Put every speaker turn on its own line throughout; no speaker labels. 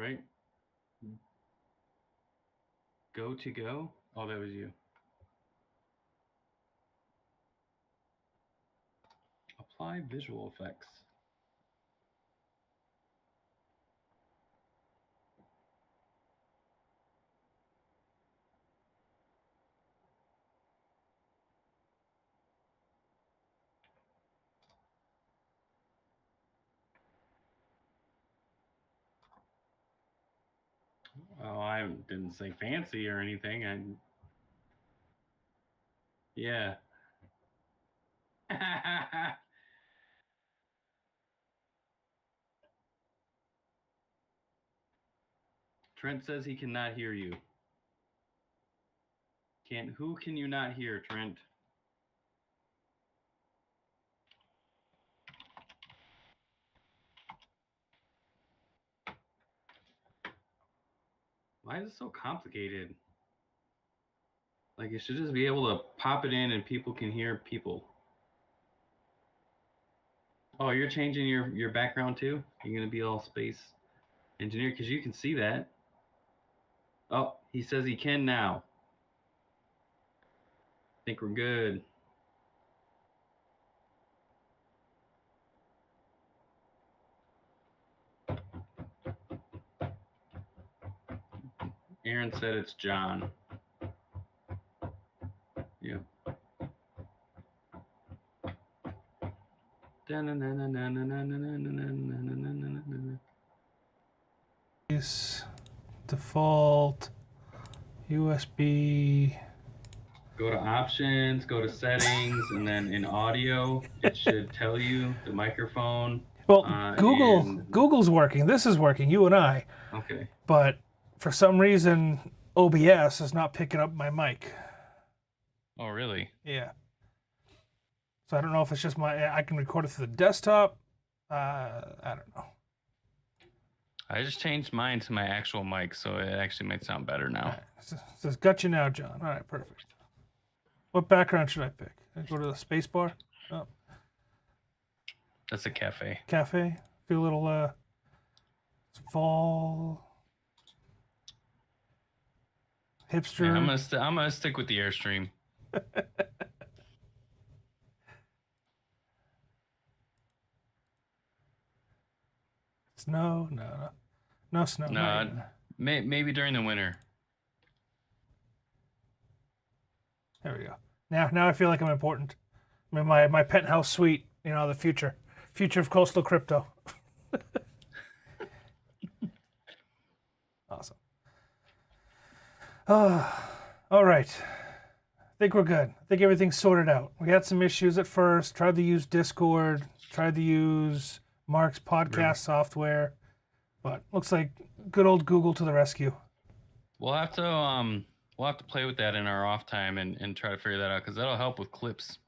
right? Go to go? Oh, that was you. Apply visual effects. Oh, I didn't say fancy or anything. Yeah. Trent says he cannot hear you. Who can you not hear, Trent? Why is it so complicated? Like, you should just be able to pop it in and people can hear people. Oh, you're changing your background too? You're going to be all space engineer because you can see that. Oh, he says he can now. I think we're good. Aaron said it's John. Yeah.
Default USB.
Go to options, go to settings, and then in audio, it should tell you the microphone.
Well, Google's working. This is working. You and I.
Okay.
But for some reason, OBS is not picking up my mic.
Oh, really?
Yeah. So I don't know if it's just I can record it through the desktop. I don't know.
I just changed mine to my actual mic, so it actually might sound better now.
Right. So it's got you now, John. All right, perfect. What background should I pick? Go to the space bar? Oh.
That's a cafe.
Cafe? Feel a little fall. Hipster.
Yeah, I'm gonna stick with the Airstream.
Snow? No snow.
No, maybe during the winter.
There we go. Now I feel like I'm important. I'm in my penthouse suite. You know, the future of coastal crypto. Awesome. All right. I think we're good. I think everything's sorted out. We had some issues at first. Tried to use Discord. Tried to use Mark's podcast software, but looks like good old Google to the rescue.
We'll have to play with that in our off time and try to figure that out because that'll help with clips.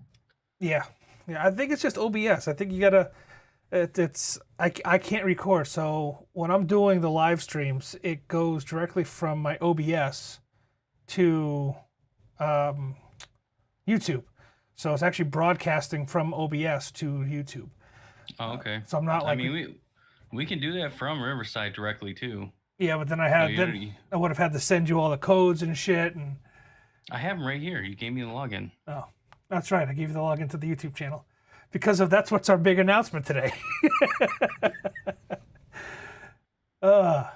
Yeah. I think it's just OBS. I think you gotta. I can't record, so when I'm doing the live streams, it goes directly from my OBS to YouTube. So it's actually broadcasting from OBS to YouTube.
Oh, okay.
So I'm not like.
I mean, we can do that from Riverside directly too.
Yeah, but then I would have had to send you all the codes and shit. And
I have them right here. You gave me the login.
Oh, that's right. I gave you the login to the YouTube channel because that's what's our big announcement today. Right.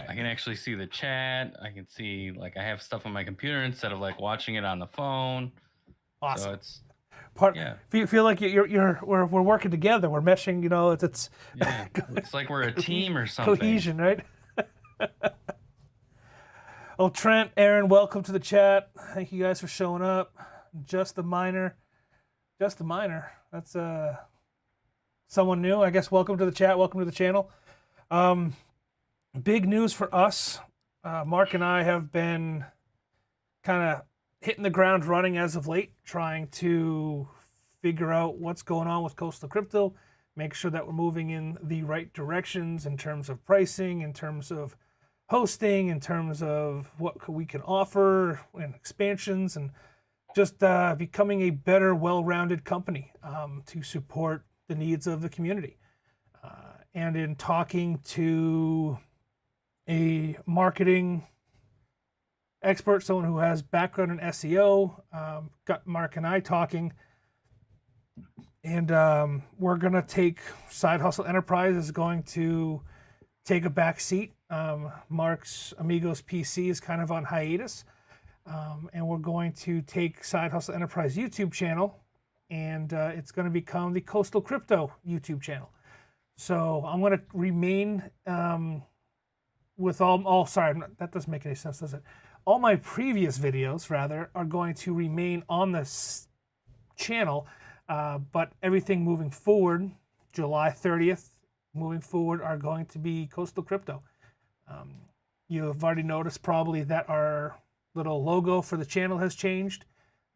I can actually see the chat. I can see I have stuff on my computer instead of watching it on the phone.
Awesome.
So it's
yeah. Feel like we're working together. We're meshing. You know, it's
yeah. It's like we're a team or something.
Cohesion, right? Well, Trent, Aaron, welcome to the chat. Thank you guys for showing up. Just the minor. That's someone new, I guess. Welcome to the chat. Welcome to the channel. Big news for us. Mark and I have been kind of hitting the ground running as of late, trying to figure out what's going on with coastal crypto, make sure that we're moving in the right directions in terms of pricing, in terms of hosting, in terms of what we can offer and expansions, and just becoming a better, well-rounded company to support the needs of the community. and in talking to a marketing expert, someone who has background in SEO, got Mark and I talking, and we're gonna take Side Hustle Enterprise is going to take a back seat. Mark's Amigos PC is kind of on hiatus, and we're going to take Side Hustle Enterprise YouTube channel, and it's going to become the Coastal Crypto YouTube channel. So I'm going to remain with sorry, that doesn't make any sense, does it? All my previous videos, rather, are going to remain on this channel, but everything moving forward, July 30th, moving forward, are going to be Coastal Crypto. You have already noticed probably that our little logo for the channel has changed.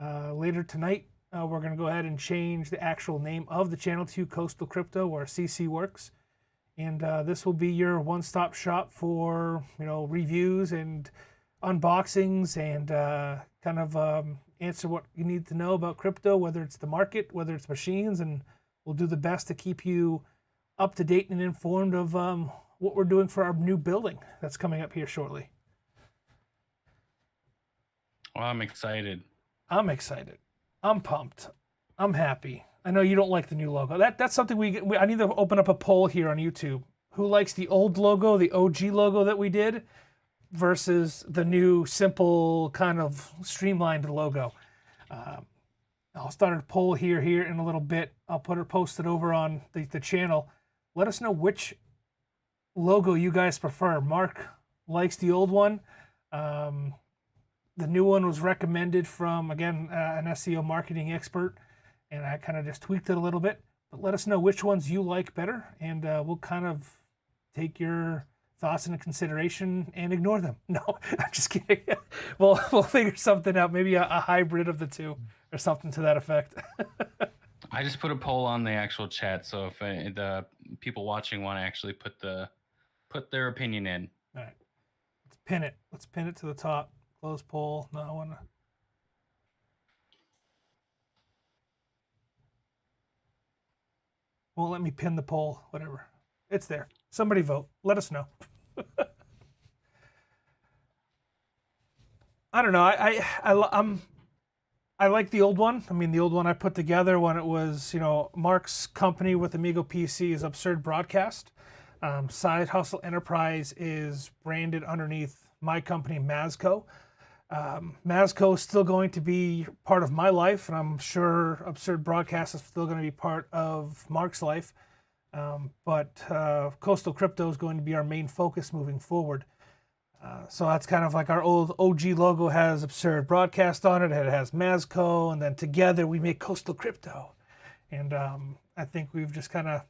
Later tonight, we're going to go ahead and change the actual name of the channel to Coastal Crypto, or CC Works. And this will be your one-stop shop for, reviews and unboxings, and kind of answer what you need to know about crypto, whether it's the market, whether it's machines, and we'll do the best to keep you up to date and informed of what we're doing for our new building that's coming up here shortly.
Well, I'm excited.
I'm excited. I'm pumped. I'm happy. I know you don't like the new logo. That's something I need to open up a poll here on YouTube. Who likes the old logo, the OG logo that we did, versus the new, simple, kind of streamlined logo? I'll start a poll here in a little bit. I'll post it over on the channel. Let us know which logo you guys prefer. Mark likes the old one. The new one was recommended from, again, an SEO marketing expert, and I kind of just tweaked it a little bit. But let us know which ones you like better, and we'll kind of take your thoughts into consideration and ignore them. No, I'm just kidding. We'll figure something out, maybe a hybrid of the two or something to that effect.
I just put a poll on the actual chat, so if the people watching want to actually put their opinion in.
All right, let's pin it. Let's pin it to the top. Close poll. No, I want to. Won't let me pin the poll. Whatever. It's there. Somebody vote. Let us know. I don't know. I like the old one. I mean, the old one I put together when it was, Mark's company with Amigo PC is Absurd Broadcast. Side Hustle Enterprise is branded underneath my company, Mazco. Mazco is still going to be part of my life, and I'm sure Absurd Broadcast is still going to be part of Mark's life. But Coastal Crypto is going to be our main focus moving forward. So that's kind of like our old OG logo has Absurd Broadcast on it. It has Mazco, and then together we make Coastal Crypto. And I think we've just kind of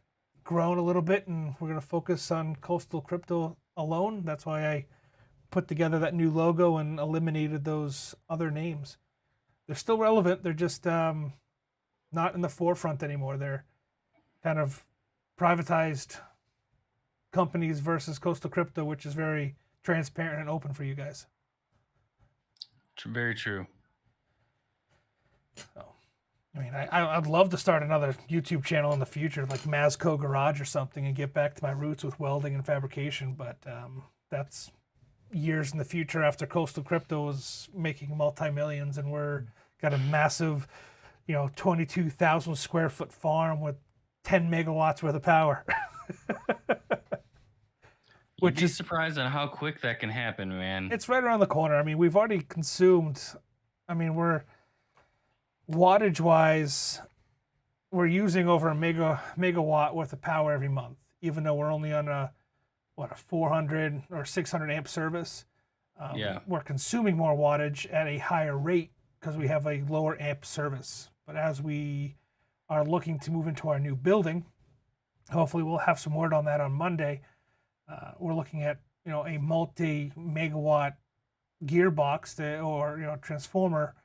grown a little bit, and we're going to focus on Coastal Crypto alone. That's why I put together that new logo and eliminated those other names. They're still relevant. They're just not in the forefront anymore. They're kind of privatized companies versus Coastal Crypto, which is very transparent and open for you guys.
Very true.
So, I mean, I'd love to start another YouTube channel in the future, like Mazco Garage or something, and get back to my roots with welding and fabrication. But that's years in the future after Coastal Crypto is making multi-millions, and we're got a massive, 22,000 square foot farm with 10 megawatts worth of power.
You'd be surprised at how quick that can happen, man.
It's right around the corner. I mean, we've already consumed, we're wattage wise, we're using over a megawatt worth of power every month, even though we're only on a 400 or 600 amp service. We're consuming more wattage at a higher rate because we have a lower amp service. But as we are looking to move into our new building, hopefully we'll have some word on that on Monday. We're looking at a multi-megawatt gearbox or transformer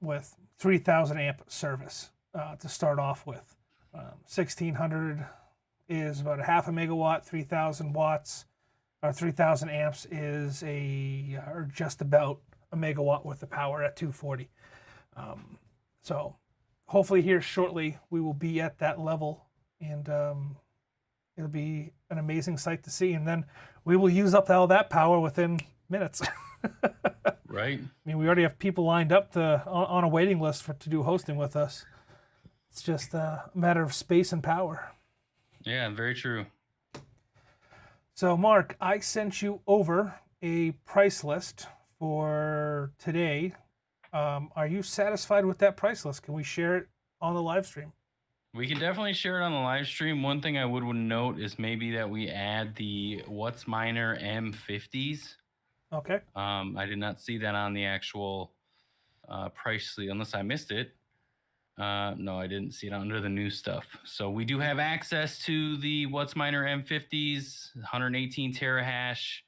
with 3,000 amp service to start off with. 1,600 is about a half a megawatt. 3,000 watts or 3,000 amps is or just about a megawatt worth of power at 240. So hopefully here shortly we will be at that level, and It'll be an amazing sight to see, and then we will use up all that power within minutes.
Right.
I mean, we already have people lined up on a waiting list to do hosting with us. It's just a matter of space and power.
Yeah, very true.
So, Mark, I sent you over a price list for today. Are you satisfied with that price list? Can we share it on the live stream?
We can definitely share it on the live stream. One thing I would note is maybe that we add the What's Miner M50s.
Okay.
I did not see that on the actual price sheet unless I missed it. No, I didn't see it under the new stuff. So we do have access to the What's Miner M50s, 118 terahash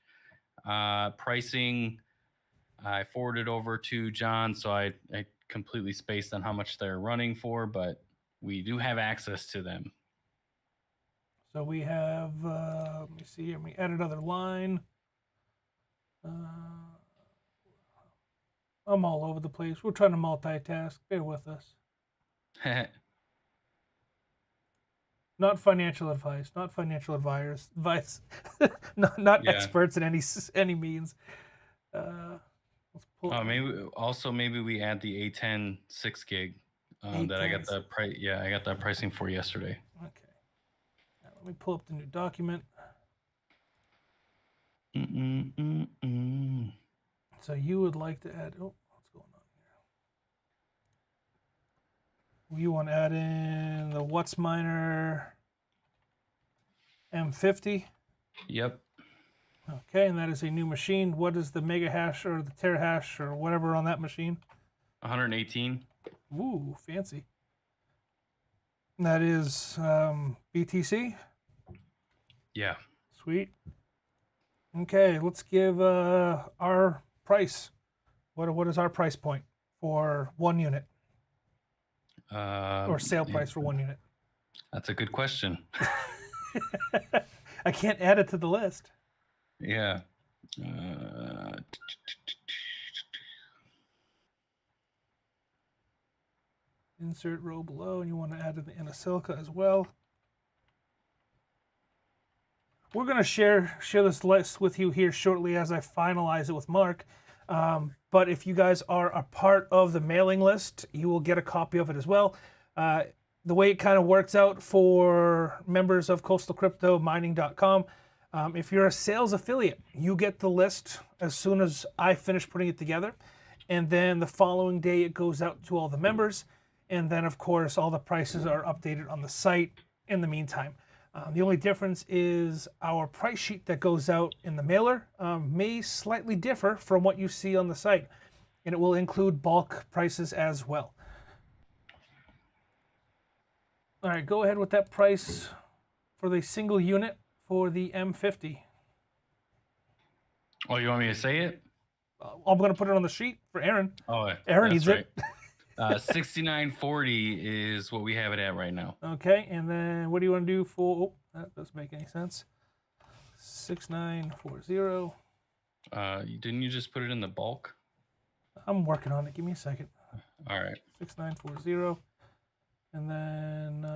pricing. I forwarded over to John, so I completely spaced on how much they're running for, but we do have access to them.
So we have, let me see here, we add another line. I'm all over the place. We're trying to multitask. Bear with us. Not financial advice. Not financial advice. not
Yeah.
experts in any means. Let's pull.
Oh, maybe we add the A10 6 gig that I got the price. Yeah, I got that pricing for yesterday.
Okay. Now, let me pull up the new document. So you would like to add? Oh, what's going on here? You want to add in the What's Miner M50?
Yep.
Okay, and that is a new machine. What is the mega hash or the terahash or whatever on that machine?
118.
Ooh, fancy. And that is BTC?
Yeah.
Sweet. Okay, let's give our price. What is our price point for 1 unit? Or sale price for 1 unit?
That's a good question.
I can't add it to the list.
Yeah.
Insert row below, and you want to add in a silica as well. We're going to share this list with you here shortly as I finalize it with Mark. But if you guys are a part of the mailing list, you will get a copy of it as well. The way it kind of works out for members of coastalcryptomining.com, if you're a sales affiliate, you get the list as soon as I finish putting it together. And then the following day, it goes out to all the members. And then, of course, all the prices are updated on the site in the meantime. The only difference is our price sheet that goes out in the mailer may slightly differ from what you see on the site. And it will include bulk prices as well. All right, go ahead with that price for the single unit for the M50.
Oh, you want me to say it?
I'm going to put it on the sheet for Aaron.
Oh,
Aaron needs
right.
it.
6940 is what we have it at right now.
Okay, and then what do you want to do for? Oh, that doesn't make any sense. 6940.
Didn't you just put it in the bulk?
I'm working on it. Give me a second.
All right.
6940. And then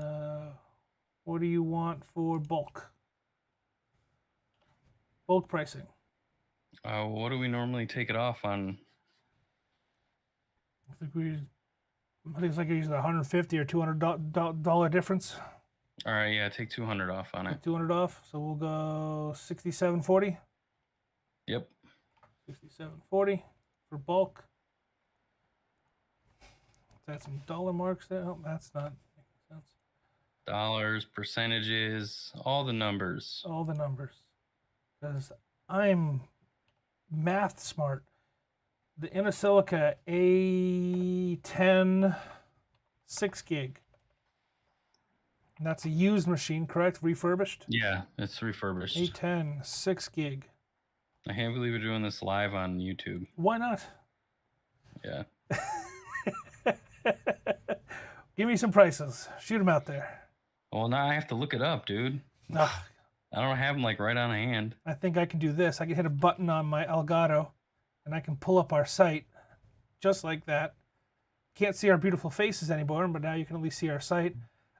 what do you want for bulk? Bulk pricing.
What do we normally take it off on?
I think it's like usually $150 or $200 difference.
All right, yeah, take 200 off on it.
200 off, so we'll go 6740.
Yep.
6740 for bulk. Let's add some dollar marks there. Oh, that's not making sense.
Dollars, percentages, all the numbers.
All the numbers. Because I'm math smart. The Innosilica A10 6 gig. And that's a used machine, correct? Refurbished?
Yeah, it's refurbished.
A10 6 gig.
I can't believe we're doing this live on YouTube.
Why not?
Yeah.
Give me some prices. Shoot them out there.
Well, now I have to look it up, dude.
Ugh,
I don't have them like right on hand.
I think I can do this. I can hit a button on my Elgato and I can pull up our site just like that. Can't see our beautiful faces anymore, but now you can at least see our site.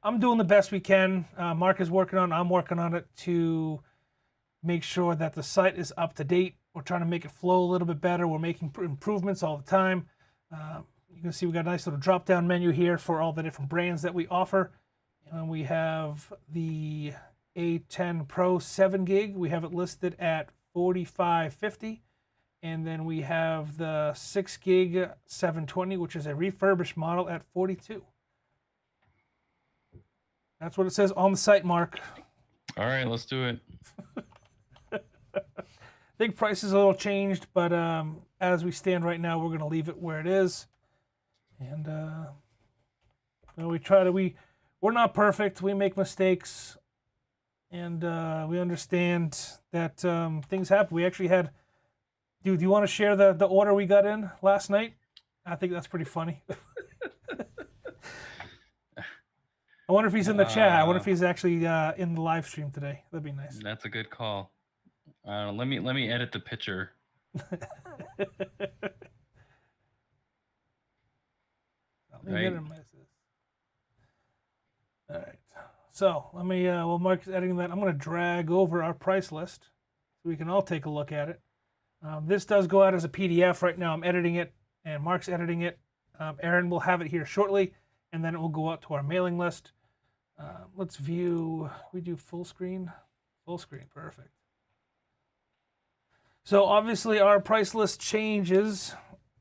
I'm doing the best we can. Mark is working on it. I'm working on it to make sure that the site is up to date. We're trying to make it flow a little bit better. We're making improvements all the time. You can see we got a nice little drop-down menu here for all the different brands that we offer. And we have the A10 Pro 7 gig. We have it listed at $45.50. And then we have the 6 gig 720, which is a refurbished model, at $42. That's what it says on the site, Mark.
All right, let's do it.
I think price is a little changed, but as we stand right now, we're going to leave it where it is. And we're not perfect. We make mistakes, and we understand that things happen. We actually had. Do you want to share the order we got in last night? I think that's pretty funny. I wonder if he's in the chat. I wonder if he's actually in the live stream today. That'd be nice.
That's a good call. Let me edit the picture. Right.
All right. So let me. While Mark's editing that, I'm going to drag over our price list so we can all take a look at it. This does go out as a PDF right now. I'm editing it, and Mark's editing it. Aaron will have it here shortly, and then it will go out to our mailing list. Let's view. We do full screen. Full screen. Perfect. So obviously our price list changes,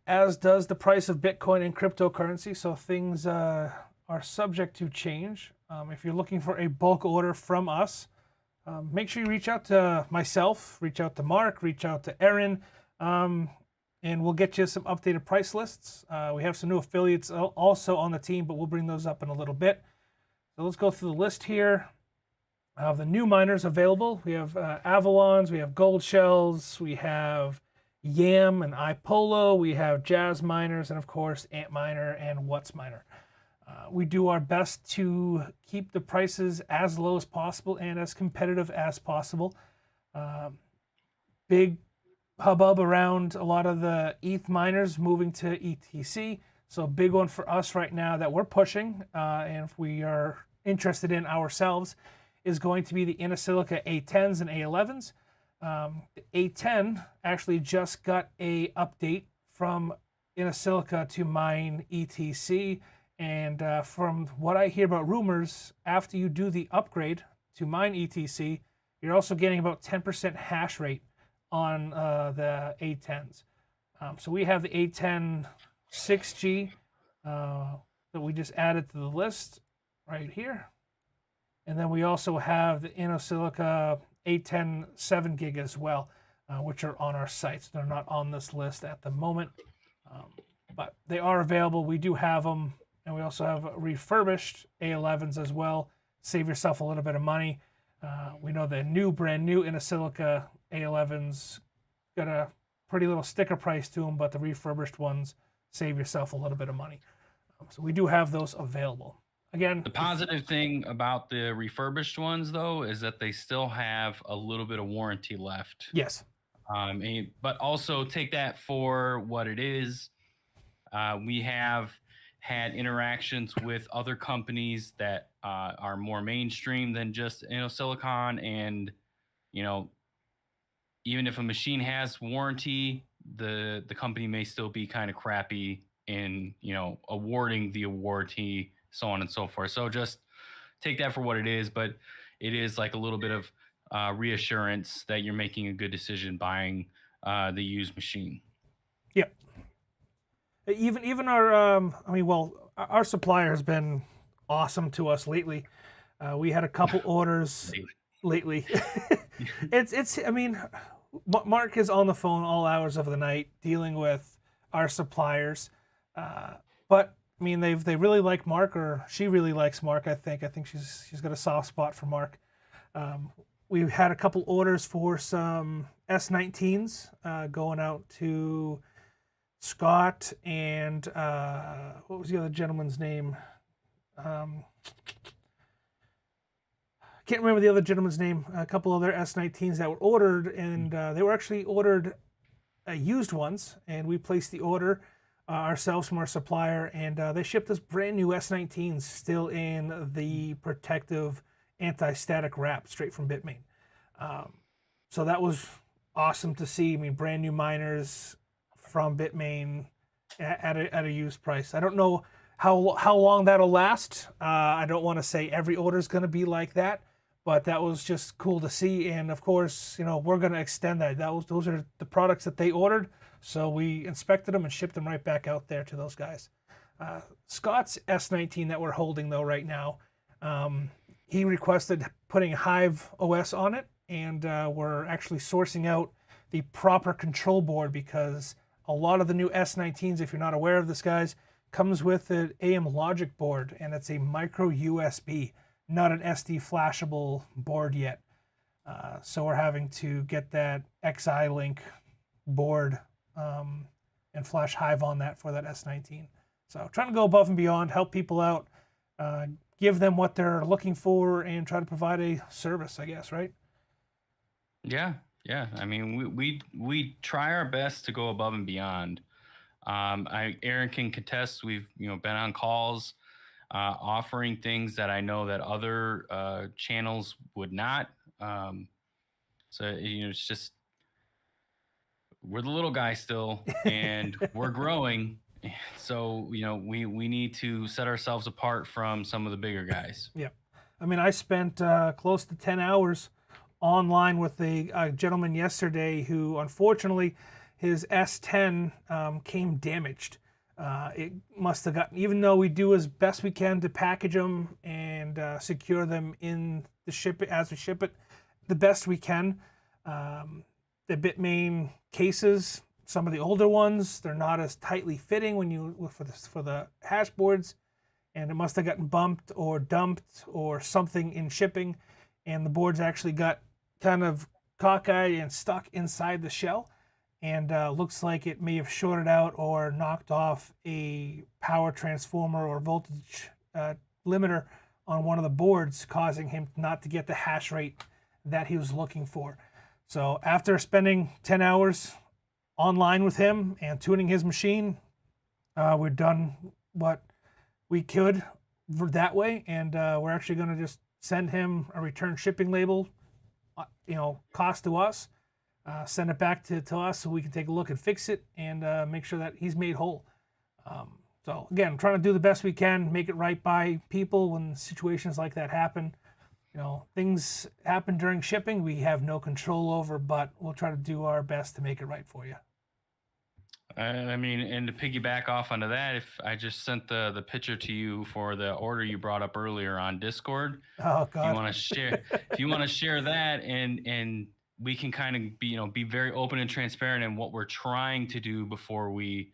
as does the price of Bitcoin and cryptocurrency. So things are subject to change. If you're looking for a bulk order from us, make sure you reach out to myself, reach out to Mark, reach out to Aaron, and we'll get you some updated price lists. We have some new affiliates also on the team, but we'll bring those up in a little bit. So let's go through the list here of the new miners available. We have Avalons, we have Gold Shells, we have Yam and iPolo, we have Jazz Miners, and of course Antminer and What's Miner. We do our best to keep the prices as low as possible and as competitive as possible. Big hubbub around a lot of the ETH miners moving to ETC. So a big one for us right now that we're pushing, and if we are interested in ourselves, is going to be the Inosilica A10s and A11s. The A10 actually just got a update from Inosilica to mine ETC. And from what I hear about rumors, after you do the upgrade to mine ETC, you're also getting about 10% hash rate on the A10s. So we have the A10 6G that we just added to the list right here. And then we also have the Inosilica A10 7 gig as well, which are on our sites. They're not on this list at the moment, but they are available. We do have them. And we also have refurbished A11s as well. Save yourself a little bit of money. We know the brand new Inosilica A11s got a pretty little sticker price to them, but the refurbished ones save yourself a little bit of money. So we do have those available. Again,
the positive thing about the refurbished ones, though, is that they still have a little bit of warranty left.
Yes.
But also take that for what it is. We have had interactions with other companies that are more mainstream than just Silicon, and even if a machine has warranty, the company may still be kind of crappy in awarding the warranty, so on and so forth. So just take that for what it is, but it is like a little bit of reassurance that you're making a good decision buying the used machine.
Yeah. Even our our supplier has been awesome to us lately. We had a couple orders lately. Mark is on the phone all hours of the night dealing with our suppliers, but they really like Mark, or she really likes Mark. I think she's got a soft spot for Mark. We've had a couple orders for some S19s going out to Scott and what was the other gentleman's name? Can't remember the other gentleman's name. A couple other S19s that were ordered, and they were actually ordered used ones, and we placed the order. ourselves from our supplier, and they shipped us brand new S19s, still in the protective anti-static wrap, straight from Bitmain. So that was awesome to see. I mean, brand new miners from Bitmain at a used price. I don't know how long that'll last. I don't want to say every order is going to be like that, but that was just cool to see. And of course, you know, we're going to extend that. Those are the products that they ordered, so we inspected them and shipped them right back out there to those guys. Scott's S19 that we're holding though right now, he requested putting Hive OS on it, and we're actually sourcing out the proper control board, because a lot of the new S19s, if you're not aware of this, guys, comes with an AM logic board, and it's a micro USB, not an SD flashable board yet. So we're having to get that XI link board and flash Hive on that for that S19. So trying to go above and beyond, help people out, give them what they're looking for, and try to provide a service, I guess, right?
Yeah. I mean, we try our best to go above and beyond. Aaron can contest. We've been on calls, offering things that I know that other channels would not. So it's just, we're the little guy still, and we're growing. So we need to set ourselves apart from some of the bigger guys.
Yeah, I mean, I spent close to 10 hours online with a gentleman yesterday who, unfortunately, his S10 came damaged. It must have gotten, even though we do as best we can to package them and secure them in the ship as we ship it, the best we can. The Bitmain cases, some of the older ones, they're not as tightly fitting when you for the hash boards, and it must have gotten bumped or dumped or something in shipping, and the boards actually got kind of cockeyed and stuck inside the shell, and looks like it may have shorted out or knocked off a power transformer or voltage limiter on one of the boards, causing him not to get the hash rate that he was looking for. So after spending 10 hours online with him and tuning his machine, we've done what we could that way, and we're actually going to just send him a return shipping label, cost to us, send it back to us so we can take a look and fix it, and make sure that he's made whole. So again, trying to do the best we can, make it right by people when situations like that happen. Things happen during shipping we have no control over, but we'll try to do our best to make it right for you.
I mean, and to piggyback off onto that, if I just sent the picture to you for the order you brought up earlier on Discord.
Oh God!
If you want to share, if you want to share that, and we can kind of be very open and transparent in what we're trying to do before we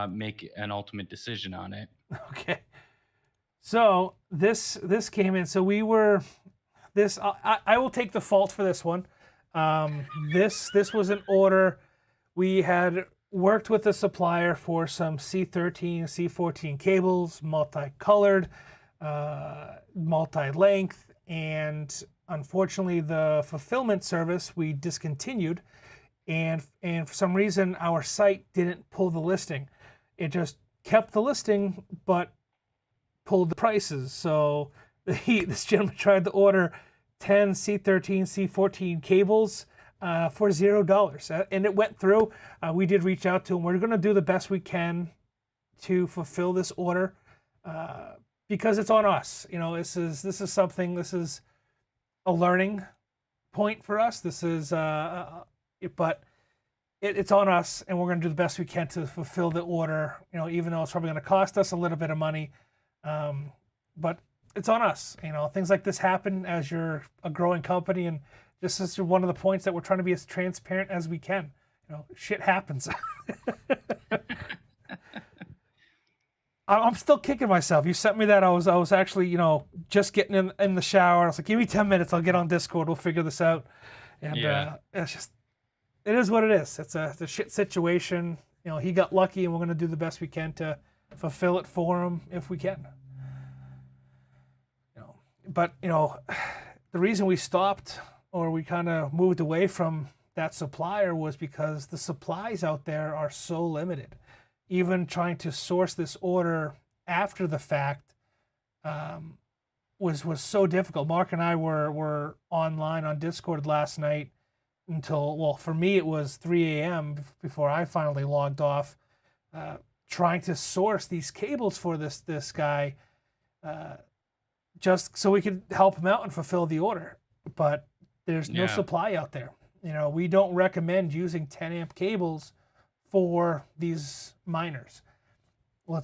make an ultimate decision on it.
Okay. So this came in. So we were this. I will take the fault for this one. This was an order. We had worked with the supplier for some C13, C14 cables, multicolored, multi-length, and unfortunately the fulfillment service we discontinued, and for some reason our site didn't pull the listing. It just kept the listing but pulled the prices. So this gentleman tried to order 10 C13, C14 cables for $0, and it went through. We did reach out to him. We're going to do the best we can to fulfill this order, because it's on us. This is something. This is a learning point for us. This is, but it's on us, and we're going to do the best we can to fulfill the order. Even though it's probably going to cost us a little bit of money, but it's on us. Things like this happen as you're a growing company, and this is one of the points that we're trying to be as transparent as we can. Shit happens. I'm still kicking myself. You sent me that. I was actually, just getting in the shower. I was like, give me 10 minutes. I'll get on Discord. We'll figure this out. And it's just, it is what it is. It's a shit situation. He got lucky, and we're going to do the best we can to fulfill it for him if we can. But, the reason we stopped, or we kind of moved away from that supplier, was because the supplies out there are so limited. even trying to source this order after the fact was so difficult. Mark and I were online on Discord last night until, well, for me it was 3 a.m. before I finally logged off, trying to source these cables for this guy, just so we could help him out and fulfill the order. But there's no supply out there. You know, we don't recommend using 10 amp cables for these miners.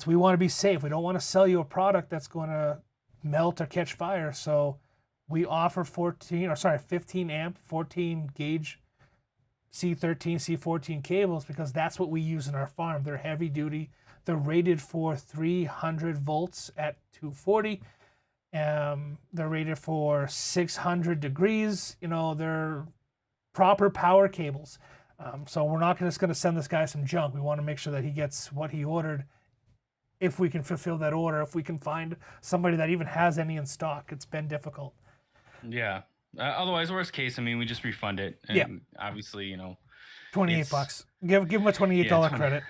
We want to be safe. We don't want to sell you a product that's going to melt or catch fire. So we offer 15 amp, 14 gauge C13, C14 cables because that's what we use in our farm. They're heavy duty. They're rated for 300 volts at 240. They're rated for 600 degrees. You know, they're proper power cables. So we're not just going to send this guy some junk. We want to make sure that he gets what he ordered. If we can fulfill that order, if we can find somebody that even has any in stock, it's been difficult.
Yeah. Otherwise, worst case, I mean, we just refund it. And obviously, you know,
$28. Give him a $28 credit.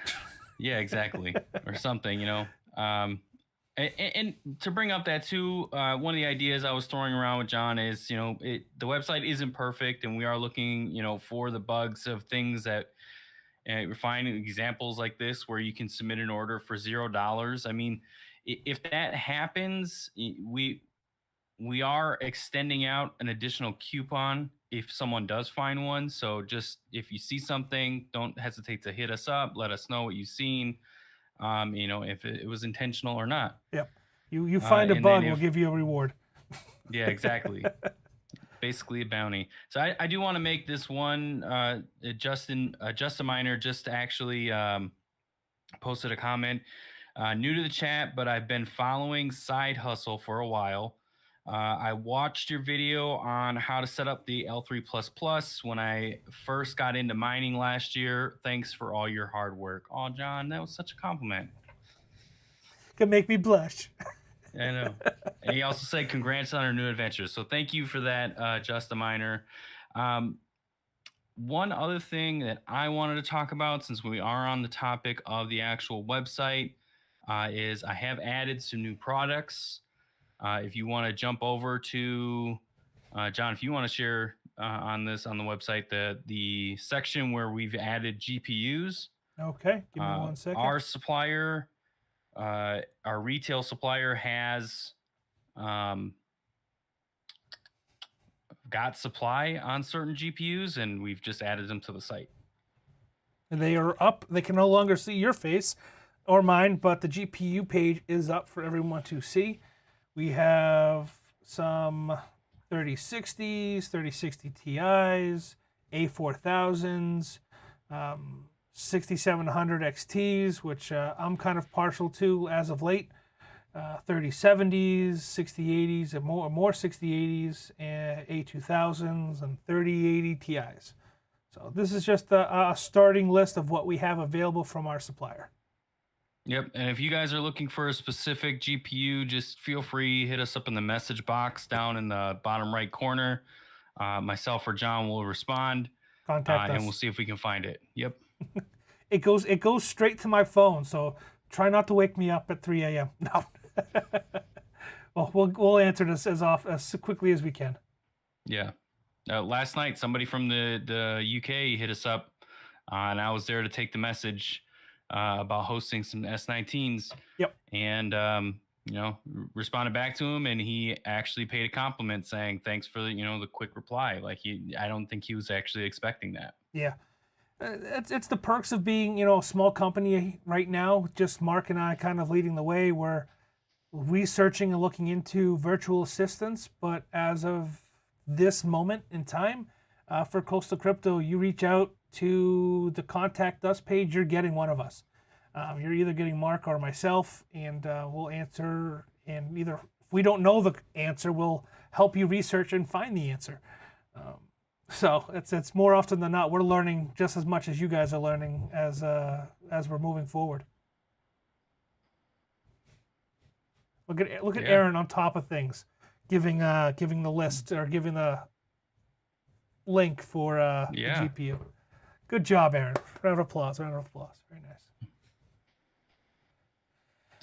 Yeah, exactly, or something, you know. And to bring up that too, one of the ideas I was throwing around with John is, you know, the website isn't perfect, and we are looking, you know, for the bugs of things that we're finding examples like this where you can submit an order for $0. I mean, if that happens, we are extending out an additional coupon if someone does find one. So just if you see something, don't hesitate to hit us up. Let us know what you've seen. You know, if it was intentional or not.
Yep. You find a bug, we'll give you a reward.
Yeah, exactly. Basically a bounty. So I do want to make this one, Justin, just a minor, just actually posted a comment. New to the chat, but I've been following Side Hustle for a while. I watched your video on how to set up the L3++ when I first got into mining last year. Thanks for all your hard work. Oh, John, that was such a compliment.
Could make me blush.
I know. And he also said congrats on our new adventures. So thank you for that, Just a Miner. One other thing that I wanted to talk about, since we are on the topic of the actual website, is I have added some new products. If you want to jump over to, John, if you want to share on this on the website, the section where we've added GPUs.
Okay, give me 1 second.
Our supplier, our retail supplier has got supply on certain GPUs, and we've just added them to the site.
And they are up. They can no longer see your face or mine, but the GPU page is up for everyone to see. We have some 3060s, 3060 Ti's, A4000s, 6700 XTs, which I'm kind of partial to as of late, 3070s, 6080s, and more 6080s, and A2000s, and 3080 Ti's. So this is just a starting list of what we have available from our supplier.
Yep, and if you guys are looking for a specific GPU, just feel free, hit us up in the message box down in the bottom right corner. Myself or John will respond.
Contact us.
And we'll see if we can find it. Yep.
It goes straight to my phone, so try not to wake me up at 3 a.m. No. Well, we'll answer this as quickly as we can.
Yeah. Last night, somebody from the UK hit us up, and I was there to take the message about hosting some S19s.
Yep.
And you know, responded back to him, and he actually paid a compliment saying thanks for the quick reply. Like I don't think he was actually expecting that.
Yeah. It's the perks of being a small company right now. Just Mark and I kind of leading the way. We're researching and looking into virtual assistants, but as of this moment in time, for Coastal Crypto, you reach out to the contact us page, you're getting one of us. You're either getting Mark or myself, and we'll answer. And either if we don't know the answer, we'll help you research and find the answer. So it's more often than not, we're learning just as much as you guys are learning as we're moving forward. Look at Aaron on top of things, giving the list or giving the link for the GPU. Good job, Aaron. Round of applause. Very nice.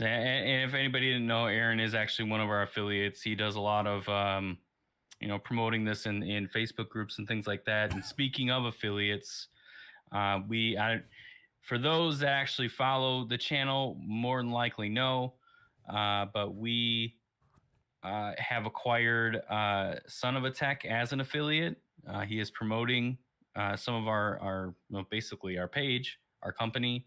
And if anybody didn't know, Aaron is actually one of our affiliates. He does a lot of promoting this in Facebook groups and things like that. And speaking of affiliates, for those that actually follow the channel, more than likely know, but we have acquired Son of a Tech as an affiliate. He is promoting some of our basically our page, our company.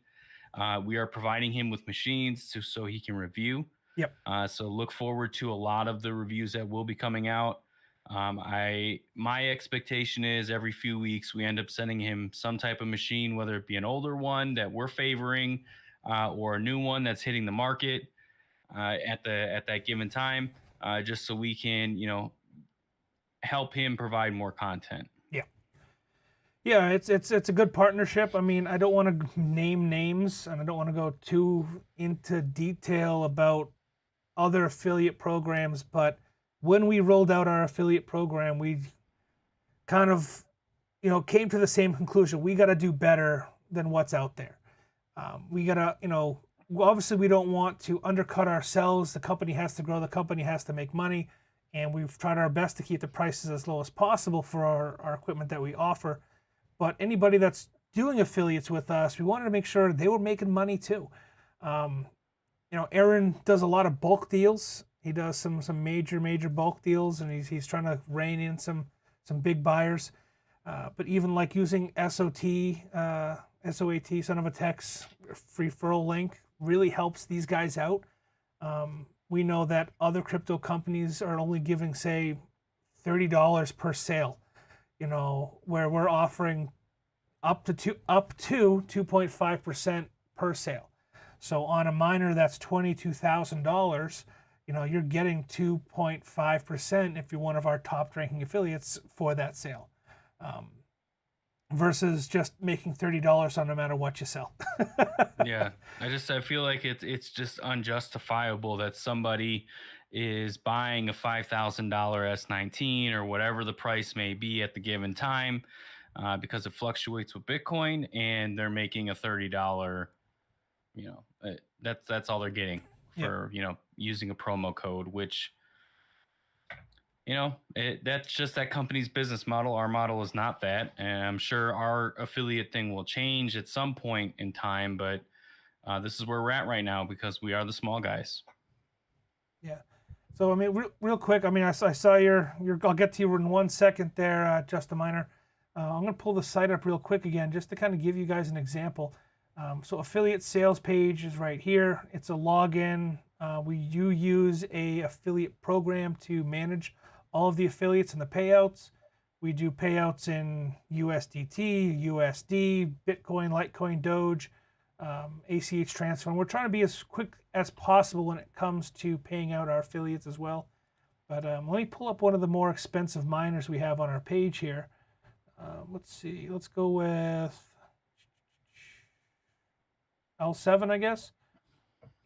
We are providing him with machines so he can review.
Yep.
So look forward to a lot of the reviews that will be coming out. My expectation is every few weeks we end up sending him some type of machine, whether it be an older one that we're favoring or a new one that's hitting the market at that given time, just so we can help him provide more content.
Yeah, it's a good partnership. I mean, I don't want to name names, and I don't want to go too into detail about other affiliate programs, but when we rolled out our affiliate program, we kind of, came to the same conclusion. We got to do better than what's out there. We got to, obviously we don't want to undercut ourselves. The company has to grow. The company has to make money. And we've tried our best to keep the prices as low as possible for our equipment that we offer. But anybody that's doing affiliates with us, we wanted to make sure they were making money too. Aaron does a lot of bulk deals. He does some major bulk deals, and he's trying to rein in some big buyers. But even like using SOAT, Son of a Tech's referral link really helps these guys out. We know that other crypto companies are only giving, say, $30 per sale. Where we're offering up to 2.5% per sale. So on a miner that's $22,000, you're getting 2.5% if you're one of our top ranking affiliates for that sale, versus just making $30 on no matter what you sell.
Yeah, I feel like it's just unjustifiable that somebody is buying a $5,000 S19 or whatever the price may be at the given time, because it fluctuates with Bitcoin, and they're making a $30. That's all they're getting for using a promo code, which that's just that company's business model. Our model is not that, and I'm sure our affiliate thing will change at some point in time, but this is where we're at right now because we are the small guys.
Yeah. So, I mean, real quick, I mean, I saw your I'll get to you in 1 second there, Just a Miner. I'm going to pull the site up real quick again just to kind of give you guys an example. So affiliate sales page is right here. It's a login. We use a affiliate program to manage all of the affiliates and the payouts. We do payouts in USDT, USD, Bitcoin, Litecoin, DOGE, ACH transfer. And we're trying to be as quick as possible when it comes to paying out our affiliates as well. But let me pull up one of the more expensive miners we have on our page here. Let's see. Let's go with L7, I guess.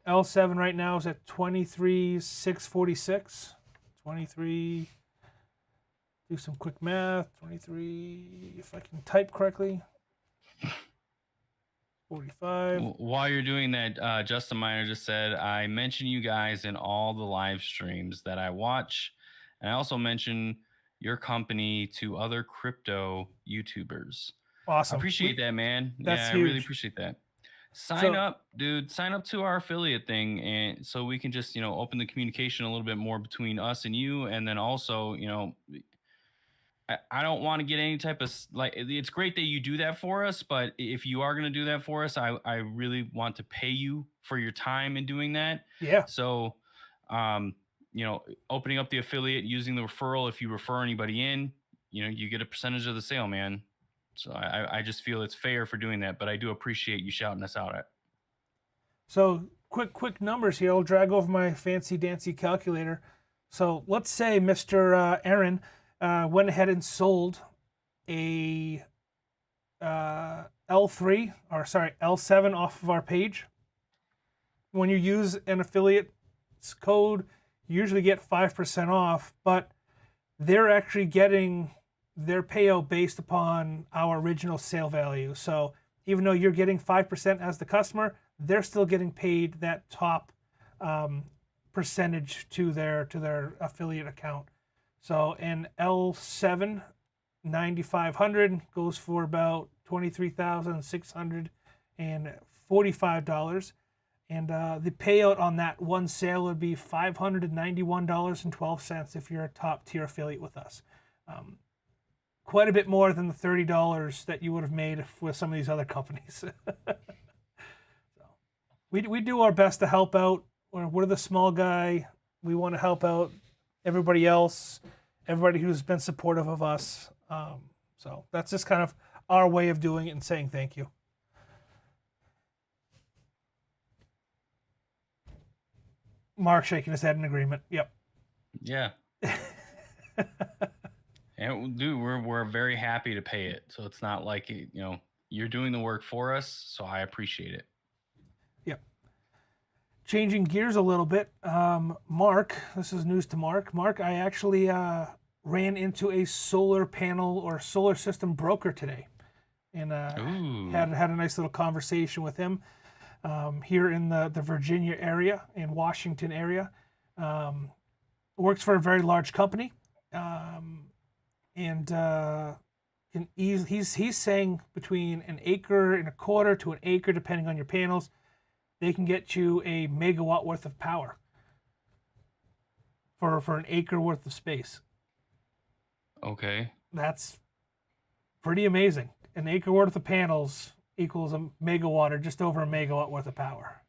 L7 right now is at 23,646. 23. Do some quick math. 23, if I can type correctly. 45.
While you're doing that, Justin Miner just said, I mention you guys in all the live streams that I watch. And I also mention your company to other crypto YouTubers.
Awesome.
I appreciate that, man.
That's
huge. I really appreciate that. Sign up, dude. Sign up to our affiliate thing, and so we can just open the communication a little bit more between us and you, and then also I don't want to get any type of it's great that you do that for us, but if you are going to do that for us, I really want to pay you for your time in doing that.
Yeah.
So opening up the affiliate, using the referral, if you refer anybody in, you get a percentage of the sale, man. So I just feel it's fair for doing that, but I do appreciate you shouting us out.
So quick numbers here. I'll drag over my fancy dancy calculator. So let's say Mr. Aaron went ahead and sold a L7 off of our page. When you use an affiliate's code, you usually get 5% off, but they're actually getting their payout based upon our original sale value. So even though you're getting 5% as the customer, they're still getting paid that top percentage to their affiliate account. So an L7 9500 goes for about $23,645, and the payout on that one sale would be $591.12 if you're a top tier affiliate with us. Quite a bit more than the $30 that you would have made with some of these other companies. So we do our best to help out. We're the small guy. We want to help out everybody else, everybody who's been supportive of us. So that's just kind of our way of doing it and saying thank you. Mark shaking his head in agreement. Yep.
Yeah. And dude, we're very happy to pay it. So it's not like, you're doing the work for us. So I appreciate it.
Yep. Changing gears a little bit. Mark, this is news to Mark. Mark, I actually ran into a solar panel or solar system broker today, and had a nice little conversation with him here in the Virginia area, in Washington area. Works for a very large company, and he's saying between an acre and a quarter to an acre, depending on your panels, they can get you a megawatt worth of power for an acre worth of space.
Okay.
That's pretty amazing. An acre worth of panels equals a megawatt or just over a megawatt worth of power.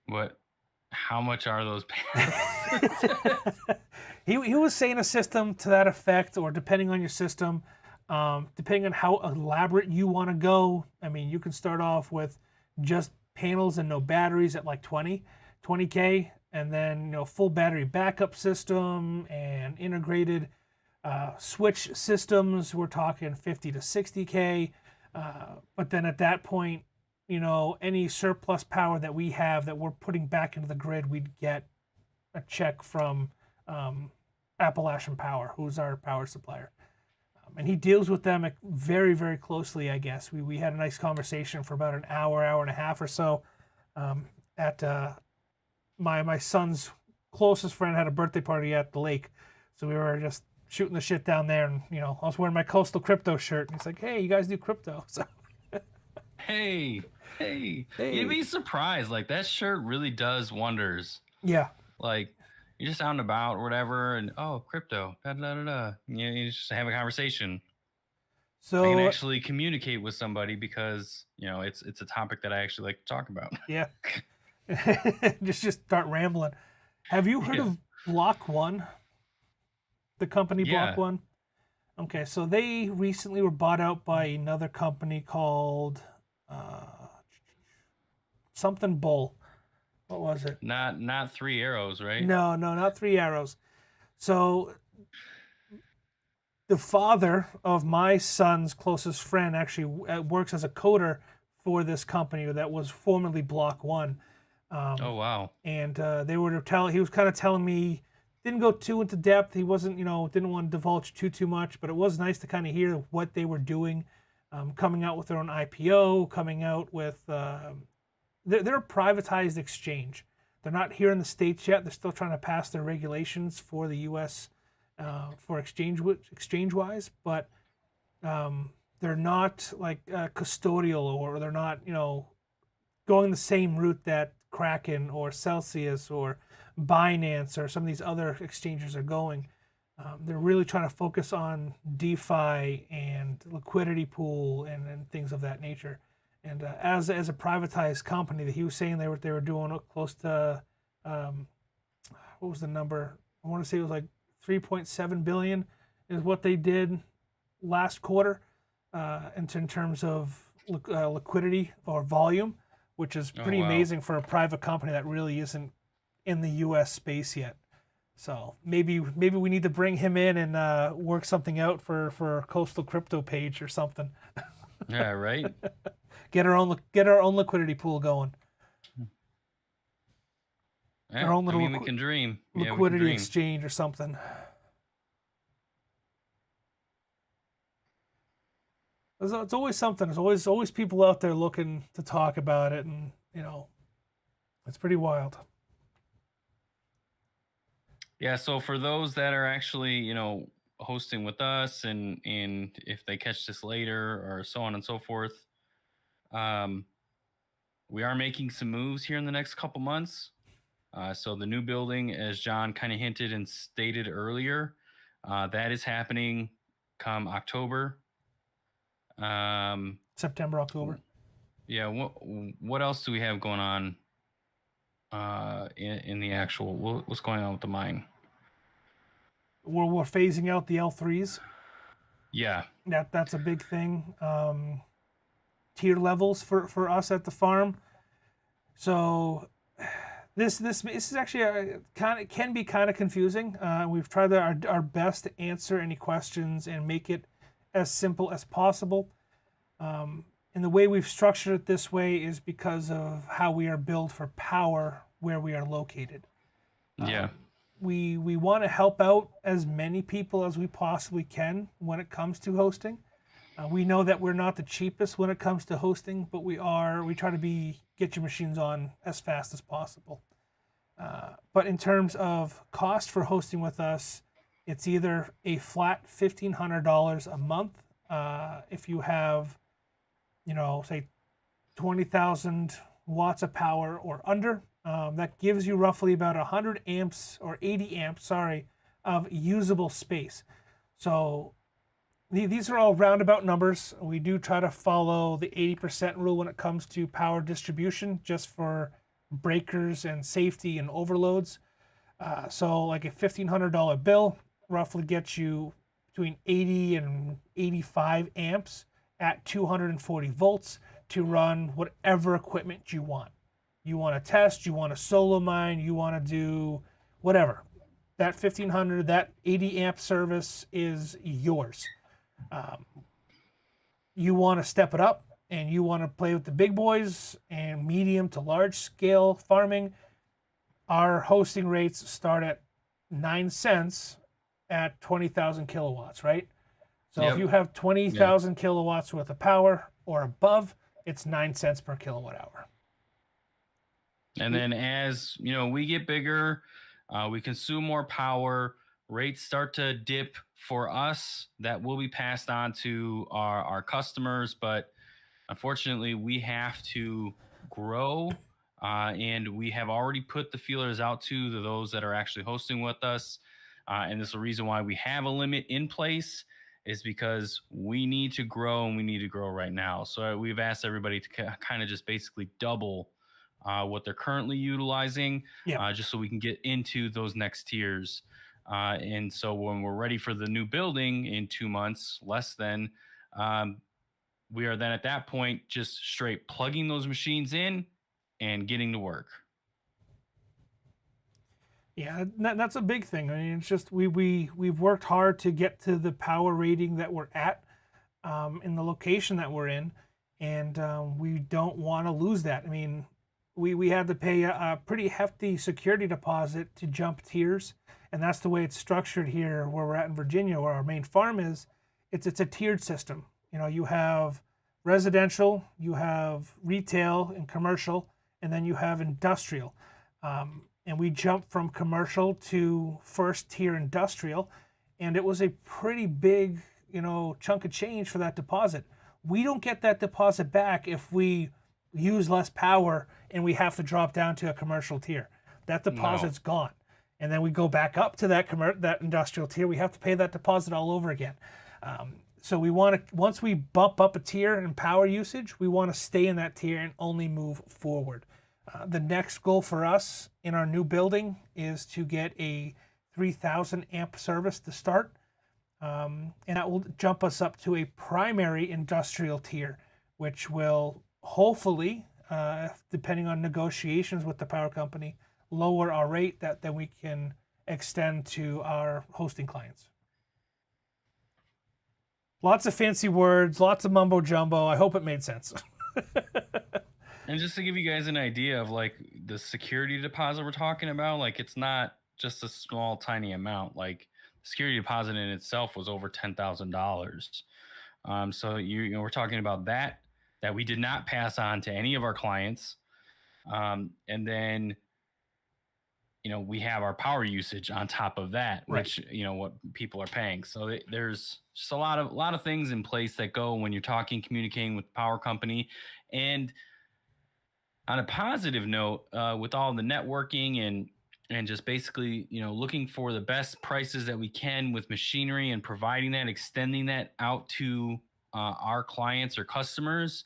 What? How much are those panels?
He was saying a system to that effect, or depending on your system, depending on how elaborate you want to go. I mean, you can start off with just panels and no batteries at like 20K, and then full battery backup system and integrated switch systems, we're talking 50 to 60K. But then at that point, any surplus power that we have that we're putting back into the grid, we'd get a check from Appalachian Power, who's our power supplier. And he deals with them very, very closely, I guess. We had a nice conversation for about an hour and a half or so at my son's closest friend had a birthday party at the lake. So we were just shooting the shit down there, and I was wearing my Coastal Crypto shirt, and he's like, "Hey, you guys do crypto?" So
Hey, you'd be surprised. Like, that shirt really does wonders.
Yeah.
Like, you're just out and about or whatever, and crypto, you just have a conversation.
So
I can actually communicate with somebody because it's a topic that I actually like to talk about.
Yeah. just start rambling. Have you heard of Block One? The company Block One? Okay, so they recently were bought out by another company called something Bull. What was it?
Not Three Arrows, right?
No, not Three Arrows. So the father of my son's closest friend actually works as a coder for this company that was formerly Block One.
Oh wow!
And he was kind of telling me, didn't go too into depth. He wasn't, didn't want to divulge too much, but it was nice to kind of hear what they were doing, coming out with their own IPO, coming out with they're a privatized exchange. They're not here in the States yet. They're still trying to pass their regulations for the U.S. For exchange-wise, but they're not like custodial, or they're not, going the same route that Kraken or Celsius or Binance or some of these other exchanges are going. They're really trying to focus on DeFi and liquidity pool and things of that nature. And as a privatized company, that he was saying they were doing close to what was the number? I want to say it was like 3.7 billion is what they did last quarter, in terms of liquidity or volume, which is pretty amazing for a private company that really isn't in the U.S. space yet. So maybe we need to bring him in and work something out for a Coastal Crypto page or something.
Yeah, right.
Get our own liquidity pool going.
Yeah,
our own little
we can dream.
Liquidity exchange or something. It's always something. There's always people out there looking to talk about it, and It's pretty wild.
Yeah, so for those that are actually, hosting with us, and if they catch this later or so on and so forth, um, we are making some moves here in the next couple months. So the new building, as John kind of hinted and stated earlier, that is happening come October.
September, October.
Yeah. What else do we have going on? In the actual, what's going on with the mine?
We're phasing out the L3s.
Yeah.
That's a big thing. Tier levels for us at the farm. So this is actually can be kind of confusing. We've tried our best to answer any questions and make it as simple as possible. And the way we've structured it this way is because of how we are billed for power where we are located.
Yeah.
We want to help out as many people as we possibly can when it comes to hosting. We know that we're not the cheapest when it comes to hosting, but we try to get your machines on as fast as possible. But in terms of cost for hosting with us, it's either a flat $1,500 a month if you have, say 20,000 watts of power or under. That gives you roughly about 100 amps or 80 amps, of usable space. So these are all roundabout numbers. We do try to follow the 80% rule when it comes to power distribution, just for breakers and safety and overloads. So like a $1,500 bill roughly gets you between 80 and 85 amps at 240 volts to run whatever equipment you want. You want to test, you want to solo mine, you want to do whatever. That 1,500, that 80 amp service is yours. You want to step it up and you want to play with the big boys and medium to large scale farming. Our hosting rates start at 9 cents at 20,000 kilowatts, right? So if you have 20,000 kilowatts worth of power or above, it's 9 cents per kilowatt hour.
And then as we get bigger, we consume more power, rates start to dip for us. That will be passed on to our customers, but unfortunately we have to grow, and we have already put the feelers out to those that are actually hosting with us. And this is the reason why we have a limit in place, is because we need to grow, and we need to grow right now. So we've asked everybody to kind of just basically double what they're currently utilizing, just so we can get into those next tiers. And so when we're ready for the new building in 2 months, less than, we are then at that point just straight plugging those machines in and getting to work.
Yeah, that's a big thing. I mean, it's just we've worked hard to get to the power rating that we're at in the location that we're in, and we don't want to lose that. I mean, we had to pay a pretty hefty security deposit to jump tiers, and that's the way it's structured here where we're at in Virginia, where our main farm is. It's a tiered system. You have residential, you have retail and commercial, and then you have industrial. And we jumped from commercial to first tier industrial, and it was a pretty big, chunk of change for that deposit. We don't get that deposit back if we use less power and we have to drop down to a commercial tier. That deposit's gone. And then we go back up to that industrial tier, we have to pay that deposit all over again. So we want to, once we bump up a tier in power usage, we want to stay in that tier and only move forward. The next goal for us in our new building is to get a 3,000 amp service to start. And that will jump us up to a primary industrial tier, which will hopefully, depending on negotiations with the power company, lower our rate that then we can extend to our hosting clients. Lots of fancy words, lots of mumbo jumbo. I hope it made sense.
And just to give you guys an idea of like the security deposit we're talking about, like it's not just a small, tiny amount. Like the security deposit in itself was over $10,000. So we're talking about that we did not pass on to any of our clients. And then, we have our power usage on top of that,
Right.
which, what people are paying. So there's just a lot of things in place that go when you're communicating with the power company. And on a positive note, with all the networking and just basically, looking for the best prices that we can with machinery and providing that, extending that out to our clients or customers,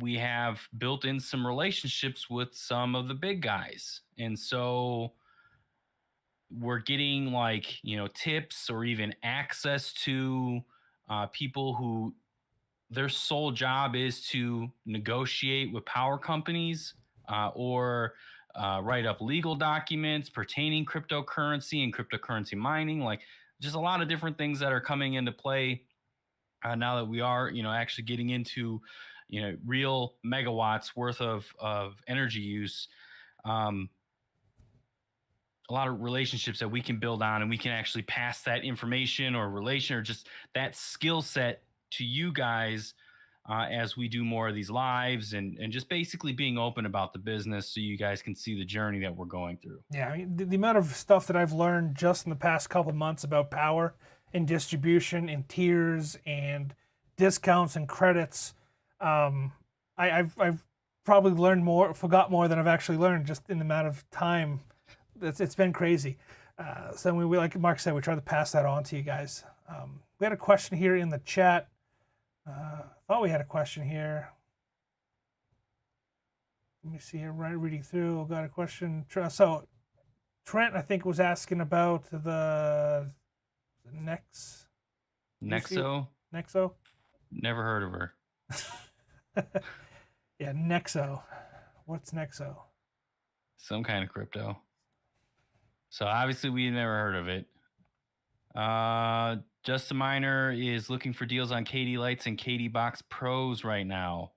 we have built in some relationships with some of the big guys. And so we're getting tips or even access to people who their sole job is to negotiate with power companies or write up legal documents pertaining cryptocurrency and cryptocurrency mining, like just a lot of different things that are coming into play now that we are, actually getting into, real megawatts worth of energy use. A lot of relationships that we can build on, and we can actually pass that information or relation or just that skill set to you guys as we do more of these lives and just basically being open about the business so you guys can see the journey that we're going through.
Yeah, I mean, the amount of stuff that I've learned just in the past couple of months about power and distribution and tiers and discounts and credits, I've probably forgot more than I've actually learned just in the amount of time. It's been crazy. So we, like Mark said, we try to pass that on to you guys. We had a question here in the chat. Thought we had a question here. Let me see here. Right, reading through. Got a question. So Trent, I think, was asking about the
Nexo. Never heard of her.
Yeah, Nexo. What's Nexo?
Some kind of crypto. So obviously we never heard of it. Just a Miner is looking for deals on KD Lights and KD Box Pros right now.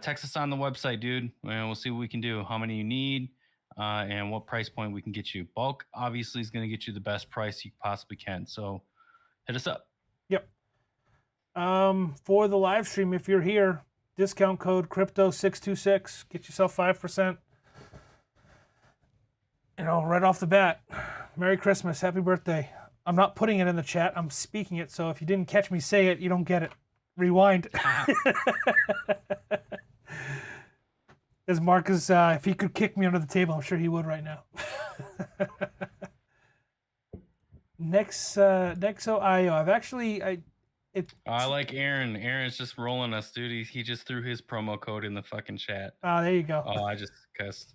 Text us on the website, dude. And we'll see what we can do. How many you need, and what price point we can get you. Bulk obviously is going to get you the best price you possibly can. So hit us up.
Yep. For the live stream, if you're here, discount code crypto626. Get yourself 5%. Right off the bat, Merry Christmas, Happy Birthday. I'm not putting it in the chat, I'm speaking it, so if you didn't catch me say it, you don't get it. Rewind. As Marcus, if he could kick me under the table, I'm sure he would right now. Nexo.io.
I like Aaron. Aaron's just rolling us, dude. He just threw his promo code in the fucking chat.
Oh, there you go.
Oh, I just cussed.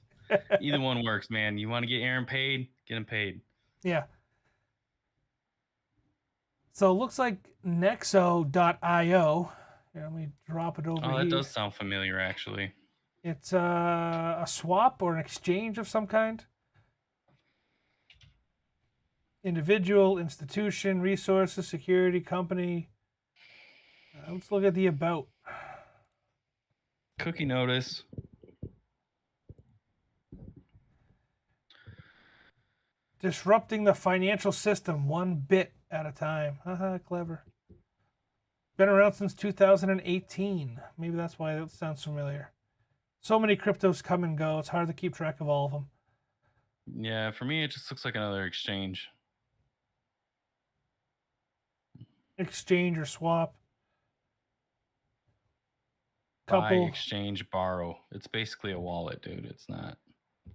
Either one works, man. You want to get Aaron paid? Get him paid.
Yeah. So it looks like Nexo.io. Let me drop it over here.
Oh, that does sound familiar, actually.
It's a swap or an exchange of some kind. Individual, institution, resources, security, company. Let's look at the about.
Cookie notice.
Disrupting the financial system one bit at a time. Haha, clever. Been around since 2018. Maybe that's why that sounds familiar. So many cryptos come and go. It's hard to keep track of all of them.
Yeah, for me, it just looks like another exchange.
Exchange or swap.
Buy, exchange, borrow. It's basically a wallet, dude. It's not.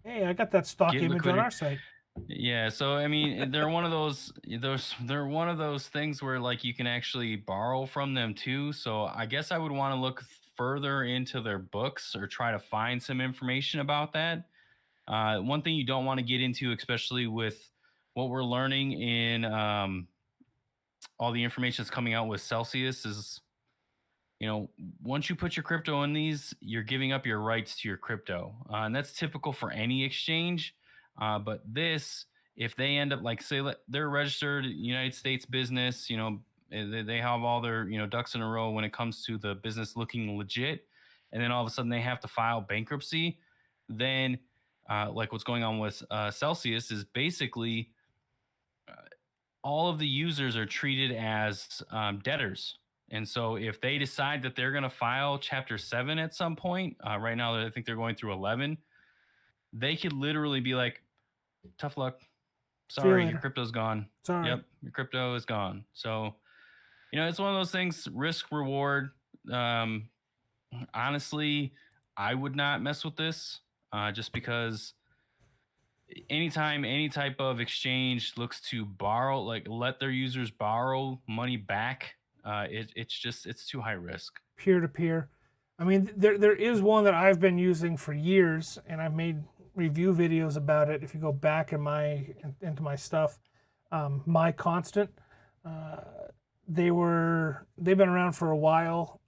Hey, I got that stock image on our site.
Yeah, so I mean, they're one of those. They're one of those things where like you can actually borrow from them too. So I guess I would want to look further into their books or try to find some information about that. One thing you don't want to get into, especially with what we're learning in all the information that's coming out with Celsius, is once you put your crypto in these, you're giving up your rights to your crypto, and that's typical for any exchange. But this, if they end up say they're a registered United States business, they have all their ducks in a row when it comes to the business looking legit, and then all of a sudden they have to file bankruptcy, then like what's going on with Celsius is basically all of the users are treated as debtors, And so if they decide that they're going to file Chapter 7 at some point, right now I think they're going through 11, they could literally be like, tough luck.
See you
Sorry, your
later.
crypto's gone.
Sorry.
Yep, your crypto is gone. So, it's one of those things, risk reward. Honestly, I would not mess with this just because anytime any type of exchange looks to borrow, like let their users borrow money back, it's too high risk.
Peer to peer. I mean, there is one that I've been using for years, and I've made review videos about it. If you go back into my stuff, My Constant, they've been around for a while.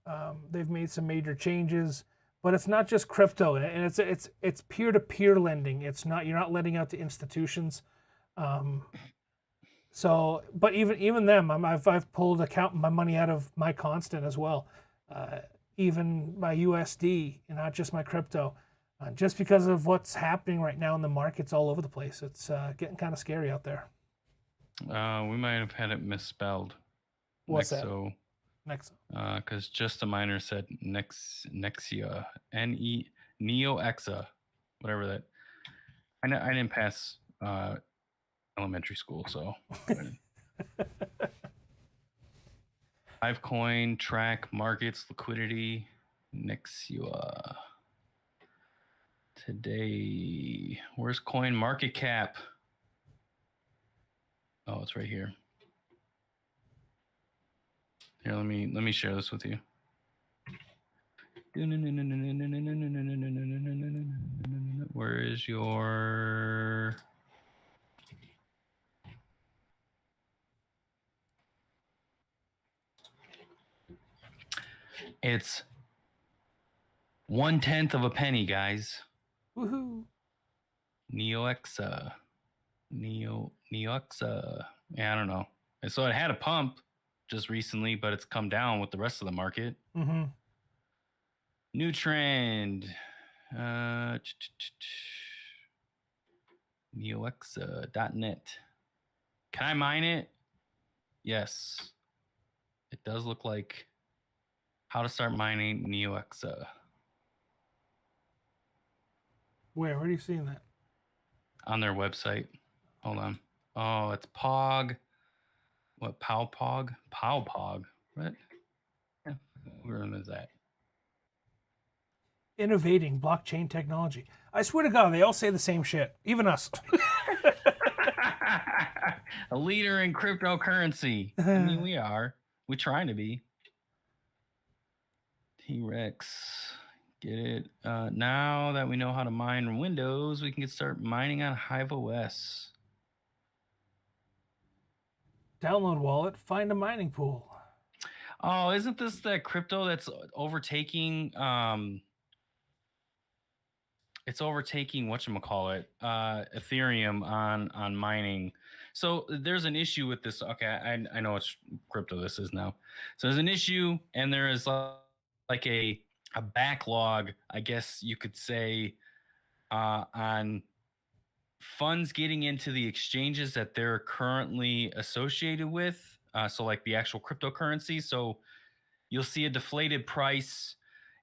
They've made some major changes, but it's not just crypto, and it's peer to peer lending. It's not, you're not lending out to institutions. So, but even them, I've pulled my money out of My Constant as well, even my USD, and not just my crypto, just because of what's happening right now in the markets all over the place. It's getting kind of scary out there.
We might have had it misspelled.
What's that?
Nexo. Because Just a Miner said Nexia, Neo-Exa, whatever that. I didn't pass elementary school, so. Livecoin, track markets, liquidity, Nexia. Today, where's coin market cap? Oh, it's right here. Here, let me share this with you. Where is your... It's 1/10 of a penny, guys.
Woohoo!
Neo-Exa. Neo-Exa. Yeah, I don't know. And so it had a pump just recently, but it's come down with the rest of the market.
Mm-hmm.
New trend. Neoexa.net. Can I mine it? Yes. It does look like how to start mining Neoexa.
Where are you seeing that?
On their website. Hold on. Oh, it's Pog. What, Powpog? Powpog. What? Where is that?
Innovating blockchain technology. I swear to God, they all say the same shit. Even us.
A leader in cryptocurrency. I mean, we are. We're trying to be. T-Rex. Get it? Now that we know how to mine Windows, we can start mining on Hive OS.
Download wallet, find a mining pool.
Oh, isn't this that crypto that's overtaking it's overtaking whatchamacallit, Ethereum on mining. So there's an issue with this. Okay, I know which crypto this is now. So there's an issue, and there is like a backlog, I guess you could say, on funds getting into the exchanges that they're currently associated with. So like the actual cryptocurrency. So you'll see a deflated price,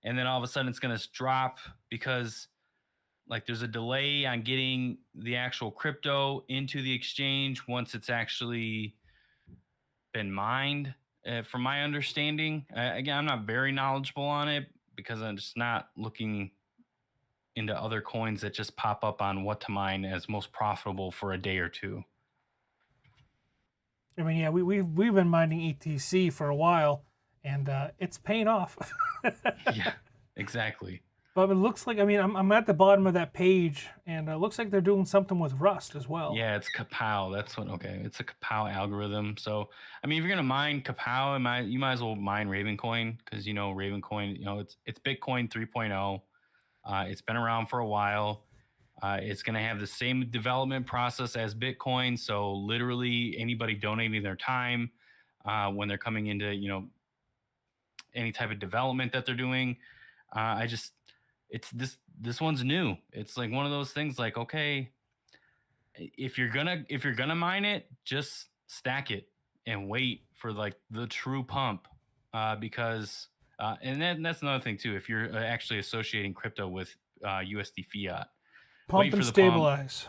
and then all of a sudden it's going to drop because like there's a delay on getting the actual crypto into the exchange once it's actually been mined. From my understanding, again, I'm not very knowledgeable on it because I'm just not looking into other coins that just pop up on what to mine as most profitable for a day or two.
I mean, yeah, we've been mining ETC for a while, and it's paying off.
Yeah, exactly.
But it looks like, I mean, I'm at the bottom of that page, and it looks like they're doing something with Rust as well.
Yeah, it's Kapow. That's what. Okay, it's a Kapow algorithm. So, I mean, if you're gonna mine Kapow, you might as well mine Ravencoin because Ravencoin, it's Bitcoin 3.0. It's been around for a while. It's gonna have the same development process as Bitcoin. So, literally, anybody donating their time when they're coming into any type of development that they're doing, it's this one's new. It's like one of those things like, okay, if you're gonna mine it, just stack it and wait for like the true pump. because and that's another thing too. If you're actually associating crypto with USD fiat,
Pump and
the pump.
stabilize.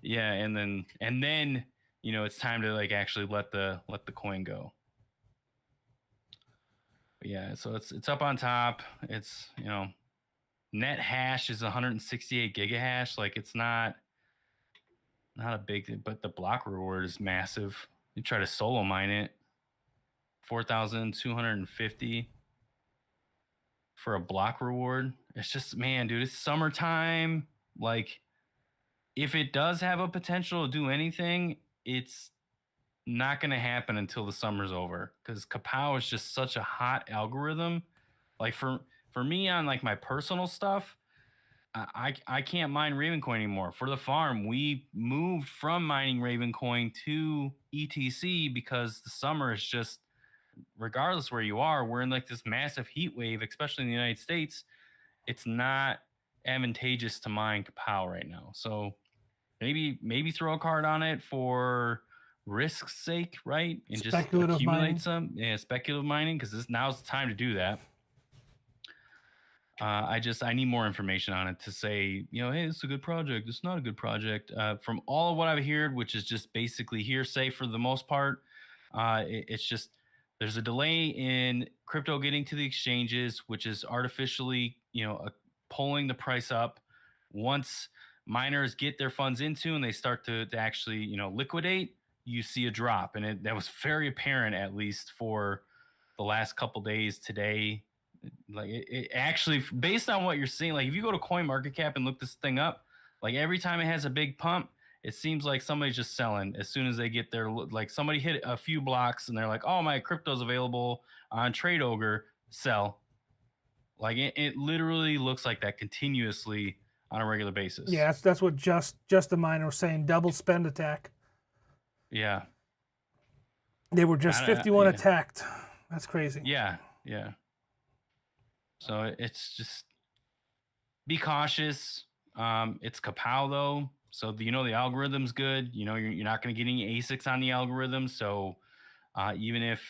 Yeah, and then it's time to like actually let the coin go. But yeah, so it's up on top. It's net hash is 168 gigahash. Like it's not a big thing, but the block reward is massive. You try to solo mine it, 4,250 for a block reward. It's just, man, dude, it's summertime. Like, if it does have a potential to do anything, it's not going to happen until the summer's over, because Kapow is just such a hot algorithm. Like for me on like my personal stuff, I can't mine Ravencoin anymore. For the farm, we moved from mining Ravencoin to ETC because the summer is just, regardless where you are, we're in like this massive heat wave, especially in the United States. It's not advantageous to mine Kapow right now. So maybe throw a card on it for risk's sake, right? And just
Speculative
accumulate
mining.
some speculative mining, because now's the time to do that. I need more information on it to say, hey, this is a good project. It's not a good project. From all of what I've heard, which is just basically hearsay for the most part, it's just there's a delay in crypto getting to the exchanges, which is artificially, pulling the price up. Once miners get their funds into and they start to actually, liquidate, you see a drop. And that was very apparent, at least for the last couple days today. Like it actually, based on what you're seeing, like if you go to CoinMarketCap and look this thing up, like every time it has a big pump, it seems like somebody's just selling as soon as they get there. Like somebody hit a few blocks and they're like, oh, my crypto's available on Trade Ogre, sell. Like it literally looks like that continuously on a regular basis.
Yeah, that's what just the miner was saying. Double spend attack.
Yeah.
They were just 51 attacked. That's crazy.
Yeah. So it's just be cautious. It's Kapow though, so the algorithm's good. You're not going to get any ASICs on the algorithm. So even if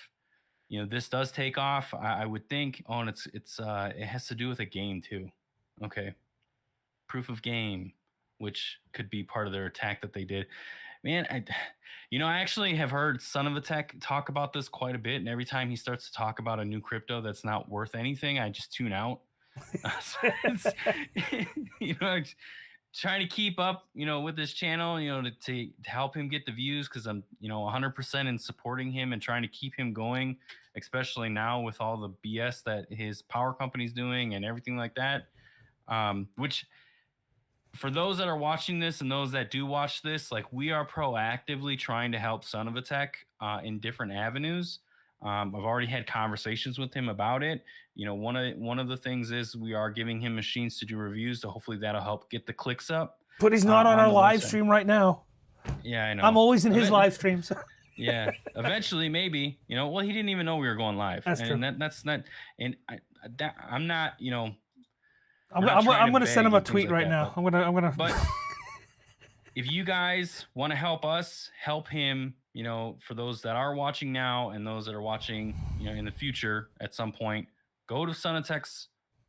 this does take off, I would think. Oh, and it has to do with a game too. Okay, proof of game, which could be part of their attack that they did. Man, I actually have heard Son of a Tech talk about this quite a bit, and every time he starts to talk about a new crypto that's not worth anything, I just tune out. Trying to keep up, with this channel, to help him get the views, because I'm, 100% in supporting him and trying to keep him going, especially now with all the BS that his power company's doing and everything like that. Which, for those that are watching this and those that do watch this, like we are proactively trying to help Son of a Tech in different avenues. I've already had conversations with him about it. One of the things is we are giving him machines to do reviews, so hopefully that'll help get the clicks up.
But he's not on our live stream right now.
Yeah, I know.
I'm always in his live streams.
Yeah, eventually, maybe. Well, he didn't even know we were going live.
That's true.
That's not. And I'm not.
I'm going to send him a tweet right now. I'm going to.
But if you guys want to help us, help him. For those that are watching now and those that are watching, in the future at some point, go to Son of Tech's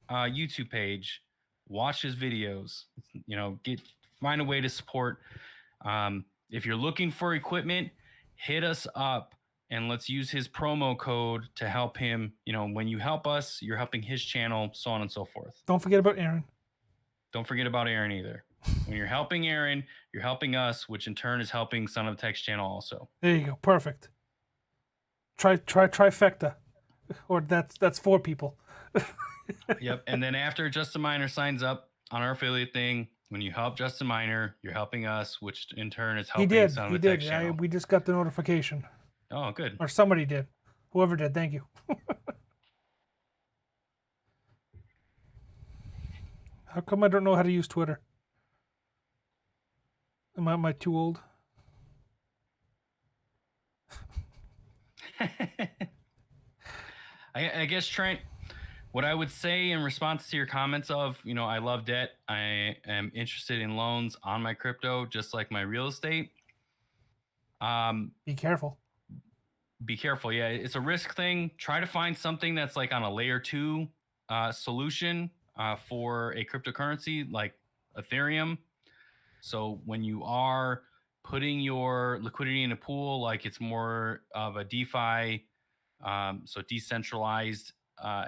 YouTube page, watch his videos. Find a way to support. If you're looking for equipment, hit us up and let's use his promo code to help him. When you help us, you're helping his channel, so on and so forth.
Don't forget about Aaron.
Don't forget about Aaron either. When you're helping Aaron, you're helping us, which in turn is helping Son of Tech's channel also.
There you go. Perfect. Try trifecta. Or that's 4 people.
Yep. And then after Justin Miner signs up on our affiliate thing, when you help Justin Miner, you're helping us, which in turn is helping Son of Tech's channel.
We just got the notification.
Oh, good.
Or somebody did. Whoever did, thank you. How come I don't know how to use Twitter? Am I too old?
I guess, Trent, what I would say in response to your comments of, I love debt. I am interested in loans on my crypto, just like my real estate.
Be careful.
be careful. Yeah, it's a risk thing. Try to find something that's like on a layer 2 solution for a cryptocurrency like Ethereum. So when you are putting your liquidity in a pool, like it's more of a DeFi, so decentralized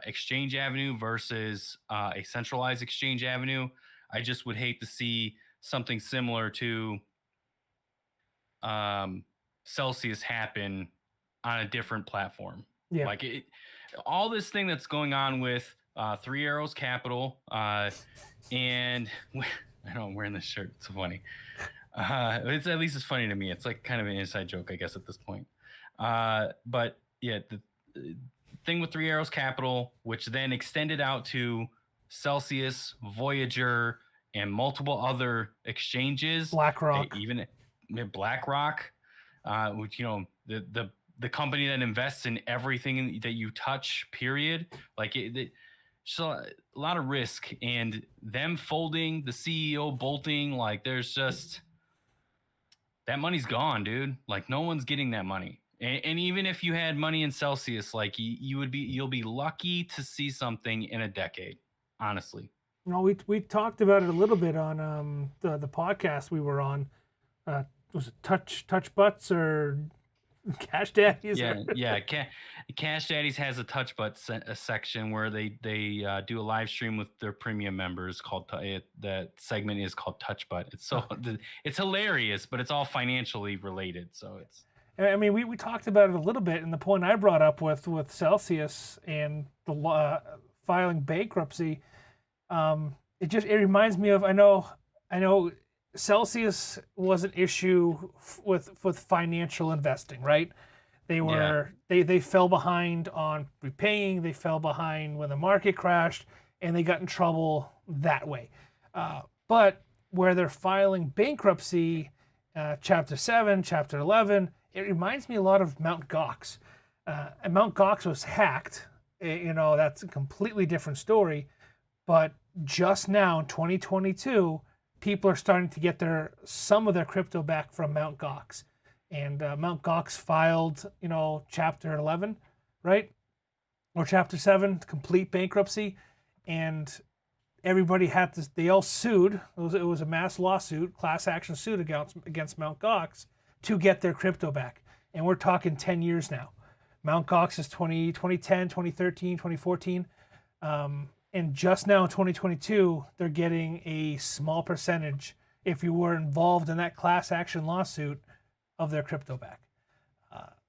exchange avenue versus a centralized exchange avenue. I just would hate to see something similar to Celsius happen on a different platform.
Yeah.
Like all this thing that's going on with Three Arrows Capital, and I know I'm wearing this shirt. It's so funny. It's at least it's funny to me. It's like kind of an inside joke, I guess, at this point. But yeah, the thing with Three Arrows Capital, which then extended out to Celsius, Voyager, and multiple other exchanges.
BlackRock.
Even BlackRock, which, you know, the company that invests in everything that you touch, period. Like so a lot of risk, and them folding, the CEO bolting, like there's just, that money's gone, dude. Like no one's getting that money. And even if you had money in Celsius, like you'll be lucky to see something in a decade, honestly.
You know, we talked about it a little bit on the podcast we were on. Was it touch butts or Cash Daddies?
Yeah. Cash Daddies has a touch butt section where they do a live stream with their premium members called that segment is called Touch Butt. It's so it's hilarious, but it's all financially related. So it's.
I mean, we talked about it a little bit, and the point I brought up with Celsius and the filing bankruptcy, it reminds me of, I know Celsius was an issue with financial investing, right? They fell behind on repaying, they fell behind when the market crashed, and they got in trouble that way. But where they're filing bankruptcy, Chapter 7, Chapter 11, it reminds me a lot of Mt. Gox. And Mt. Gox was hacked. You know, that's a completely different story. But just now in 2022, people are starting to get some of their crypto back from Mt. Gox. And Mt. Gox filed, you know, Chapter 11, right? Or Chapter 7, complete bankruptcy. And everybody had to, they all sued. It was a mass lawsuit, class action suit against Mt. Gox to get their crypto back. And we're talking 10 years now. Mt. Gox is 2010, 2013, 2014. And just now in 2022, they're getting a small percentage, if you were involved in that class action lawsuit, of their crypto back.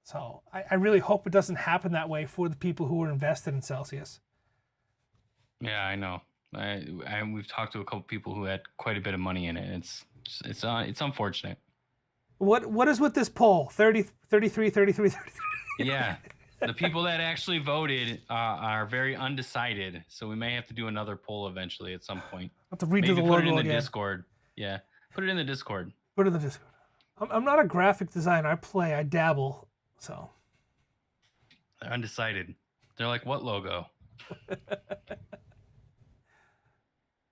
So I really hope it doesn't happen that way for the people who were invested in Celsius.
Yeah, I know. We've talked to a couple people who had quite a bit of money in it. It's unfortunate.
What is with this poll? 33, 33.
Yeah. The people that actually voted are very undecided, so we may have to do another poll eventually at some point.
I have to redo the logo
put it in the
again.
Discord. Yeah, put it in the Discord.
Put it in the Discord. I'm not a graphic designer. I dabble. So
they're undecided. They're like, what logo?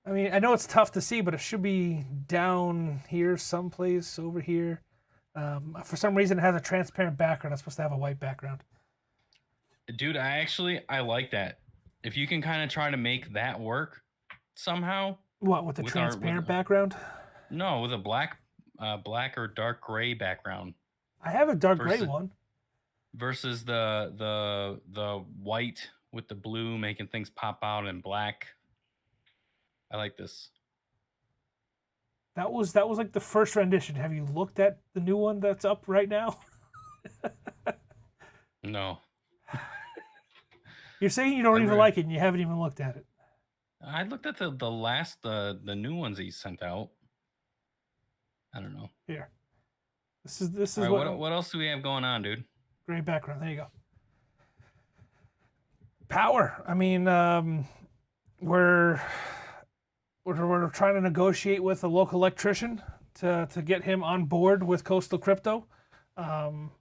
I mean, I know it's tough to see, but it should be down here someplace over here. For some reason, it has a transparent background. It's supposed to have a white background.
Dude, I like that. If you can kind of try to make that work somehow.
What, with the transparent background?
No, with a black or dark gray background.
I have a dark gray one.
Versus the white with the blue making things pop out and black. I like this.
That was like the first rendition. Have you looked at the new one that's up right now?
No.
You're saying you don't even like it and you haven't even looked at it.
I looked at the new ones that you sent out. I don't know.
Here. This is
right, what else do we have going on, dude?
Gray background. There you go. Power. I mean, we're trying to negotiate with a local electrician to get him on board with Coastal Crypto. You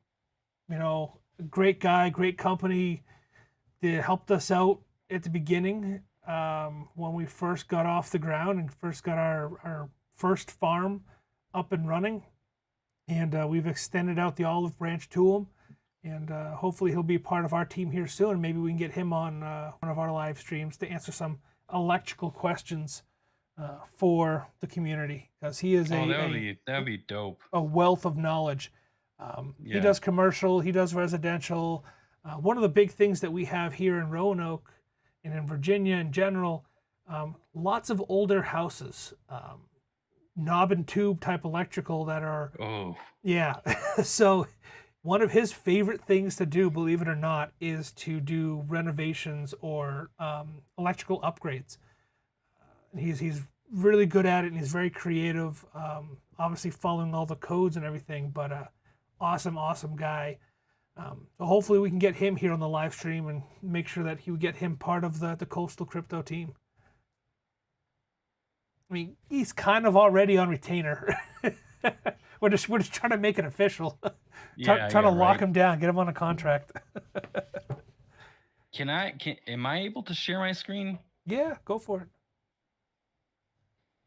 know, great guy, great company. They helped us out at the beginning when we first got off the ground and first got our first farm up and running. And we've extended out the olive branch to them. And hopefully he'll be part of our team here soon. Maybe we can get him on one of our live streams to answer some electrical questions for the community, because he is
that would be dope.
A wealth of knowledge. He does commercial, he does residential. One of the big things that we have here in Roanoke and in Virginia in general, lots of older houses, knob and tube type electrical that are, so one of his favorite things to do, believe it or not, is to do renovations or electrical upgrades. He's really good at it, and he's very creative, obviously following all the codes and everything, but awesome guy. So hopefully we can get him here on the live stream and make sure that he would get him part of the Coastal Crypto team. I mean, he's kind of already on retainer. we're just trying to make it official. Trying to lock him down, get him on a contract.
Am I able to share my screen?
Yeah, go for it.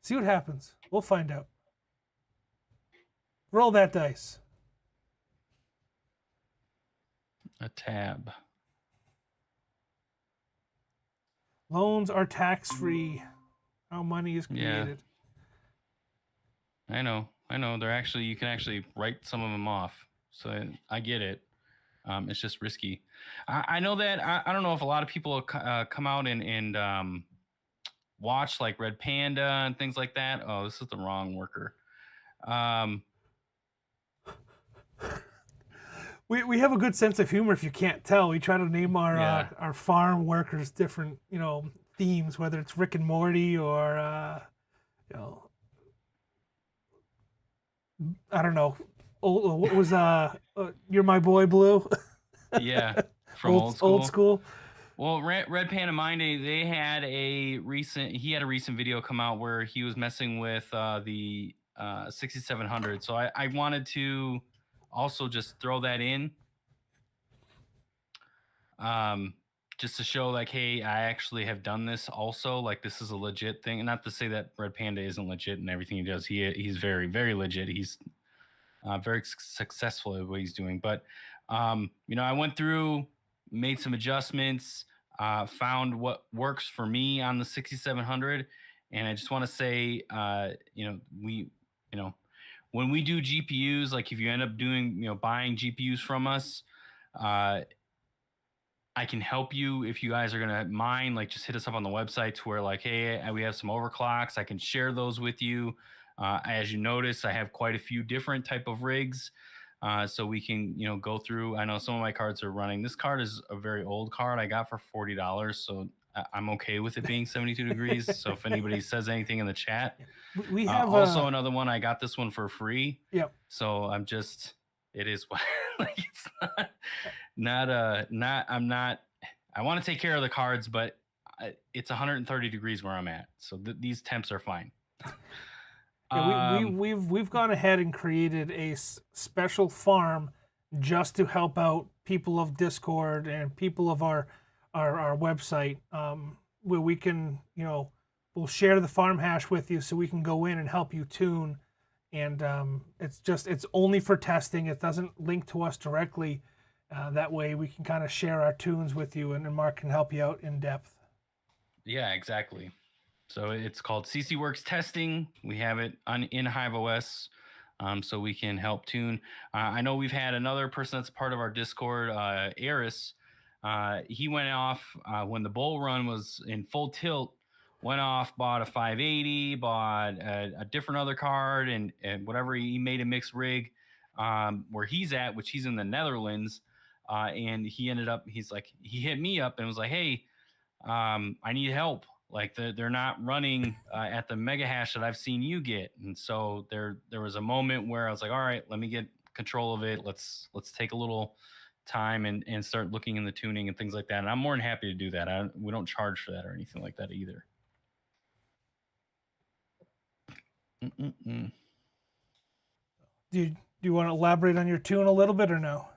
See what happens. We'll find out. Roll that dice.
A tab.
Loans are tax-free. How money is created.
Yeah. I know. You can actually write some of them off. So I get it. It's just risky. I know that. I don't know if a lot of people come out and watch like Red Panda and things like that. Oh, this is the wrong worker.
We have a good sense of humor if you can't tell. We try to name our farm workers different, themes, whether it's Rick and Morty or, I don't know. What was You're My Boy Blue?
Yeah, from old school. Well, Red Panda Monday, he had a recent video come out where he was messing with the 6700. So I wanted to also just throw that in, just to show like, hey, I actually have done this also. Like, this is a legit thing. And not to say that Red Panda isn't legit in everything he does. He's very, very legit. He's very successful at what he's doing. But, I went through, made some adjustments, found what works for me on the 6700. And I just want to say, when we do GPUs, like if you end up doing, buying GPUs from us, I can help you if you guys are going to mine. Like, just hit us up on the website to where like, hey, we have some overclocks. I can share those with you. As you notice, I have quite a few different type of rigs. So we can, go through. I know some of my cards are running. This card is a very old card I got for $40. So I'm okay with it being 72 degrees. So if anybody says anything in the chat,
we have
also another one. I got this one for free.
Yep.
So it is what, like, it's I want to take care of the cards, but it's 130 degrees where I'm at. So these temps are fine.
Yeah, we've gone ahead and created a special farm just to help out people of Discord and people of our website, where we can, we'll share the farm hash with you so we can go in and help you tune. And it's only for testing. It doesn't link to us directly. That way we can kind of share our tunes with you, and Mark can help you out in depth.
Yeah, exactly. So it's called CC Works Testing. We have it in Hive OS, so we can help tune. I know we've had another person that's part of our Discord, Eris. He went off when the bull run was in full tilt, went off, bought a 580, bought a different other card, and whatever. He made a mixed rig where he's at, which he's in the Netherlands. And he hit me up and was like, hey, I need help. Like, they're not running at the mega hash that I've seen you get. And so there was a moment where I was like, all right, let me get control of it. Let's take a little time and start looking in the tuning and things like that. And I'm more than happy to do that. We don't charge for that or anything like that either.
Do you want to elaborate on your tune a little bit or no?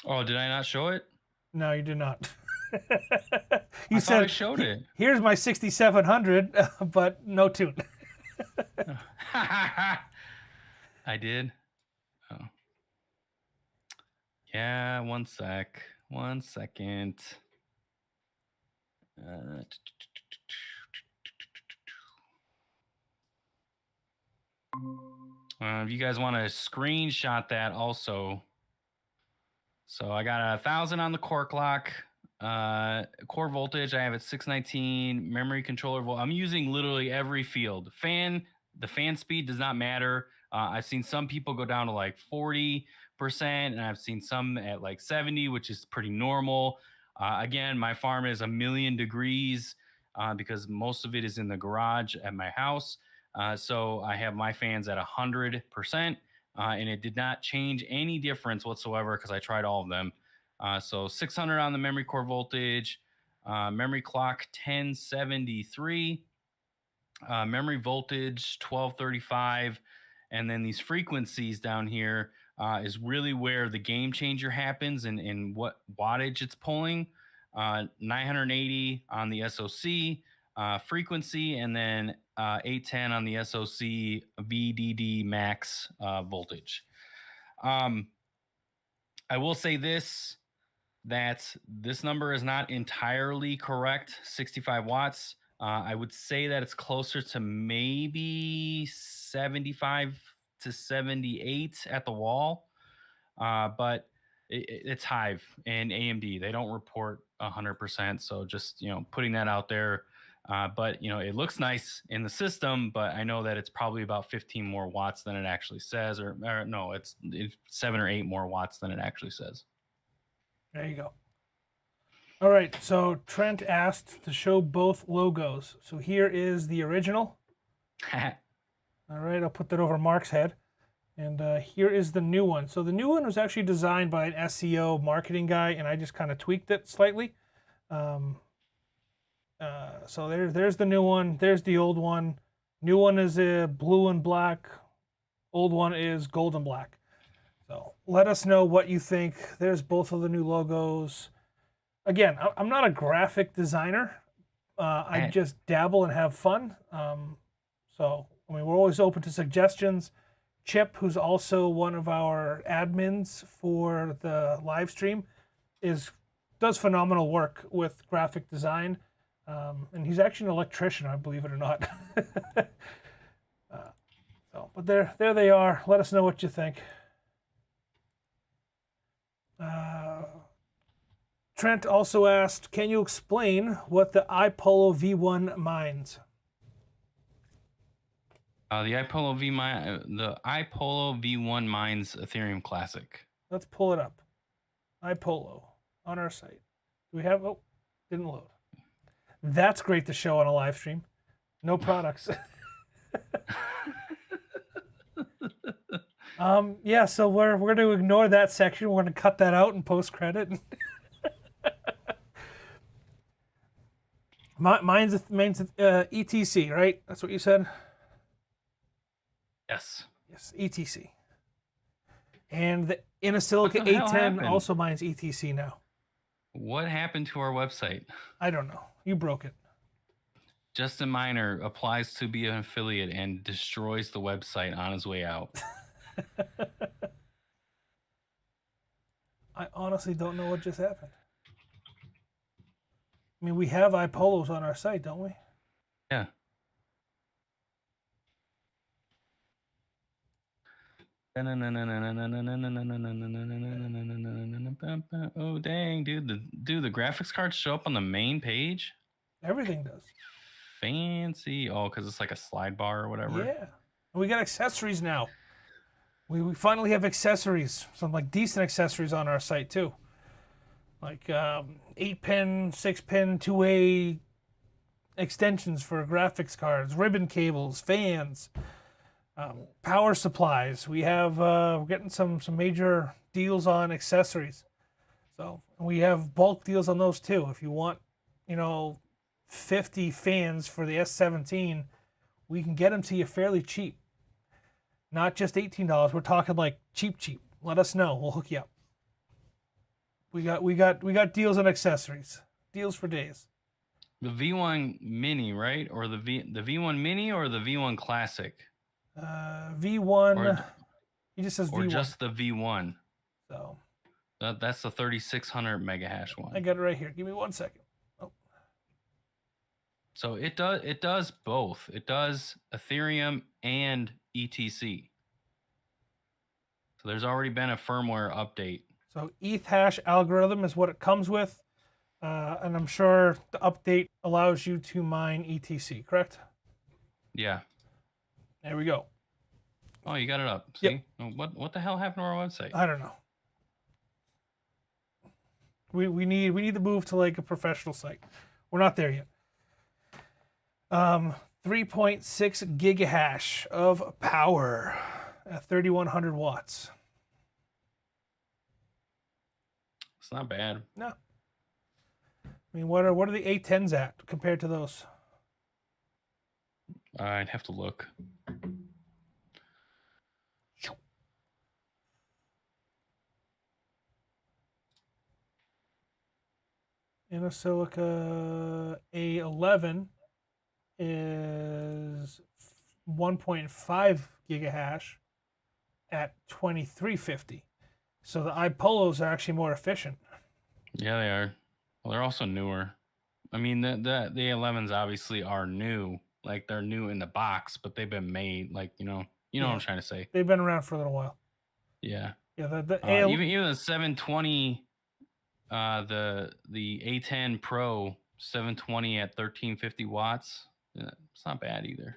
Oh, did I not show it?
No, you did not.
I thought I showed it.
Here's my 6700, but no tune.
I did. Oh. Yeah, one second. If you guys want to screenshot that also. So I got 1,000 on the core clock. Core voltage, I have at 619. Memory controller I'm using literally every field. The fan speed does not matter. I've seen some people go down to like 40%, and I've seen some at like 70, which is pretty normal. Again, my farm is 1,000,000 degrees because most of it is in the garage at my house. So I have my fans at 100%. And it did not change any difference whatsoever because I tried all of them. So 600 on the memory core voltage, memory clock 1073, memory voltage 1235, and then these frequencies down here is really where the game changer happens and what wattage it's pulling. 980 on the SOC frequency, and then 810 on the SOC VDD max voltage. I will say that this number is not entirely correct, 65 watts. I would say that it's closer to maybe 75 to 78 at the wall. But it's Hive and AMD. They don't report 100%. So just, putting that out there. But, it looks nice in the system, but I know that it's probably about 15 more watts than it actually says, or no, it's 7 or 8 more watts than it actually says.
There you go. All right, so Trent asked to show both logos. So here is the original. All right, I'll put that over Mark's head. And here is the new one. So the new one was actually designed by an SEO marketing guy, and I just kind of tweaked it slightly. So there's the new one. There's the old one. New one is blue and black. Old one is gold and black. So let us know what you think. There's both of the new logos. Again, I'm not a graphic designer. I just dabble and have fun. So, we're always open to suggestions. Chip, who's also one of our admins for the live stream, does phenomenal work with graphic design. And he's actually an electrician, I believe it or not. But there they are. Let us know what you think. Trent also asked, can you explain what the iPolo V1 mines?
The iPolo V1 mines Ethereum Classic.
Let's pull it up. iPolo on our site. Do we have? Oh, didn't load. That's great to show on a live stream. No products. Yeah, so we're going to ignore that section. We're going to cut that out in post credit. Mine's ETC, right? That's what you said?
Yes.
Yes, ETC. And the Innosilica 810 also mines ETC now.
What happened to our website?
I don't know. You broke it.
Justin Miner applies to be an affiliate and destroys the website on his way out.
I honestly don't know what just happened. I mean, we have iPolos on our site, don't we?
Yeah. Oh dang, dude! The graphics cards show up on the main page.
Everything does.
Fancy. Oh, because it's like a slide bar or whatever.
Yeah. And we got accessories now. We finally have accessories, some like decent accessories on our site too. Like 8-pin, 6-pin, 2A extensions for graphics cards, ribbon cables, fans, power supplies. We have we're getting some major deals on accessories. So we have bulk deals on those too. If you want, 50 fans for the S17, we can get them to you fairly cheap. Not just $18. We're talking like cheap. Let us know. We'll hook you up. We got deals on accessories. Deals for days.
The V1 Mini, right? Or the V1 Mini or the V1 Classic?
V1. He just says V1.
Or just the V1.
So.
That's the 3600 mega hash one.
I got it right here. Give me 1 second. Oh.
So it does both. It does Ethereum and ETC. So there's already been a firmware update.
So ETH hash algorithm is what it comes with. And I'm sure the update allows you to mine ETC, correct?
Yeah.
There we go.
Oh, you got it up.
Yep.
See? What the hell happened to our website?
I don't know. We need to move to like a professional site. We're not there yet. 3.6 gigahash of power at 3100 watts.
It's not bad.
No. I mean, what are the A10s at compared to those?
I'd have to look.
Silica A11 is 1.5 gigahash at 2350. So the iPolos are actually more efficient.
Yeah, they are. Well, they're also newer. I mean, the 11s obviously are new. Like they're new in the box, but they've been made. Like you know what I'm trying to say.
They've been around for a little while.
Yeah.
Yeah. The
even the 720, the A10 Pro 720 at 1350 watts. It's not bad either.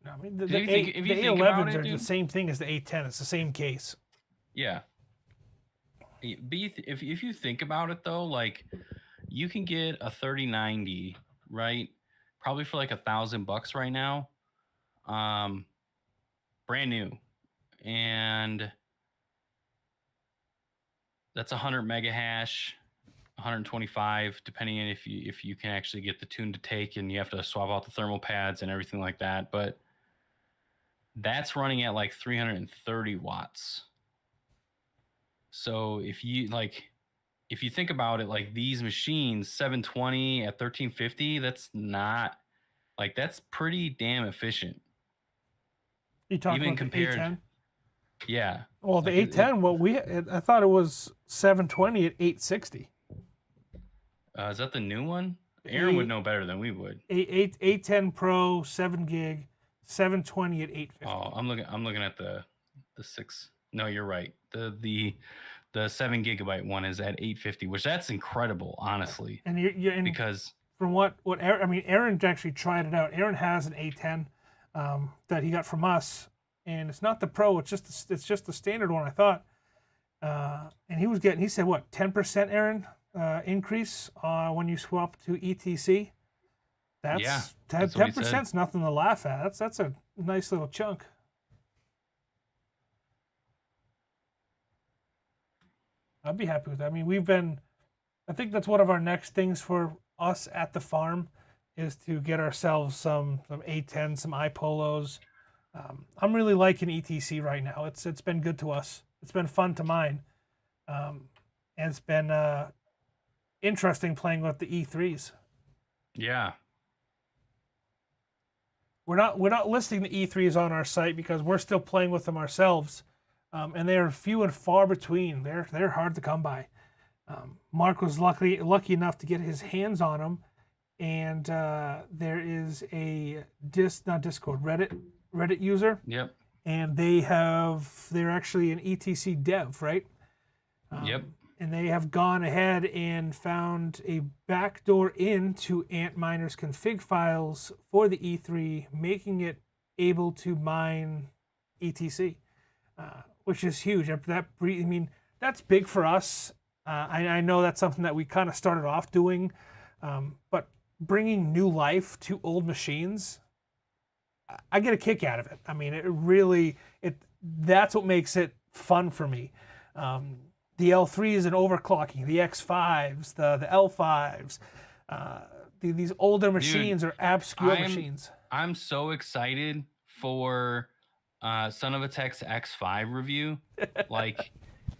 No, I mean, the
A11s
are the same thing as the A10. It's the same case.
Yeah. If you think about it though, like you can get a 3090, right? Probably for like $1,000 right now. Brand new. And that's 100 mega hash, 125, depending on if you can actually get the tune to take, and you have to swap out the thermal pads and everything like that. But that's running at like 330 watts. So if you think about it, like these machines, 720 at 1350, that's pretty damn efficient.
You talking
even
about
compared,
the A10?
Yeah.
Well, the A10, I thought it was 720 at 860.
Is that the new one? Aaron would know better than we would.
A10 Pro 7 gig, 720 at 850.
Oh, I'm looking at the 6. No, you're right. The 7 gigabyte one is at 850, which that's incredible, honestly.
And
because
from what Aaron actually tried it out. Aaron has an A10 that he got from us, and it's not the Pro. It's just the standard one, I thought. And he said what, 10%, Aaron, increase when you swap to ETC. That's 10% is nothing to laugh at. That's a nice little chunk. I'd be happy with that. I mean, I think that's one of our next things for us at the farm is to get ourselves some A10, some iPolos. I'm really liking ETC right now. It's been good to us. It's been fun to mine. And it's been interesting playing with the E3s.
Yeah.
We're not listing the E3s on our site because we're still playing with them ourselves. And they are few and far between. They're hard to come by. Mark was lucky enough to get his hands on them, and there is a Reddit user.
Yep.
And they're actually an ETC dev, right?
Yep.
And they have gone ahead and found a backdoor into Antminer's config files for the E3, making it able to mine ETC. Which is huge. That's big for us. I know that's something that we kind of started off doing, but bringing new life to old machines, I get a kick out of it. I mean, that's what makes it fun for me. The L3s and overclocking, the X5s, the L5s, these older machines are obscure machines.
I'm so excited for Son of a Tech's X5 review. Like,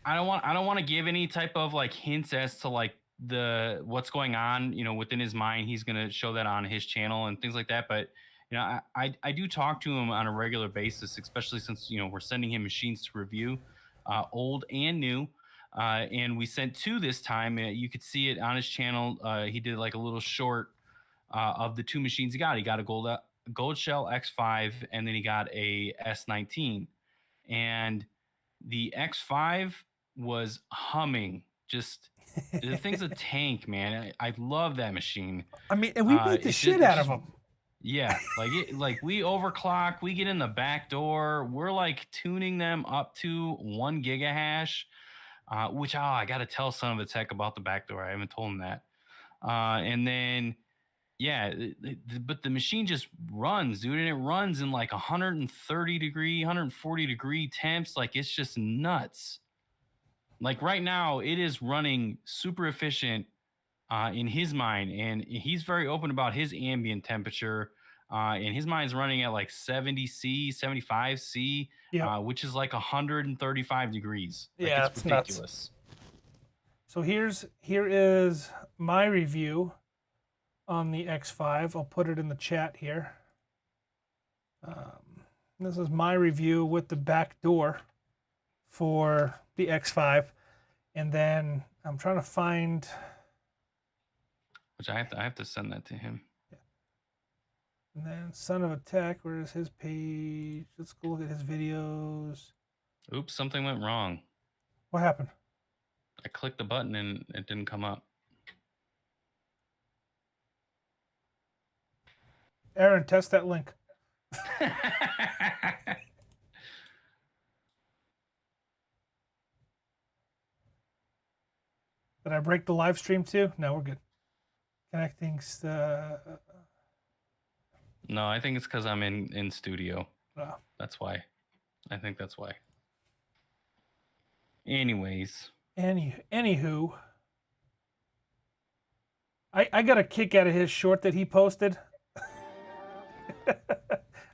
I don't want to give any type of like hints as to like what's going on, within his mind. He's gonna show that on his channel and things like that. But I do talk to him on a regular basis, especially since we're sending him machines to review, old and new. and we sent 2 this time. You could see it on his channel. He did like a little short of the 2 machines he got. He got a gold shell X5, and then he got a S19. And the X5 was humming. Just the thing's a tank, man. I love that machine.
I mean, and we beat the shit out of them.
Yeah, like we overclock, we get in the back door, we're like tuning them up to 1 gigahash, which I gotta tell son of a tech about the back door. I haven't told him that. And then yeah, but the machine just runs, dude, and it runs in like 130 degree, 140 degree temps. Like it's just nuts. Like right now, it is running super efficient in his mind, and he's very open about his ambient temperature. And his mind's running at like 70 C, 75 C, which is like 135 degrees. Like,
yeah,
it's ridiculous.
Nuts. So here is my review on the X5. I'll put it in the chat here. This is my review with the back door for the X5, and then I'm trying to find.
Which I have to send that to him.
Yeah. And then son of a tech, where is his page? Let's go look at his videos.
Oops, something went wrong.
What happened?
I clicked the button and it didn't come up.
Aaron, test that link. Did I break the live stream too? No, we're good. Connecting.
No, I think it's because I'm in studio.
Oh.
That's why. I think that's why. Anyways.
Anywho, I got a kick out of his short that he posted.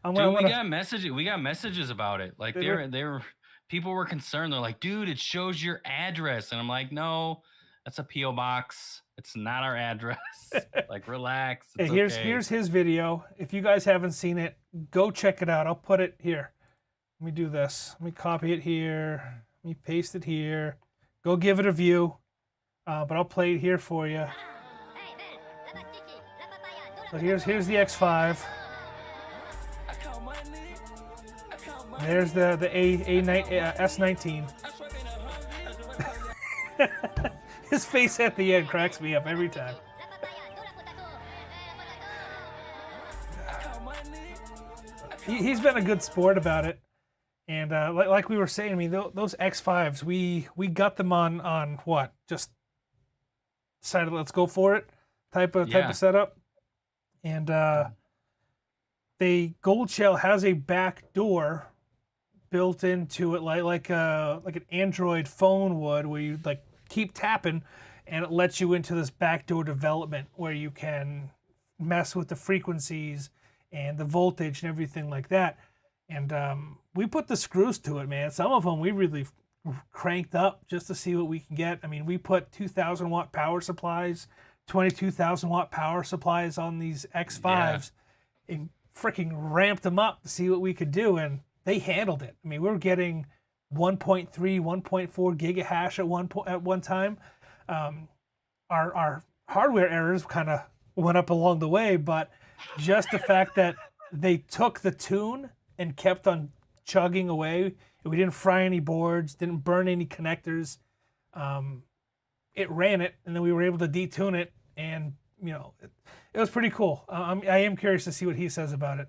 Dude, we got messages about it. Like they were people were concerned. They're like, dude, it shows your address, and I'm like, no, that's a PO box. It's not our address. Like, relax. It's
here's his video. If you guys haven't seen it, go check it out. I'll put it here. Let me do this. Let me copy it here. Let me paste it here. Go give it a view. But I'll play it here for you. So here's the X5. There's the S19. His face at the end cracks me up every time. He's been a good sport about it, and like we were saying, I mean, those X5s, we got them on what? Just decided let's go for it type of setup, and the Gold Shell has a back door built into it, like an Android phone would, where you like keep tapping, and it lets you into this backdoor development where you can mess with the frequencies and the voltage and everything like that. And we put the screws to it, man. Some of them we really cranked up just to see what we can get. I mean, we put 2,000 watt power supplies, 22,000 watt power supplies on these X5s, and freaking ramped them up to see what we could do, and they handled it. I mean, we were getting 1.3, 1.4 gigahash at one time. Our hardware errors kind of went up along the way, but just the fact that they took the tune and kept on chugging away, we didn't fry any boards, didn't burn any connectors. It ran it, and then we were able to detune it, and it was pretty cool. I am curious to see what he says about it.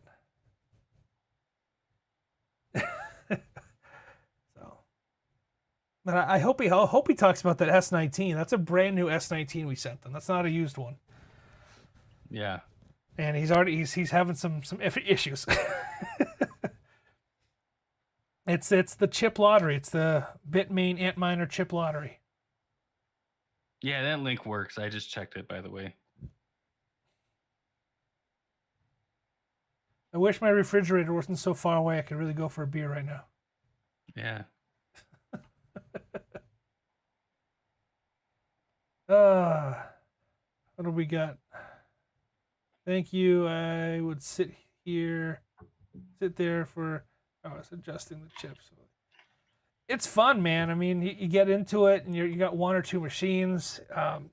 But I hope he talks about that S19. That's a brand new S19 we sent them. That's not a used one.
Yeah.
And he's having some issues. It's the chip lottery. It's the Bitmain Antminer chip lottery.
Yeah, that link works. I just checked it, by the way.
I wish my refrigerator wasn't so far away. I could really go for a beer right now.
Yeah.
What do we got? Thank you. I would sit there for. Oh, it's adjusting the chips. it's fun, man. I mean, you get into it and you got one or two machines,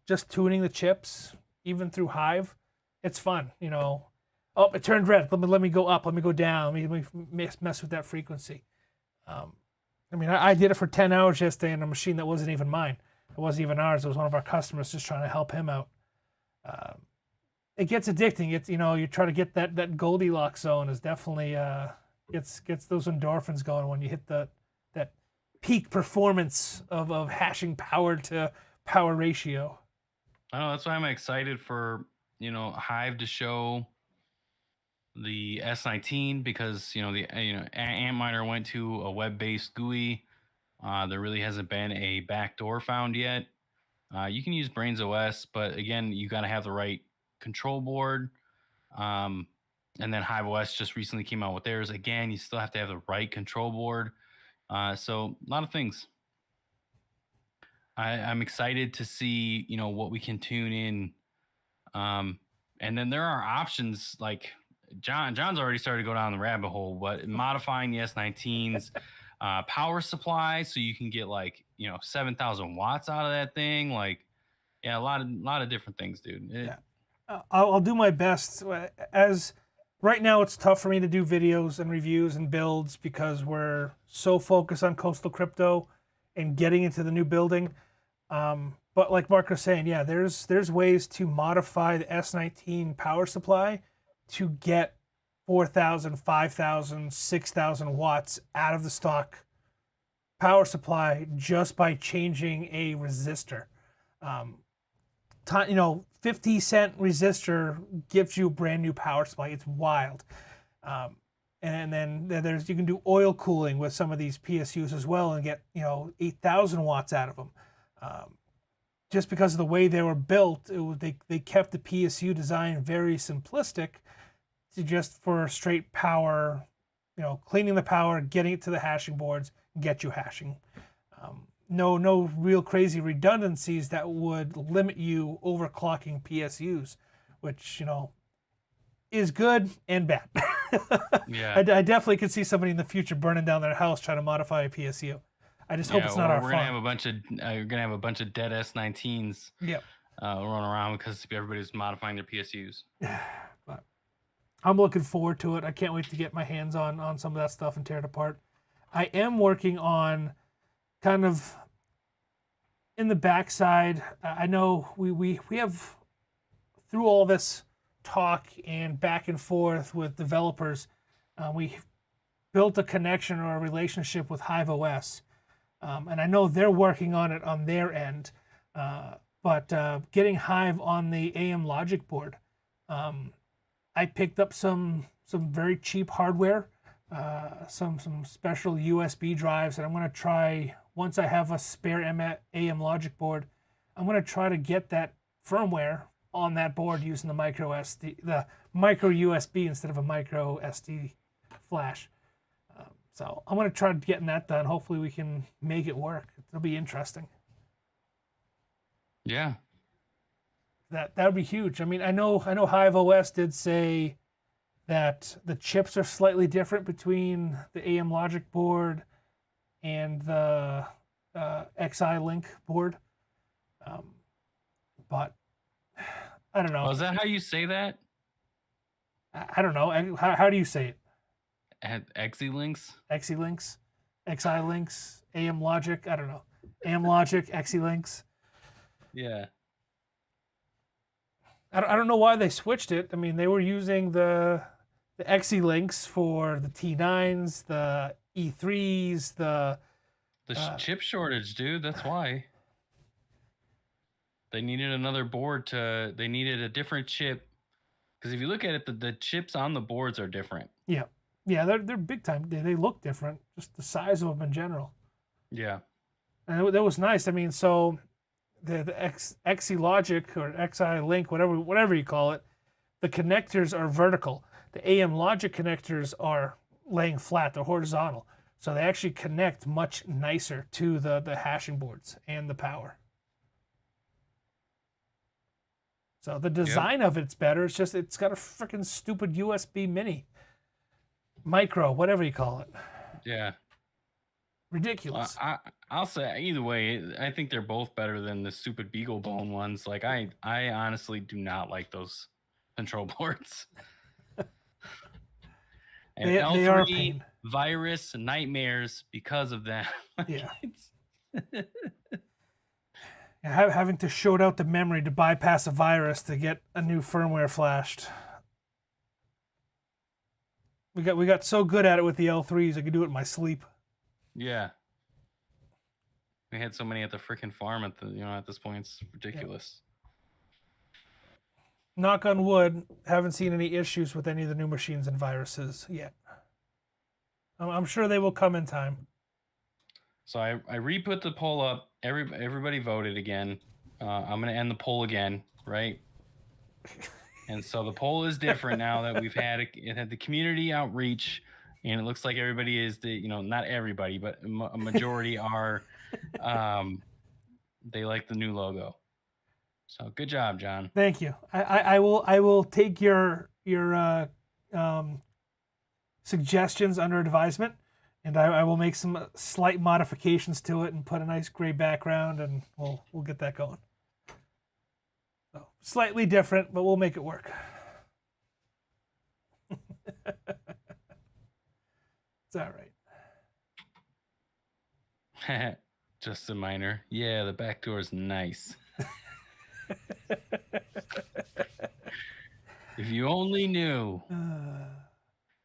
just tuning the chips, even through Hive. It's fun, you know. Oh, it turned red. Let me go up. Let me go down. Let me mess with that frequency. I mean, I did it for 10 hours yesterday on a machine that wasn't even mine. It wasn't even ours. It was one of our customers just trying to help him out. It gets addicting. It's, you know, you try to get that Goldilocks zone is definitely gets those endorphins going when you hit that peak performance of hashing power to power ratio.
I know that's why I'm excited for, you know, Hive to show the S19 because, you know, the Antminer went to a web-based GUI. There really hasn't been a backdoor found yet. You can use Brains OS, but again, you got to have the right control board. And then Hive OS just recently came out with theirs. Again, you still have to have the right control board. So a lot of things. I'm excited to see, you know, what we can tune in. And then there are options like John's already started to go down the rabbit hole, but modifying the S19's power supply so you can get like, you know, 7,000 watts out of that thing. Like, yeah, a lot of different things, dude.
Yeah. I'll do my best. As right now, it's tough for me to do videos and reviews and builds because we're so focused on Coastal Crypto and getting into the new building. But like Mark was saying, yeah, there's ways to modify the S19 power supply to get 4,000, 5,000, 6,000 watts out of the stock power supply just by changing a resistor. You know, 50-cent resistor gives you a brand new power supply. It's wild. And then you can do oil cooling with some of these PSUs as well and get, you know, 8,000 watts out of them. Just because of the way they were built, they kept the PSU design very simplistic to just for straight power, you know, cleaning the power, getting it to the hashing boards, get you hashing. No real crazy redundancies that would limit you overclocking PSUs, which, you know, is good and bad.
Yeah.
I definitely could see somebody in the future burning down their house trying to modify a PSU. I just hope it's not our
we're
fault.
we're gonna have a bunch of dead S19s.
Yep.
Running around because everybody's modifying their PSUs.
But I'm looking forward to it. I can't wait to get my hands on some of that stuff and tear it apart. I am working on kind of in the backside. I know we have, through all this talk and back and forth with developers, we built a connection or a relationship with Hive OS. And I know they're working on it on their end, but getting Hive on the AM Logic board, I picked up some very cheap hardware, some special USB drives, and I'm going to try, once I have a spare AM Logic board, I'm going to try to get that firmware on that board using the micro USB instead of a micro SD flash. So I'm going to try getting that done. Hopefully we can make it work. It'll be interesting.
Yeah.
That would be huge. I mean, I know Hive OS did say that the chips are slightly different between the AM Logic board and the XI Link board. But I don't know.
Oh, is that how you say that?
I don't know. How do you say it?
Xilinx?
Xilinx, Xilinx, AM Logic. I don't know. AM Logic, Xilinx.
Yeah.
I don't know why they switched it. I mean, they were using the Xilinx for the T9s, the E3s, the
chip shortage, dude. That's why. They needed another board they needed a different chip. Because if you look at it, the chips on the boards are different.
Yeah. Yeah, they're big time. They look different, just the size of them in general.
Yeah.
And that was nice. I mean, so the XI Logic or XI Link, whatever you call it, the connectors are vertical. The AM Logic connectors are laying flat, they're horizontal. So they actually connect much nicer to the hashing boards and the power. So the design of it's better. It's just it's got a freaking stupid USB mini. Micro, whatever you call it.
Yeah.
ridiculous.
I'll say either way, I think they're both better than the stupid Beagle Bone ones. Like I honestly do not like those control boards. And
They are a
L3
pain.
virus nightmares because of that.
Yeah. Having to shoot out the memory to bypass a virus to get a new firmware flashed. We got so good at it with the L3s, I could do it in my sleep.
Yeah. We had so many at the freaking farm at this point. It's ridiculous.
Knock on wood, haven't seen any issues with any of the new machines and viruses yet. I'm sure they will come in time.
So I re-put the poll up. Everybody voted again. I'm gonna end the poll again, right? And so the poll is different now that we've had it had the community outreach, and it looks like everybody is not everybody, but a majority are they like the new logo. So good job, John.
Thank you. I will take your suggestions under advisement, and I will make some slight modifications to it and put a nice gray background, and we'll get that going. So slightly different, but we'll make it work. It's all right.
Just a minor. Yeah, the back door is nice. If you only knew.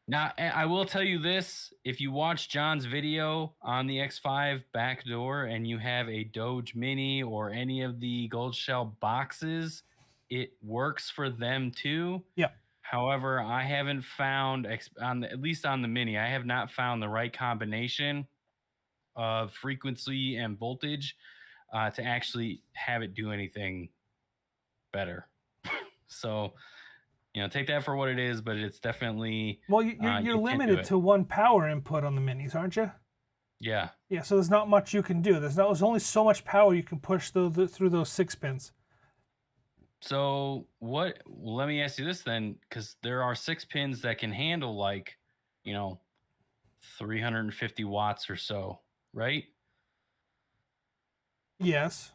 Now, I will tell you this. If you watch John's video on the X5 back door and you have a DOGE Mini or any of the Gold Shell boxes, it works for them too.
Yeah.
However, I haven't found, at least on the Mini, I have not found the right combination of frequency and voltage to actually have it do anything better. So, take that for what it is, but it's definitely
well. You're limited to one power input on the minis, aren't you?
Yeah.
Yeah. So there's not much you can do. There's only so much power you can push through those 6 pins.
So what? Well, let me ask you this then, because there are 6 pins that can handle 350 watts or so, right?
Yes.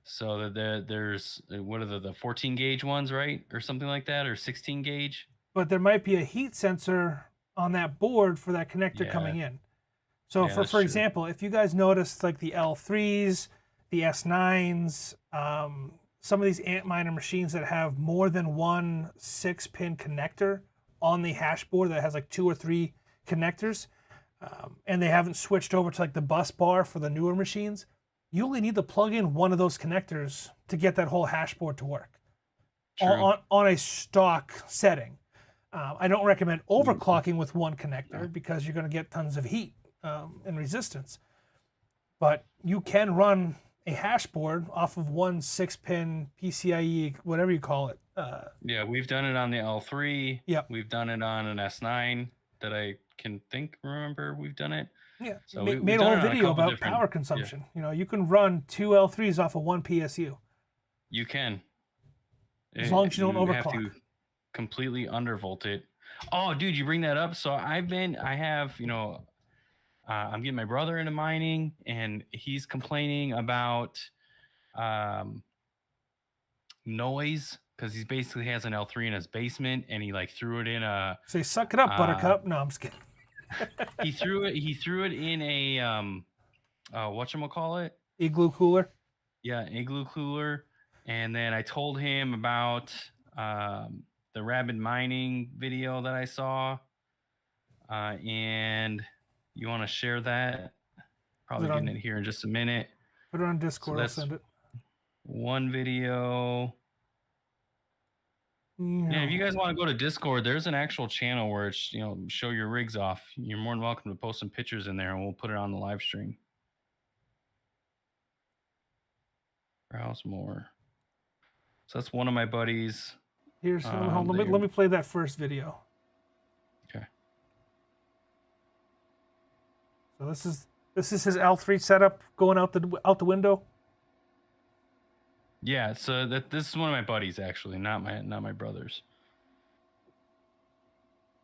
So there's what are the 14 gauge ones, right, or something like that, or 16 gauge?
But there might be a heat sensor on that board for that connector coming in. So for example, if you guys noticed like the L3s, the S9s, some of these Antminer machines that have more than one 6-pin connector on the hash board that has like 2 or 3 connectors, and they haven't switched over to like the bus bar for the newer machines, you only need to plug in one of those connectors to get that whole hash board to work on a stock setting. I don't recommend overclocking with one connector because you're going to get tons of heat and resistance. But you can run a hash board off of one 6-pin PCIe, whatever you call it.
Yeah, we've done it on the L3.
Yep.
We've done it on an S9 that I can remember we've done it.
Yeah,
so
made a whole video about power consumption.
Yeah.
You can run 2 L3s off of one PSU.
You can.
As long as you don't overclock.
You have to completely undervolt it. Oh, dude, you bring that up. So I'm getting my brother into mining, and he's complaining about noise because he basically has an L3 in his basement, and he threw it in a.
Say, suck it up, Buttercup. No, I'm just kidding.
He threw it in a whatchamacallit?
Igloo cooler.
Yeah, igloo cooler. And then I told him about the Rabid mining video that I saw. And you want to share that? Probably getting it here in just a minute.
Put it on Discord.
So
I'll send it.
One video. Yeah, if you guys want to go to Discord, there's an actual channel where it's show your rigs off. You're more than welcome to post some pictures in there, and we'll put it on the live stream. Browse more. So that's one of my buddies.
Here's let me play that first video.
Okay.
So this is his L3 setup going out the window.
Yeah, so this is one of my buddies actually, not my brother's.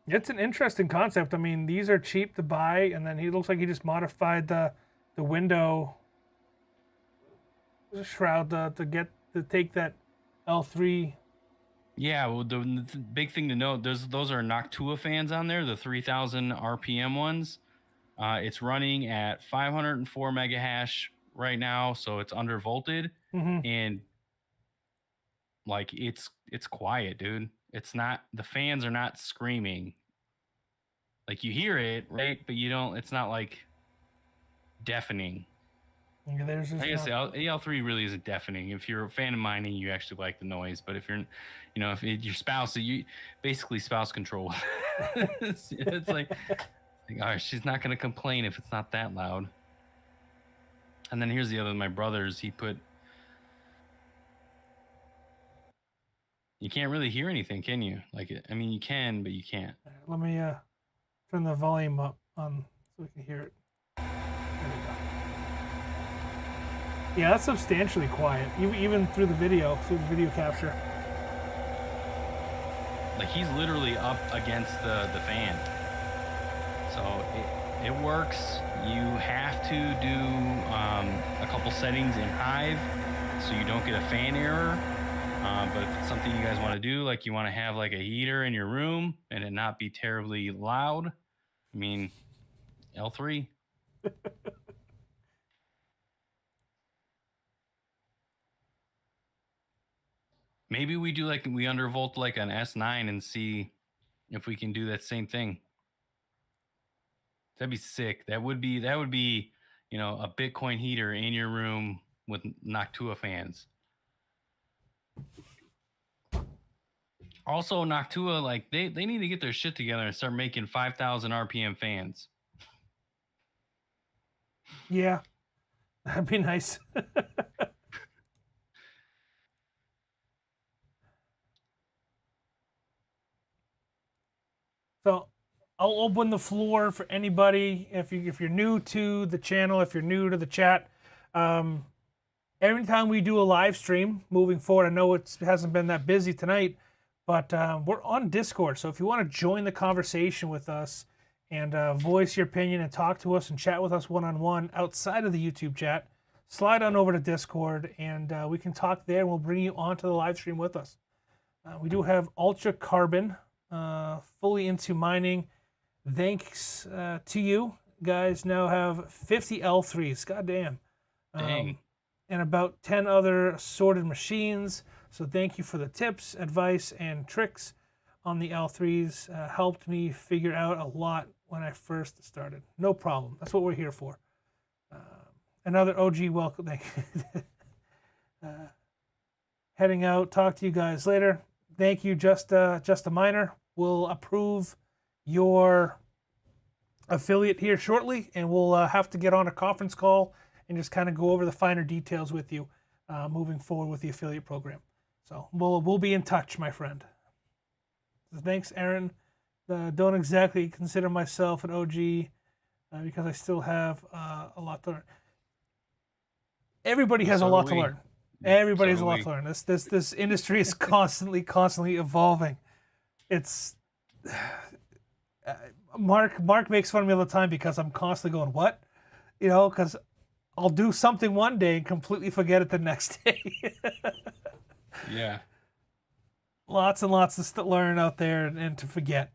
It's an interesting concept. I mean, these are cheap to buy, and then he looks like he just modified the window shroud to take that L3.
Yeah, well, the big thing to note, those are Noctua fans on there, the 3,000 RPM ones. It's running at 504 mega hash right now, so it's undervolted,
Mm-hmm.
and like it's quiet, dude. It's not, the fans are not screaming. Like you hear it, right? But you don't. It's not like deafening.
Yeah, there's
I guess AL3 really isn't deafening. If you're a fan of mining, you actually like the noise. But if you're, if your spouse, you basically spouse control. It's like, all right, she's not going to complain if it's not that loud. And then here's the other, my brother's, he put, you can't really hear anything, can you? Like, I mean, you can, but you can't.
Let me turn the volume up on so we can hear it. There we go. Yeah, that's substantially quiet, even through the video capture.
Like he's literally up against the fan. So it works. You have to do a couple settings in Hive so you don't get a fan error. But if it's something you guys want to do, like you want to have like a heater in your room and it not be terribly loud, I mean, L3. Maybe we do like, we undervolt like an S9 and see if we can do that same thing. That'd be sick. That would be, a Bitcoin heater in your room with Noctua fans. Also, Noctua, like they need to get their shit together and start making 5,000 RPM fans.
Yeah, that'd be nice. So I'll open the floor for anybody. If you're new to the channel, if you're new to the chat, every time we do a live stream moving forward, I know it hasn't been that busy tonight, but we're on Discord. So if you want to join the conversation with us and voice your opinion and talk to us and chat with us one-on-one outside of the YouTube chat, slide on over to Discord and we can talk there. And we'll bring you onto the live stream with us. We do have Ultra Carbon, fully into mining. Thanks to you guys. Now have 50 L3s. Goddamn.
Dang.
And about 10 other sorted machines. So thank you for the tips, advice, and tricks on the L3s. Helped me figure out a lot when I first started. No problem. That's what we're here for. Another OG welcome. Heading out. Talk to you guys later. Thank you, Just a Miner. We'll approve your affiliate here shortly, and we'll have to get on a conference call and just kind of go over the finer details with you moving forward with the affiliate program. So we'll be in touch, my friend. So thanks, Aaron. Don't exactly consider myself an OG because I still have a lot to learn. Everybody has a lot to learn. Everybody has a lot to learn. This industry is constantly evolving. It's Mark makes fun of me all the time because I'm constantly going, what? Because I'll do something one day and completely forget it the next day.
Yeah.
Lots and lots to learn out there and to forget.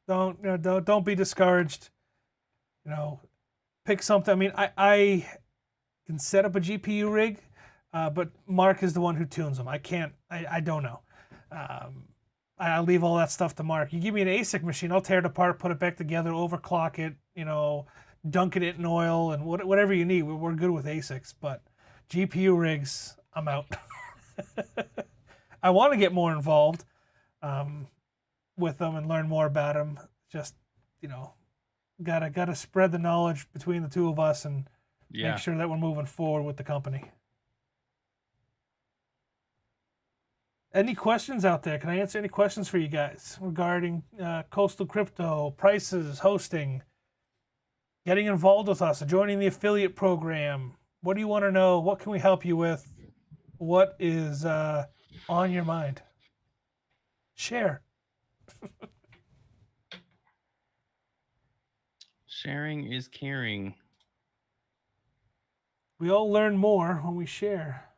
Don't be discouraged. Pick something. I mean, I can set up a GPU rig, but Mark is the one who tunes them. I can't. I don't know. I leave all that stuff to Mark. You give me an ASIC machine, I'll tear it apart, put it back together, overclock it, dunk it in oil and whatever you need. We're good with ASICs, but GPU rigs, I'm out. I want to get more involved with them and learn more about them. Just, gotta spread the knowledge between the two of us and make sure that we're moving forward with the company. Any questions out there? Can I answer any questions for you guys regarding Coastal Crypto, prices, hosting, getting involved with us, joining the affiliate program? What do you want to know? What can we help you with? What is on your mind? Share.
Sharing is caring.
We all learn more when we share.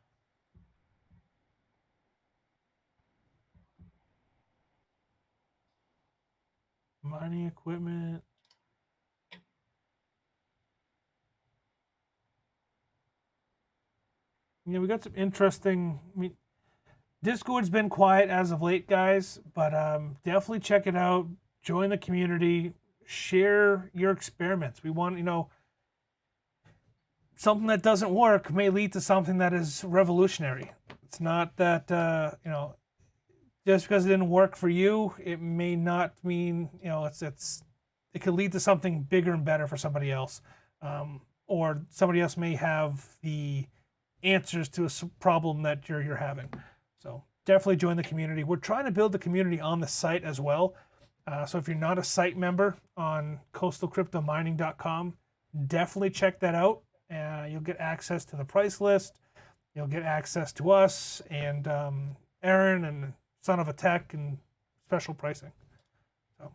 Mining equipment. Yeah, we got some interesting. I mean, Discord's been quiet as of late, guys, but definitely check it out. Join the community. Share your experiments. We want, something that doesn't work may lead to something that is revolutionary. It's not that, just because it didn't work for you, it may not mean, it could lead to something bigger and better for somebody else. Or somebody else may have the answers to a problem that you're having. So definitely join the community. We're trying to build the community on the site as well. So if you're not a site member on coastalcryptomining.com, definitely check that out. You'll get access to the price list. You'll get access to us and Aaron and Son of a Tech and special pricing. So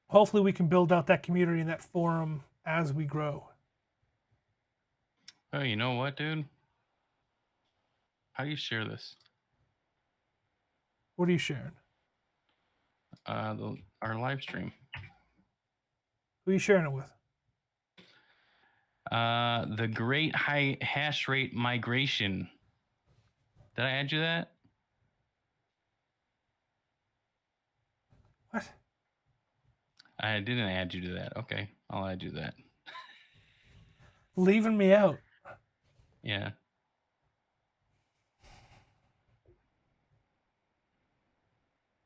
hopefully we can build out that community and that forum as we grow.
Oh, you know what, dude? How do you share this?
What are you sharing?
Our live stream.
Who are you sharing it with?
The Great High Hash Rate Migration. Did I add you that?
What?
I didn't add you to that. Okay, I'll add you to that.
Leaving me out.
Yeah.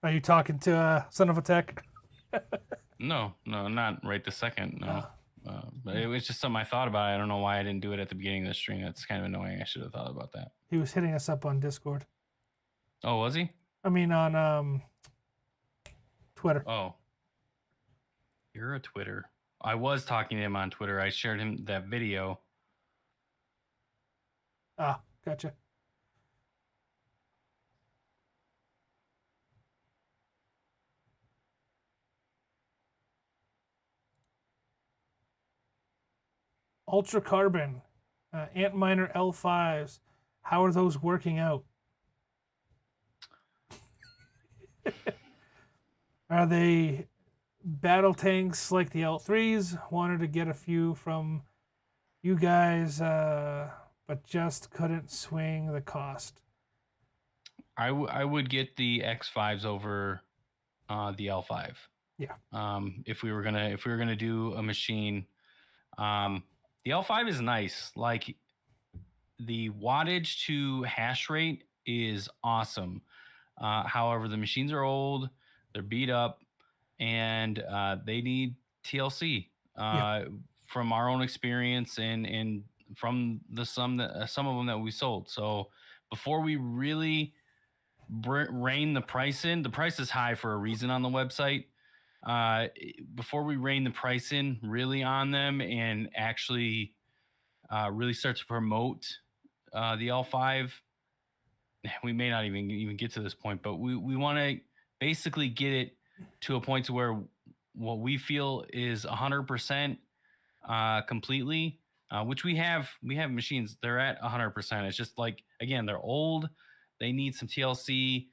Are you talking to Son of a Tech?
No, not right this second. No. But it was just something I thought about. I don't know why I didn't do it at the beginning of the stream. That's kind of annoying. I should have thought about that.
He was hitting us up on Discord.
Oh, was he?
I mean, on Twitter.
Oh. You're a Twitter. I was talking to him on Twitter. I shared him that video.
Ah, gotcha. Ultra Carbon, Antminer L5s. How are those working out? Are they battle tanks like the L3s? Wanted to get a few from you guys, but just couldn't swing the cost.
I would get the X5s over the L5.
Yeah.
If we were gonna do a machine, the L5 is nice. Like the wattage to hash rate is awesome. However, the machines are old, they're beat up, and they need TLC. From our own experience and from some of them that we sold. So before we really rein the price in, the price is high for a reason on the website. Before we rein the price in really on them and actually really start to promote the L5, we may not even get to this point, but we want to basically get it to a point to where what we feel is 100% completely, which we have machines, they're at 100%. It's just like, again, they're old, they need some TLC,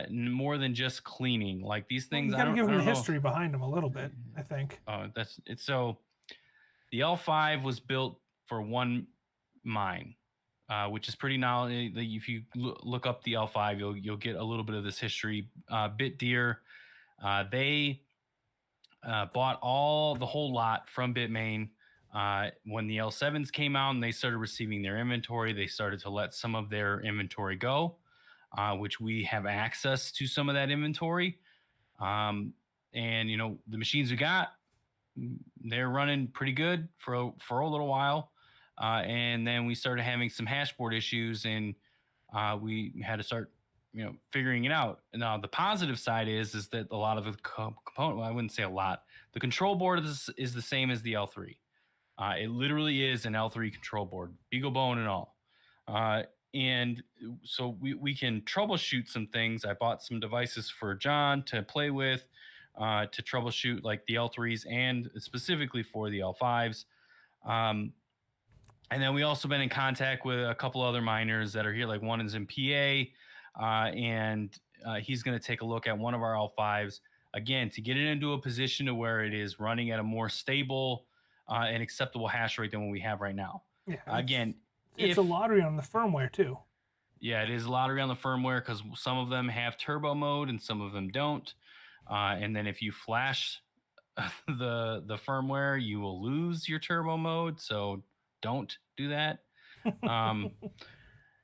more than just cleaning. Like these things,
you gotta give them the history behind them a little bit, I think.
That's it. So the L5 was built for one mine, which is pretty knowledge. If you look up the L5, you'll get a little bit of this history. BitDeer, they bought the whole lot from Bitmain. When the L7s came out and they started receiving their inventory, they started to let some of their inventory go, which we have access to some of that inventory. And the machines we got, they're running pretty good for a little while. And then we started having some hashboard issues, and we had to start figuring it out. Now the positive side is that a lot of the component, well, I wouldn't say a lot, the control board is the same as the L3. It literally is an L3 control board, BeagleBone and all. and so we can troubleshoot some things. I bought some devices for John to play with, to troubleshoot like the L3s and specifically for the L5s. Um, and then we also been in contact with a couple other miners that are here. Like one is in PA, and he's going to take a look at one of our L5s again to get it into a position to where it is running at a more stable and acceptable hash rate than what we have right now.
Yeah.
Again,
It's a lottery on the firmware too.
Yeah, it is a lottery on the firmware because some of them have turbo mode and some of them don't. And then if you flash the firmware, you will lose your turbo mode. So don't do that.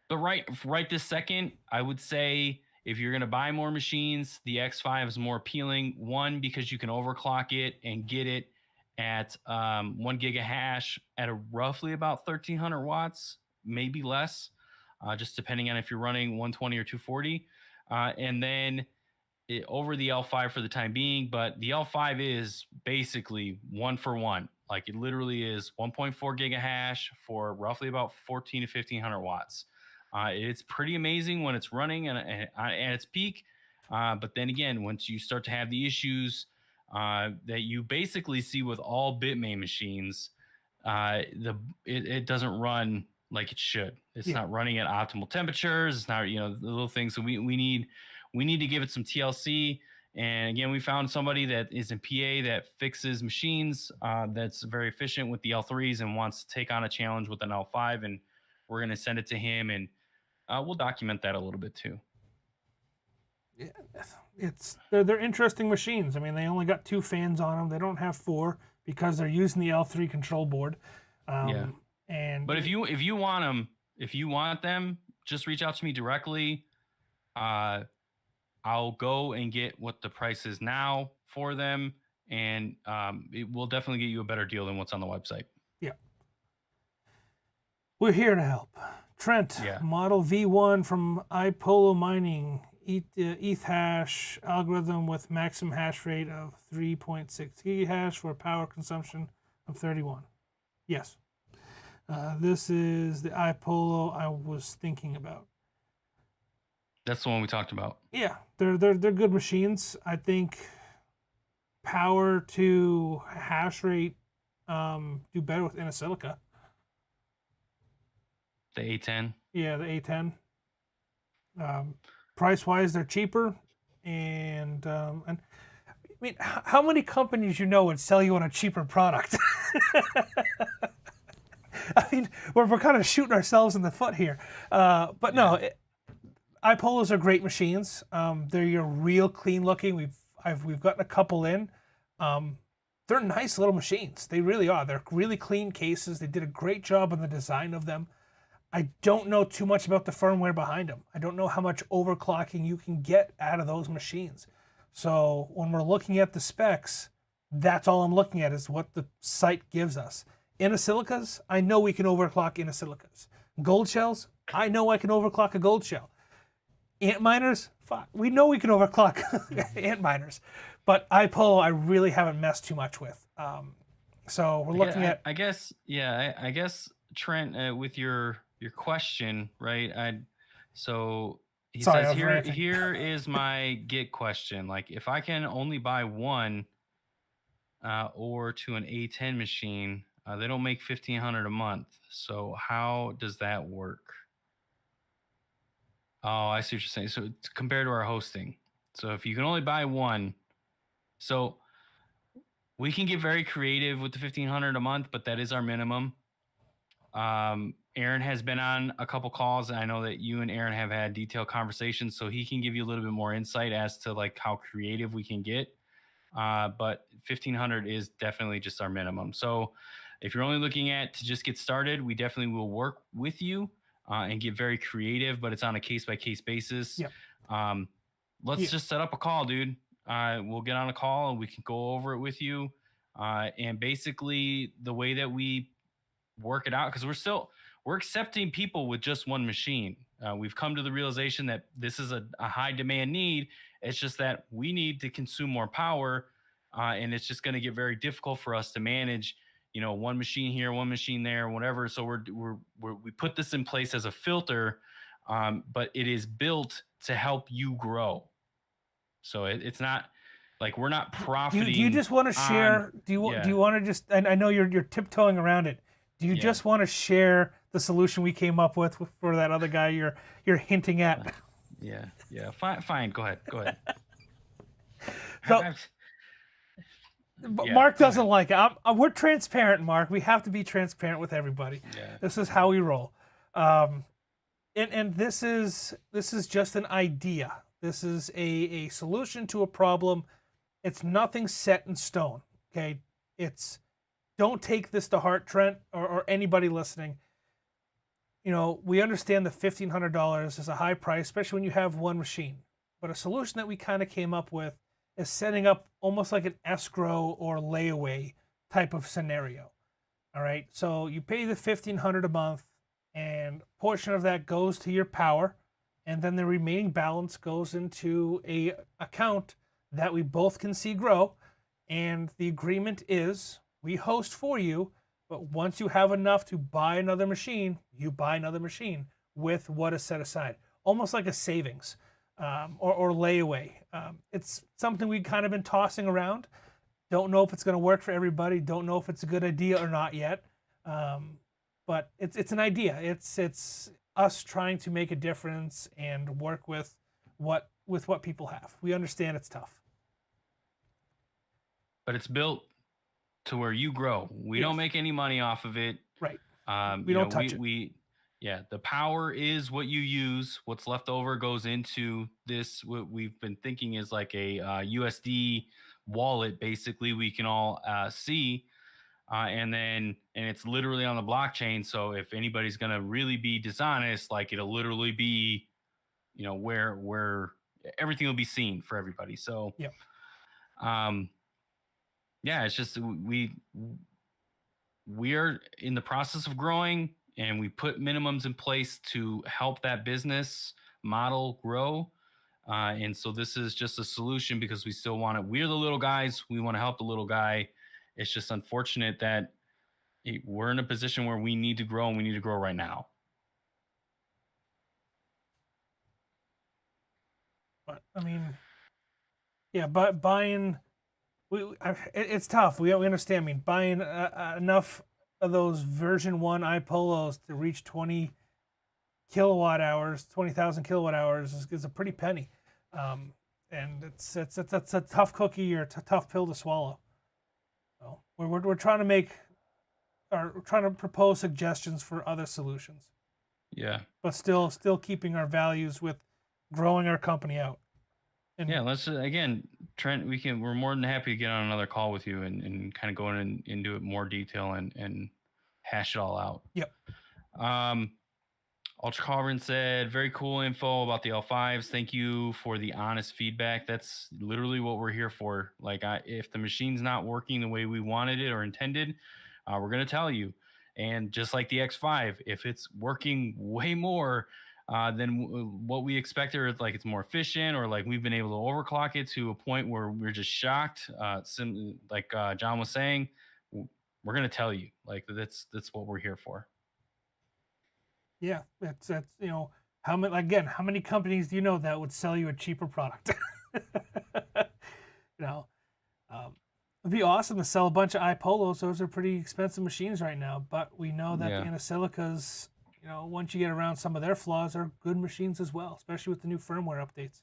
But right this second, I would say if you're going to buy more machines, the X5 is more appealing. One, because you can overclock it and get it at 1 gig of hash at a roughly about 1300 watts, maybe less, just depending on if you're running 120 or 240. And then over the L5 for the time being, but the L5 is basically 1-for-1. Like it literally is 1.4 gig of hash for roughly about 14 to 1500 watts. It's pretty amazing when it's running and at its peak. But then again, once you start to have the issues that you basically see with all Bitmain machines, it doesn't run like it should. It's not running at optimal temperatures. It's not, the little things. So we need to give it some TLC. And again, we found somebody that is in PA that fixes machines, that's very efficient with the L3s and wants to take on a challenge with an L5. And we're going to send it to him, and we'll document that a little bit too.
Yeah, they're interesting machines. I mean, they only got 2 fans on them. They don't have 4 because they're using the L3 control board. But
if you want them, just reach out to me directly. I'll go and get what the price is now for them, and it will definitely get you a better deal than what's on the website.
Yeah. We're here to help. Trent, model V1 from iPolo Mining, ETH hash algorithm with maximum hash rate of 3.6 gigahash for power consumption of 31. Yes. This is the iPolo I was thinking about.
That's the one we talked about.
Yeah, they're good machines. I think power to hash rate do better with Inosilica.
The A10.
Yeah, the A10. Price wise, they're cheaper, and I mean, how many companies would sell you on a cheaper product? I mean, we're kind of shooting ourselves in the foot here, but no. iPolos are great machines. They're real clean looking. We've gotten a couple in. They're nice little machines. They really are. They're really clean cases. They did a great job on the design of them. I don't know too much about the firmware behind them. I don't know how much overclocking you can get out of those machines. So when we're looking at the specs, that's all I'm looking at is what the site gives us. Inosilicas, I know we can overclock Inosilicas. Gold shells, I know I can overclock a gold shell. Ant miners, we know we can overclock ant miners, but iPolo I really haven't messed too much with. So we're looking at.
I guess Trent, with your question, right? So he says here is my get question. Like if I can only buy one, or to an A10 machine, they don't make $1,500 a month. So how does that work? Oh, I see what you're saying. So it's compared to our hosting. So if you can only buy one, so we can get very creative with the $1,500 a month, but that is our minimum. Aaron has been on a couple calls, and I know that you and Aaron have had detailed conversations, so he can give you a little bit more insight as to like how creative we can get. But $1,500 is definitely just our minimum. So if you're only looking at to just get started, we definitely will work with you. And get very creative, but it's on a case-by-case basis.
Yep.
Let's just set up a call, dude. We'll get on a call and we can go over it with you. And basically, the way that we work it out, because we're accepting people with just one machine. We've come to the realization that this is a high demand need. It's just that we need to consume more power, and it's just going to get very difficult for us to manage. One machine here, one machine there, whatever. So we put this in place as a filter but it is built to help you grow. So it's not like we're not profiting.
Do you just want to share? Do you want to just? I know you're tiptoeing around it. Do you just want to share the solution we came up with for that other guy you're hinting at?
Yeah. Fine. Go ahead.
So, Mark doesn't like it. We're transparent, Mark. We have to be transparent with everybody.
Yeah.
This is how we roll. And this is just an idea. This is a solution to a problem. It's nothing set in stone. Okay. Don't take this to heart, Trent, or anybody listening. We understand that $1,500 is a high price, especially when you have one machine. But a solution that we kind of came up with is setting up almost like an escrow or layaway type of scenario. All right. So you pay the $1,500 a month, and a portion of that goes to your power, and then the remaining balance goes into a account that we both can see grow. And the agreement is we host for you, but once you have enough to buy another machine, you buy another machine with what is set aside, almost like a savings or layaway. It's something we've kind of been tossing around. Don't know if it's going to work for everybody. Don't know if it's a good idea or not yet. But it's an idea. It's us trying to make a difference and work with what people have. We understand it's tough.
But it's built to where you grow. We don't make any money off of it.
Right. We don't touch it.
The power is what you use. What's left over goes into this. What we've been thinking is like a USD wallet, basically, we can all see. And it's literally on the blockchain. So if anybody's going to really be dishonest, like it'll literally be, where everything will be seen for everybody. So, it's just we are in the process of growing, and we put minimums in place to help that business model grow. And so this is just a solution because we still want it. We're the little guys. We want to help the little guy. It's just unfortunate that we're in a position where we need to grow, and we need to grow right now.
But but buying, it's tough. We understand. Buying enough of those version 1 iPolos to reach 20,000 kilowatt hours is a pretty penny. And it's a tough cookie or a tough pill to swallow. So we're trying to propose suggestions for other solutions.
Yeah.
But still keeping our values with growing our company out. And
let's again, Trent. We're more than happy to get on another call with you and kind of go into it more detail and hash it all out.
Yep.
Ultra Carbon said, very cool info about the L5s. Thank you for the honest feedback. That's literally what we're here for. Like, if the machine's not working the way we wanted it or intended, we're going to tell you. And just like the X5, if it's working way more than what we expected, or like it's more efficient, or like we've been able to overclock it to a point where we're just shocked, like John was saying, we're going to tell you. Like, that's what we're here for.
Yeah, that's how many companies do you know that would sell you a cheaper product? It'd be awesome to sell a bunch of iPolos. Those are pretty expensive machines right now, but we know that the Anasilicas, once you get around some of their flaws, are good machines as well, especially with the new firmware updates.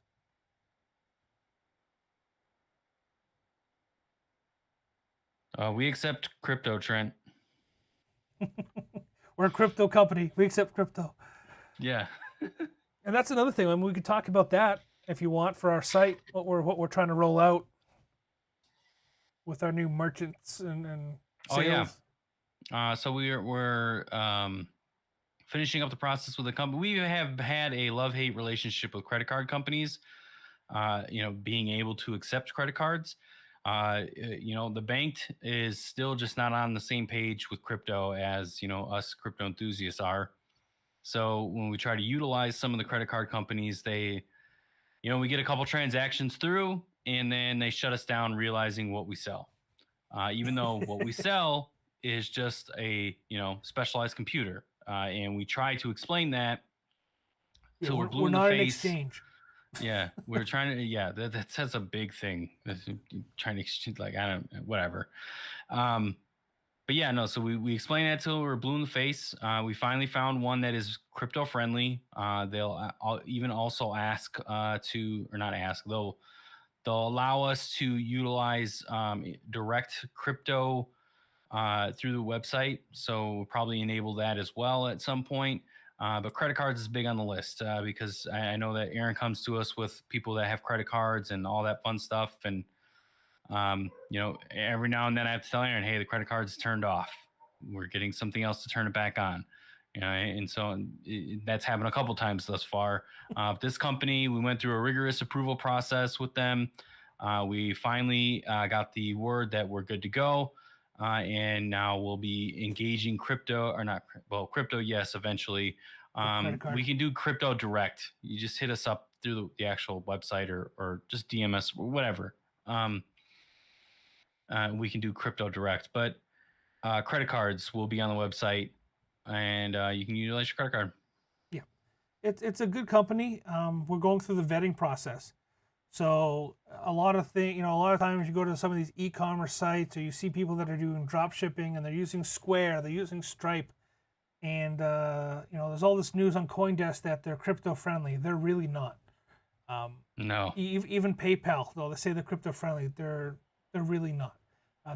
We accept crypto, Trent.
We're a crypto company. We accept crypto.
Yeah.
And that's another thing. We could talk about that if you want for our site, what we're trying to roll out with our new merchants and sales.
Oh yeah. So we're finishing up the process with the company. We have had a love-hate relationship with credit card companies. Being able to accept credit cards. The bank is still just not on the same page with crypto as, us crypto enthusiasts are. So when we try to utilize some of the credit card companies, we get a couple transactions through, and then they shut us down, realizing what we sell. Even though what we sell is just a, specialized computer. And we try to explain that
Yeah,
till we're blue
we're
in the
not an
face.
exchange.
Yeah, we're trying to. Yeah, that's a big thing. Trying to exchange, like, I don't, whatever. But yeah, no. So we explained that till we're blue in the face. We finally found one that is crypto friendly. They'll even also ask to, or not ask. They'll allow us to utilize direct crypto through the website. So we'll probably enable that as well at some point. But credit cards is big on the list because I know that Aaron comes to us with people that have credit cards and all that fun stuff. And, every now and then I have to tell Aaron, hey, the credit card's turned off. We're getting something else to turn it back on. And so that's happened a couple times thus far. This company, we went through a rigorous approval process with them. We finally got the word that we're good to go. And now we'll be engaging crypto, or not, well, crypto, yes, eventually.
Credit card.
We can do crypto direct. You just hit us up through the actual website or just DM us, whatever. We can do crypto direct, but credit cards will be on the website, and you can utilize your credit card.
Yeah, it's a good company. We're going through the vetting process. So a lot of times you go to some of these e-commerce sites, or you see people that are doing drop shipping, and they're using Square, they're using Stripe, and there's all this news on CoinDesk that they're crypto friendly. They're really not.
No.
Even PayPal, though they say they're crypto friendly, they're really not.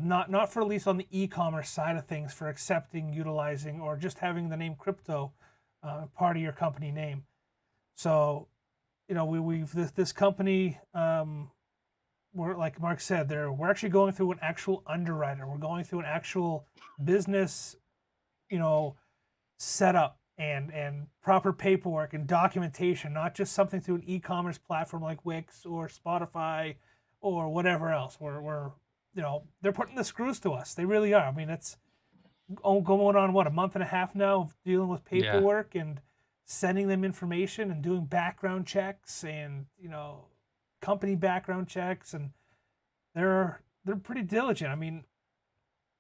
Not for, at least on the e-commerce side of things, for accepting, utilizing, or just having the name crypto part of your company name. So, we've this company. We're, like Mark said, we're actually going through an actual underwriter. We're going through an actual business, setup and proper paperwork and documentation, not just something through an e-commerce platform like Wix or Spotify or whatever else. We're they're putting the screws to us. They really are. I mean, it's going on a month and a half now of dealing with paperwork and sending them information and doing background checks and company background checks, and they're pretty diligent. I mean,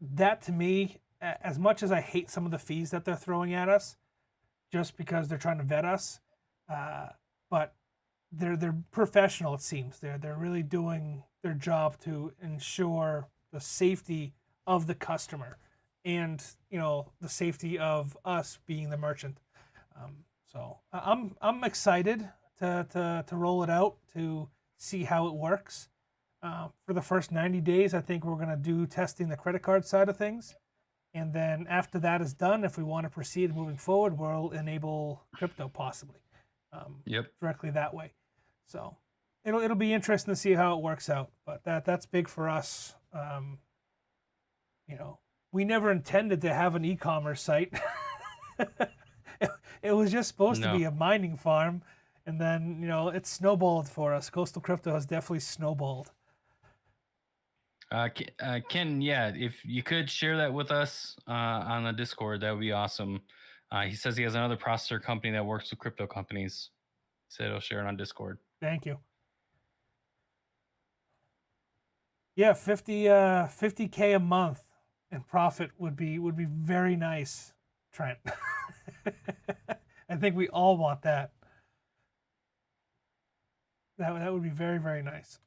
that to me, as much as I hate some of the fees that they're throwing at us, just because they're trying to vet us, but they're professional. It seems they're really doing their job to ensure the safety of the customer and the safety of us being the merchant. So I'm excited to roll it out, to see how it works. For the first 90 days, I think we're going to do testing the credit card side of things. And then after that is done, if we want to proceed moving forward, we'll enable crypto possibly directly that way. So it'll be interesting to see how it works out. But that's big for us. We never intended to have an e-commerce site. It was just supposed to be a mining farm, and then it snowballed for us. Coastal Crypto has definitely snowballed.
Ken, if you could share that with us on the Discord, that would be awesome. He says he has another processor company that works with crypto companies. He said he'll share it on Discord.
Thank you. Yeah, 50K a month in profit would be very nice, Trent. I think we all want that. That would be very, very nice.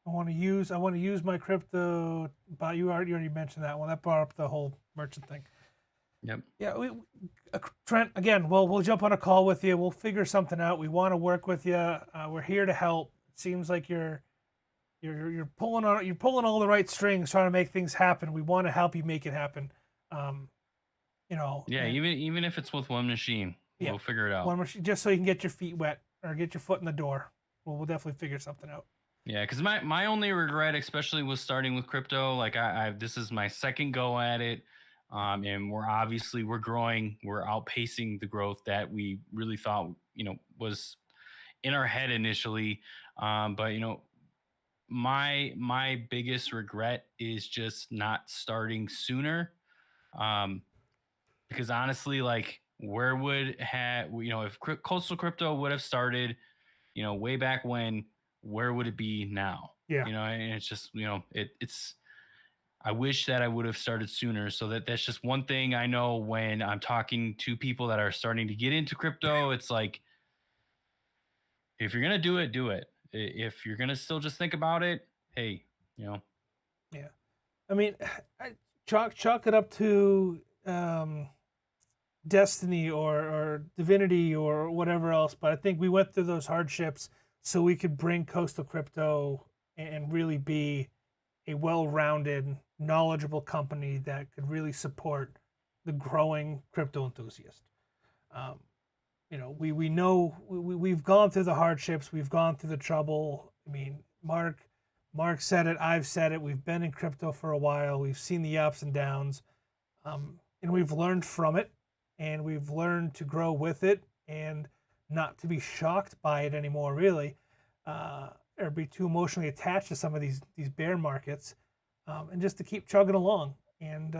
I want to use my crypto, but you already mentioned that one. That brought up the whole merchant thing.
Yep.
Yeah, Trent. Again, we'll jump on a call with you. We'll figure something out. We want to work with you. We're here to help. It seems like you're pulling all the right strings, trying to make things happen. We want to help you make it happen.
Yeah, even if it's with one machine, we'll figure it out.
One machine, just so you can get your feet wet or get your foot in the door. We'll definitely figure something out.
Yeah, because my only regret, especially with starting with crypto, like this is my second go at it, and we're growing, we're outpacing the growth that we really thought was in our head initially, but my biggest regret is just not starting sooner, because honestly, like, where would if Coastal Crypto would have started, way back when, where would it be now?
Yeah.
And it's just, it's I wish that I would have started sooner. So that's just one thing I know when I'm talking to people that are starting to get into crypto. It's like, if you're gonna do it, do it. If you're gonna still just think about it, hey, you know,
Yeah. I mean, chalk it up to Destiny or Divinity or whatever else. But I think we went through those hardships so we could bring Coastal Crypto and really be a well-rounded, knowledgeable company that could really support the growing crypto enthusiast. Um, we know we've gone through the hardships, we've gone through the trouble. I mean, Mark said it, I've said it. We've been in crypto for a while. We've seen the ups and downs, and we've learned from it, and we've learned to grow with it, and not to be shocked by it anymore, really, or be too emotionally attached to some of these bear markets, and just to keep chugging along. And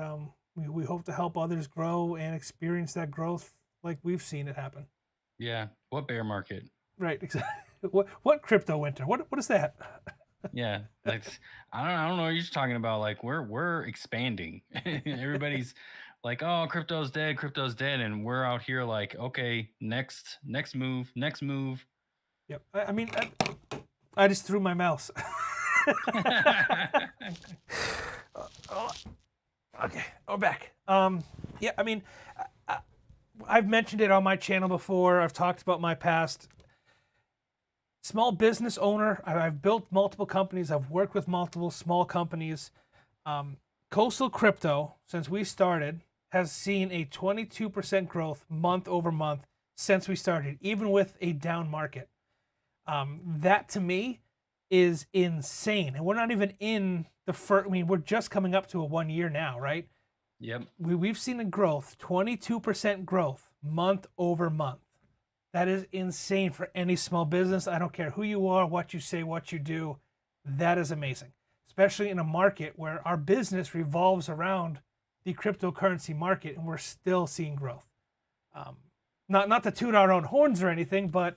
we hope to help others grow and experience that growth like we've seen it happen.
yeah. What bear market?
Right, exactly. What crypto winter? What is that?
Yeah, like I don't know what you're talking about. Like we're expanding. Everybody's like, oh, crypto's dead, and we're out here like, okay, next move, next move.
Yep. I mean, I just threw my mouse. Oh, okay, we're back. Yeah, I mean, I've mentioned it on my channel before. I've talked about my past. Small business owner. I've built multiple companies. I've worked with multiple small companies. Coastal Crypto, since we started, has seen a 22% growth month over month since we started, even with a down market. That to me is insane. And we're not even in the first, I mean, we're just coming up to a 1 year now, right?
Yep.
We've seen a growth, 22% growth month over month. That is insane for any small business. I don't care who you are, what you say, what you do. That is amazing, especially in a market where our business revolves around the cryptocurrency market, and we're still seeing growth. Not to toot our own horns or anything, but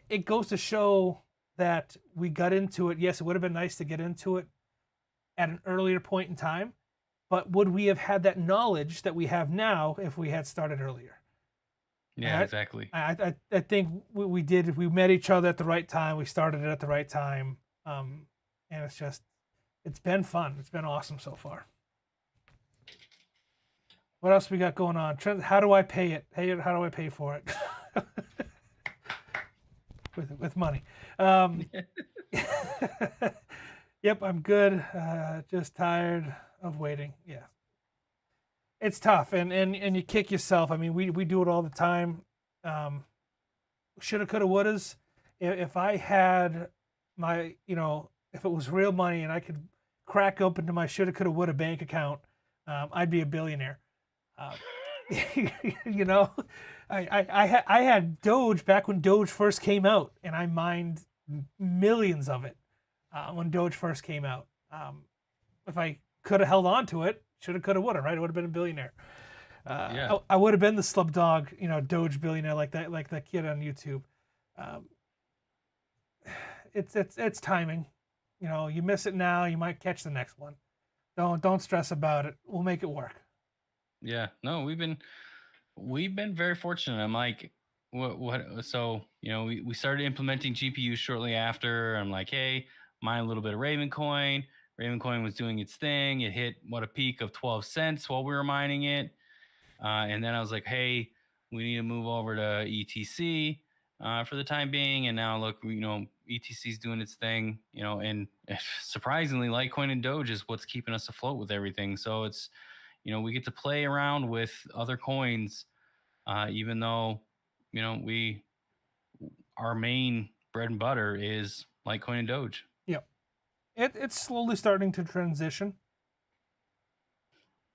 it goes to show that we got into it. Yes, it would have been nice to get into it at an earlier point in time, but would we have had that knowledge that we have now if we had started earlier?
Yeah, exactly.
I think we did. We met each other at the right time. We started it at the right time, and it's been fun. It's been awesome so far. What else we got going on? Trent, how do I pay it? How do I pay for it? with money. Yep, I'm good. Just tired of waiting. Yeah. It's tough, and you kick yourself. I mean, we do it all the time. Shoulda, coulda, wouldas. If I had my, if it was real money and I could crack open to my shoulda, coulda, woulda bank account, I'd be a billionaire. I had Doge back when Doge first came out, and I mined millions of it when Doge first came out. If I could have held on to it, shoulda, coulda, woulda, right? I would have been a billionaire.
Yeah.
I would have been the Slumdog, Doge billionaire like that kid on YouTube. It's timing. You miss it now, you might catch the next one. Don't stress about it. We'll make it work.
Yeah. No, we've been very fortunate. I'm like, what? So we started implementing GPUs shortly after. I'm like, hey, mine a little bit of Ravencoin. Ravencoin was doing its thing. It hit a peak of 12 cents while we were mining it. And then I was like, hey, we need to move over to ETC for the time being. And now look, ETC is doing its thing, and surprisingly, Litecoin and Doge is what's keeping us afloat with everything. So it's, we get to play around with other coins, even though, our main bread and butter is Litecoin and Doge.
Yep. It's slowly starting to transition.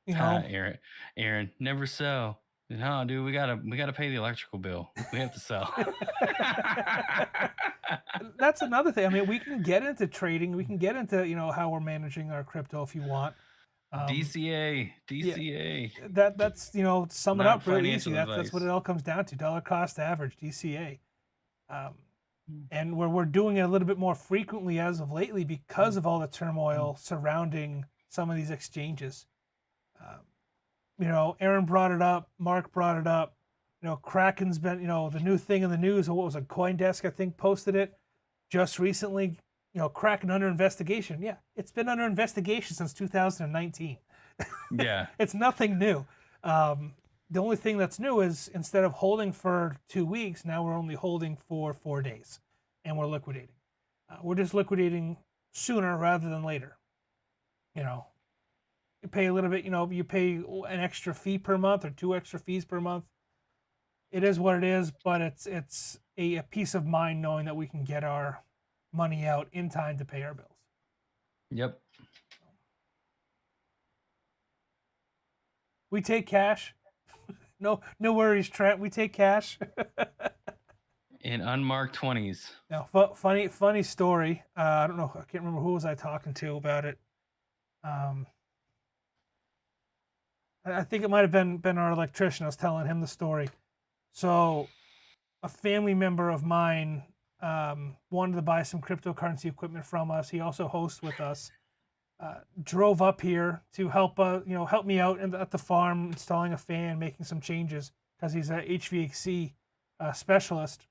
Aaron, never sell. No, dude, we gotta pay the electrical bill. We have to sell.
That's another thing. I mean, we can get into trading. We can get into how we're managing our crypto if you want.
DCA.
Yeah, that's sum it up really easy. That's what it all comes down to: dollar cost average, DCA. And we're doing it a little bit more frequently as of lately because of all the turmoil surrounding some of these exchanges. You know, Aaron brought it up, Mark brought it up. You know, Kraken's been, you know, the new thing in the news. What was it? CoinDesk, I think, posted it just recently. You know, Kraken under investigation. Yeah, it's been under investigation since 2019.
Yeah.
It's nothing new. The only thing that's new is instead of holding for 2 weeks, now we're only holding for 4 days, and we're liquidating. We're just liquidating sooner rather than later. You know, you pay a little bit. You know, you pay an extra fee per month or 2 extra fees per month. It is what it is, but it's a peace of mind knowing that we can get our money out in time to pay our bills.
Yep.
We take cash. No worries, Trent. We take cash.
In unmarked 20s.
Now, funny story. I don't know. I can't remember who was I talking to about it. I think it might have been our electrician. I was telling him the story. So, a family member of mine wanted to buy some cryptocurrency equipment from us. He also hosts with us. Drove up here to help help me out at the farm, installing a fan, making some changes because he's a HVAC specialist.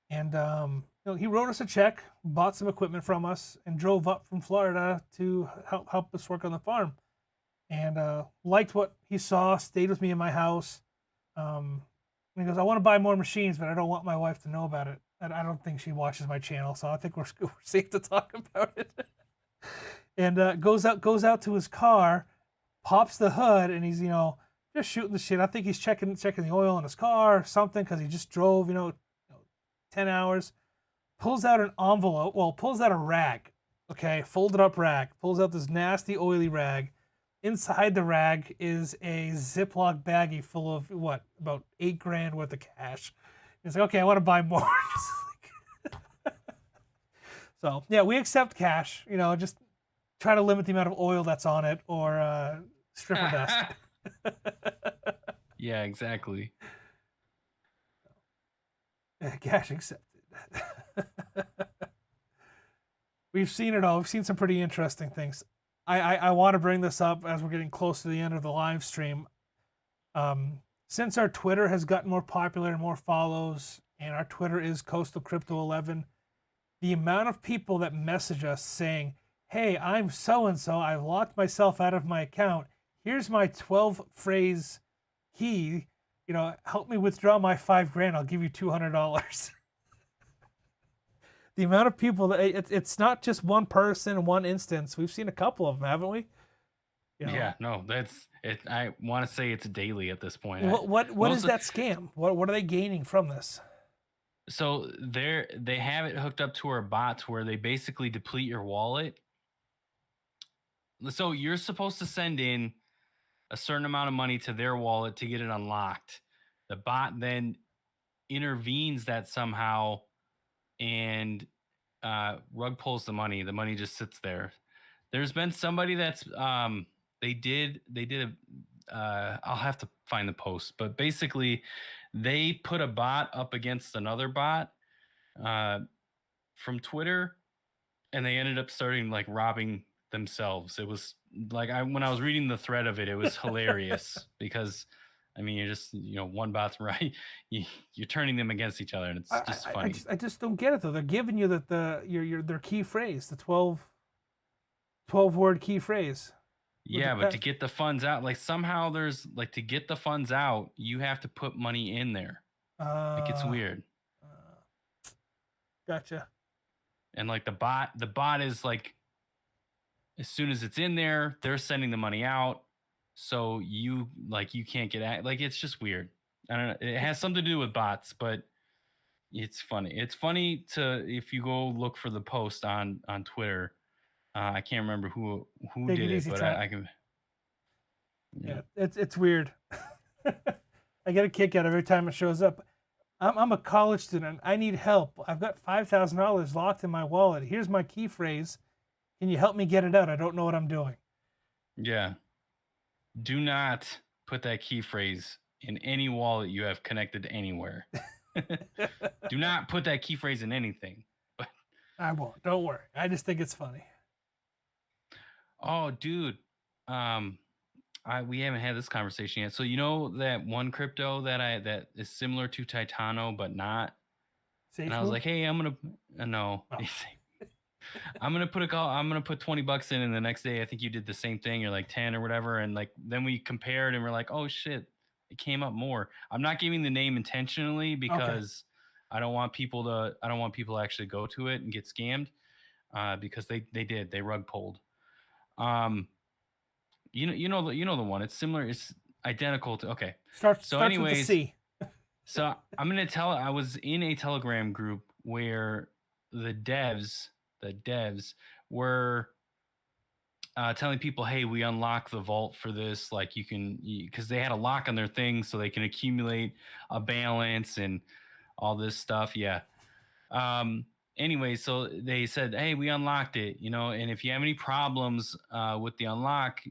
And he wrote us a check, bought some equipment from us, and drove up from Florida to help us work on the farm. And liked what he saw, stayed with me in my house. And he goes, I want to buy more machines, but I don't want my wife to know about it. And I don't think she watches my channel, so I think we're safe to talk about it. And goes out to his car, pops the hood, and he's just shooting the shit. I think he's checking the oil in his car or something because he just drove 10 hours. Pulls out an envelope. Well, pulls out a rag. Okay, folded up rag. Pulls out this nasty oily rag. Inside the rag is a Ziploc baggie full of about $8,000 worth of cash. He's like, okay, I want to buy more. So yeah, we accept cash. Just try to limit the amount of oil that's on it or stripper dust.
Yeah, exactly.
Cash accepted. We've seen it all. We've seen some pretty interesting things. I want to bring this up as we're getting close to the end of the live stream. Since our Twitter has gotten more popular and more follows, and our Twitter is Coastal Crypto 11, the amount of people that message us saying, hey, I'm so-and-so, I've locked myself out of my account. Here's my 12-phrase key. Help me withdraw my $5,000. I'll give you $200. The amount of people that it's not just one person, one instance. We've seen a couple of them, haven't we?
Yeah, no, that's it. I want to say it's daily at this point.
What is that scam? What are they gaining from this?
So they have it hooked up to our bots where they basically deplete your wallet. So you're supposed to send in a certain amount of money to their wallet to get it unlocked. The bot then intervenes that somehow and rug pulls the money. The money just sits there. There's been somebody that's they did I'll have to find the post, but basically they put a bot up against another bot from Twitter, and they ended up starting robbing themselves. It was when I was reading the thread of it, it was hilarious because you're just one bot's right, you're turning them against each other, and it's just funny.
I just don't get it though. They're giving you their key phrase, the 12 word key phrase.
Yeah, but to get the funds out, somehow there's to get the funds out, you have to put money in there. It's weird.
Gotcha.
And the bot is as soon as it's in there, they're sending the money out. So you can't get at it's just weird. I don't know. It has something to do with bots, but it's funny. It's funny if you go look for the post on Twitter. I can't remember who did it, but I can.
Yeah, it's weird. I get a kick out every time it shows up. I'm a college student. I need help. I've got $5,000 locked in my wallet. Here's my key phrase. Can you help me get it out? I don't know what I'm doing.
Yeah. Do not put that key phrase in any wallet you have connected to anywhere. Do not put that key phrase in anything.
I won't. Don't worry. I just think it's funny.
Oh, dude. We haven't had this conversation yet. So you know that one crypto that is similar to Titano but not.
Safe
And I was
move?
like, hey, I'm gonna no.
Oh.
I'm gonna put $20 in, and the next day I think you did the same thing. You're like 10 or whatever, and like then we compared and we're like, oh shit, it came up more. I'm not giving the name intentionally because I don't want people to actually go to it and get scammed, because they rug pulled. Um, you know the one. It's similar. It's identical to. Okay.
Starts
So,
with the
anyways,
C.
so I'm gonna tell. I was in a Telegram group where the devs were telling people, "Hey, we unlock the vault for this. Like, you can, because they had a lock on their thing, so they can accumulate a balance and all this stuff." Yeah. Anyway, so they said, "Hey, we unlocked it. And if you have any problems with the unlock,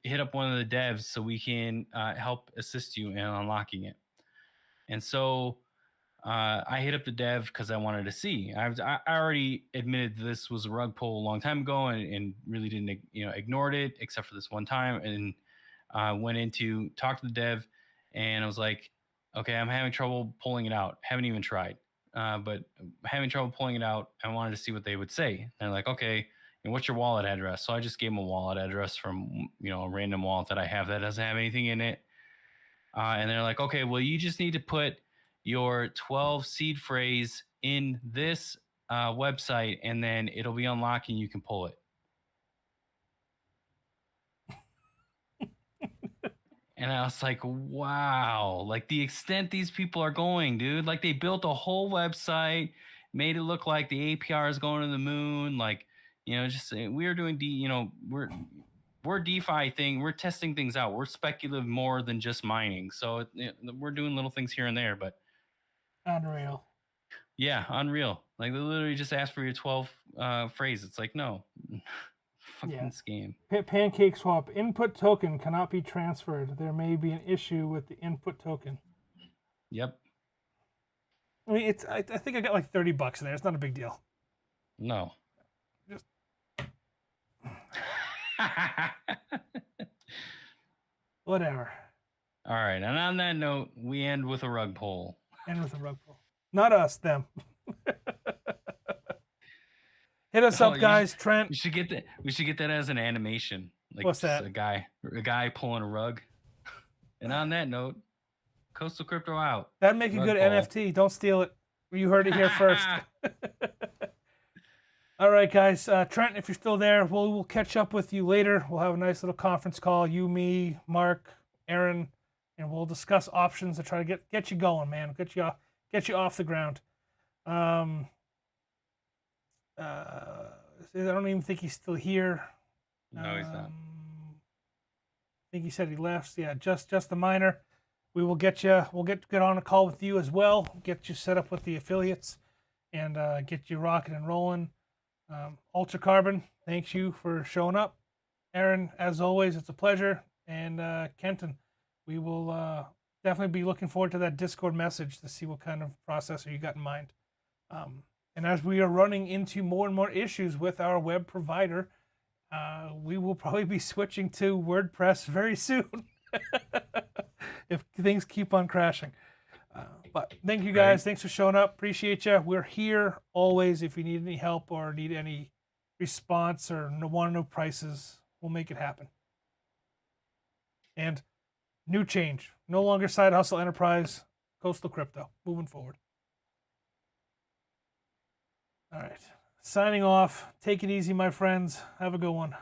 hit up one of the devs so we can help assist you in unlocking it." And so I hit up the dev because I wanted to see. I already admitted this was a rug pull a long time ago, and really didn't ignored it except for this one time, and went in to talk to the dev, and I was like, okay, I'm having trouble pulling it out. Haven't even tried, but having trouble pulling it out. I wanted to see what they would say. And they're like, okay, and what's your wallet address? So I just gave them a wallet address from a random wallet that I have that doesn't have anything in it. And they're like, okay, well, you just need to put your 12 seed phrase in this website, and then it'll be unlocked and you can pull it. And I was like, wow, like the extent these people are going, dude. Like, they built a whole website, made it look like the APR is going to the moon. Like, just we are doing we're DeFi thing. We're testing things out. We're speculative more than just mining. So we're doing little things here and there, but
Unreal.
yeah, unreal. Like, they literally just asked for your 12 phrase. It's like, no, fucking scam.
Pancake swap. Input token cannot be transferred. There may be an issue with the input token.
Yep.
I mean, I think I got like $30 in there. It's not a big deal.
No.
Just whatever.
All right. And on that note, we end with a rug pull.
End with a rug pull. Not us, them. Hit us up, guys. Trent.
We should get that as an animation. Like,
what's that?
A guy pulling a rug. And on that note, Coastal Crypto out.
That'd make a good NFT. Don't steal it. You heard it here first. All right, guys. Trent, if you're still there, we'll catch up with you later. We'll have a nice little conference call. You, me, Mark, Aaron, and we'll discuss options to try to get you going, man. Get you off the ground. I don't even think he's still here.
No, he's not.
I think he said he left. Yeah, just the miner. We will get you. We'll get on a call with you as well. Get you set up with the affiliates, and get you rocking and rolling. Ultra Carbon, thanks you for showing up. Aaron, as always, it's a pleasure. And Kenton, we will definitely be looking forward to that Discord message to see what kind of processor you got in mind. And as we are running into more and more issues with our web provider, we will probably be switching to WordPress very soon if things keep on crashing. But thank you guys. Thanks for showing up. Appreciate you. We're here always. If you need any help or need any response or want to know prices, we'll make it happen. And new change. No longer Side Hustle Enterprise, Coastal Crypto. Moving forward. All right. Signing off. Take it easy, my friends. Have a good one.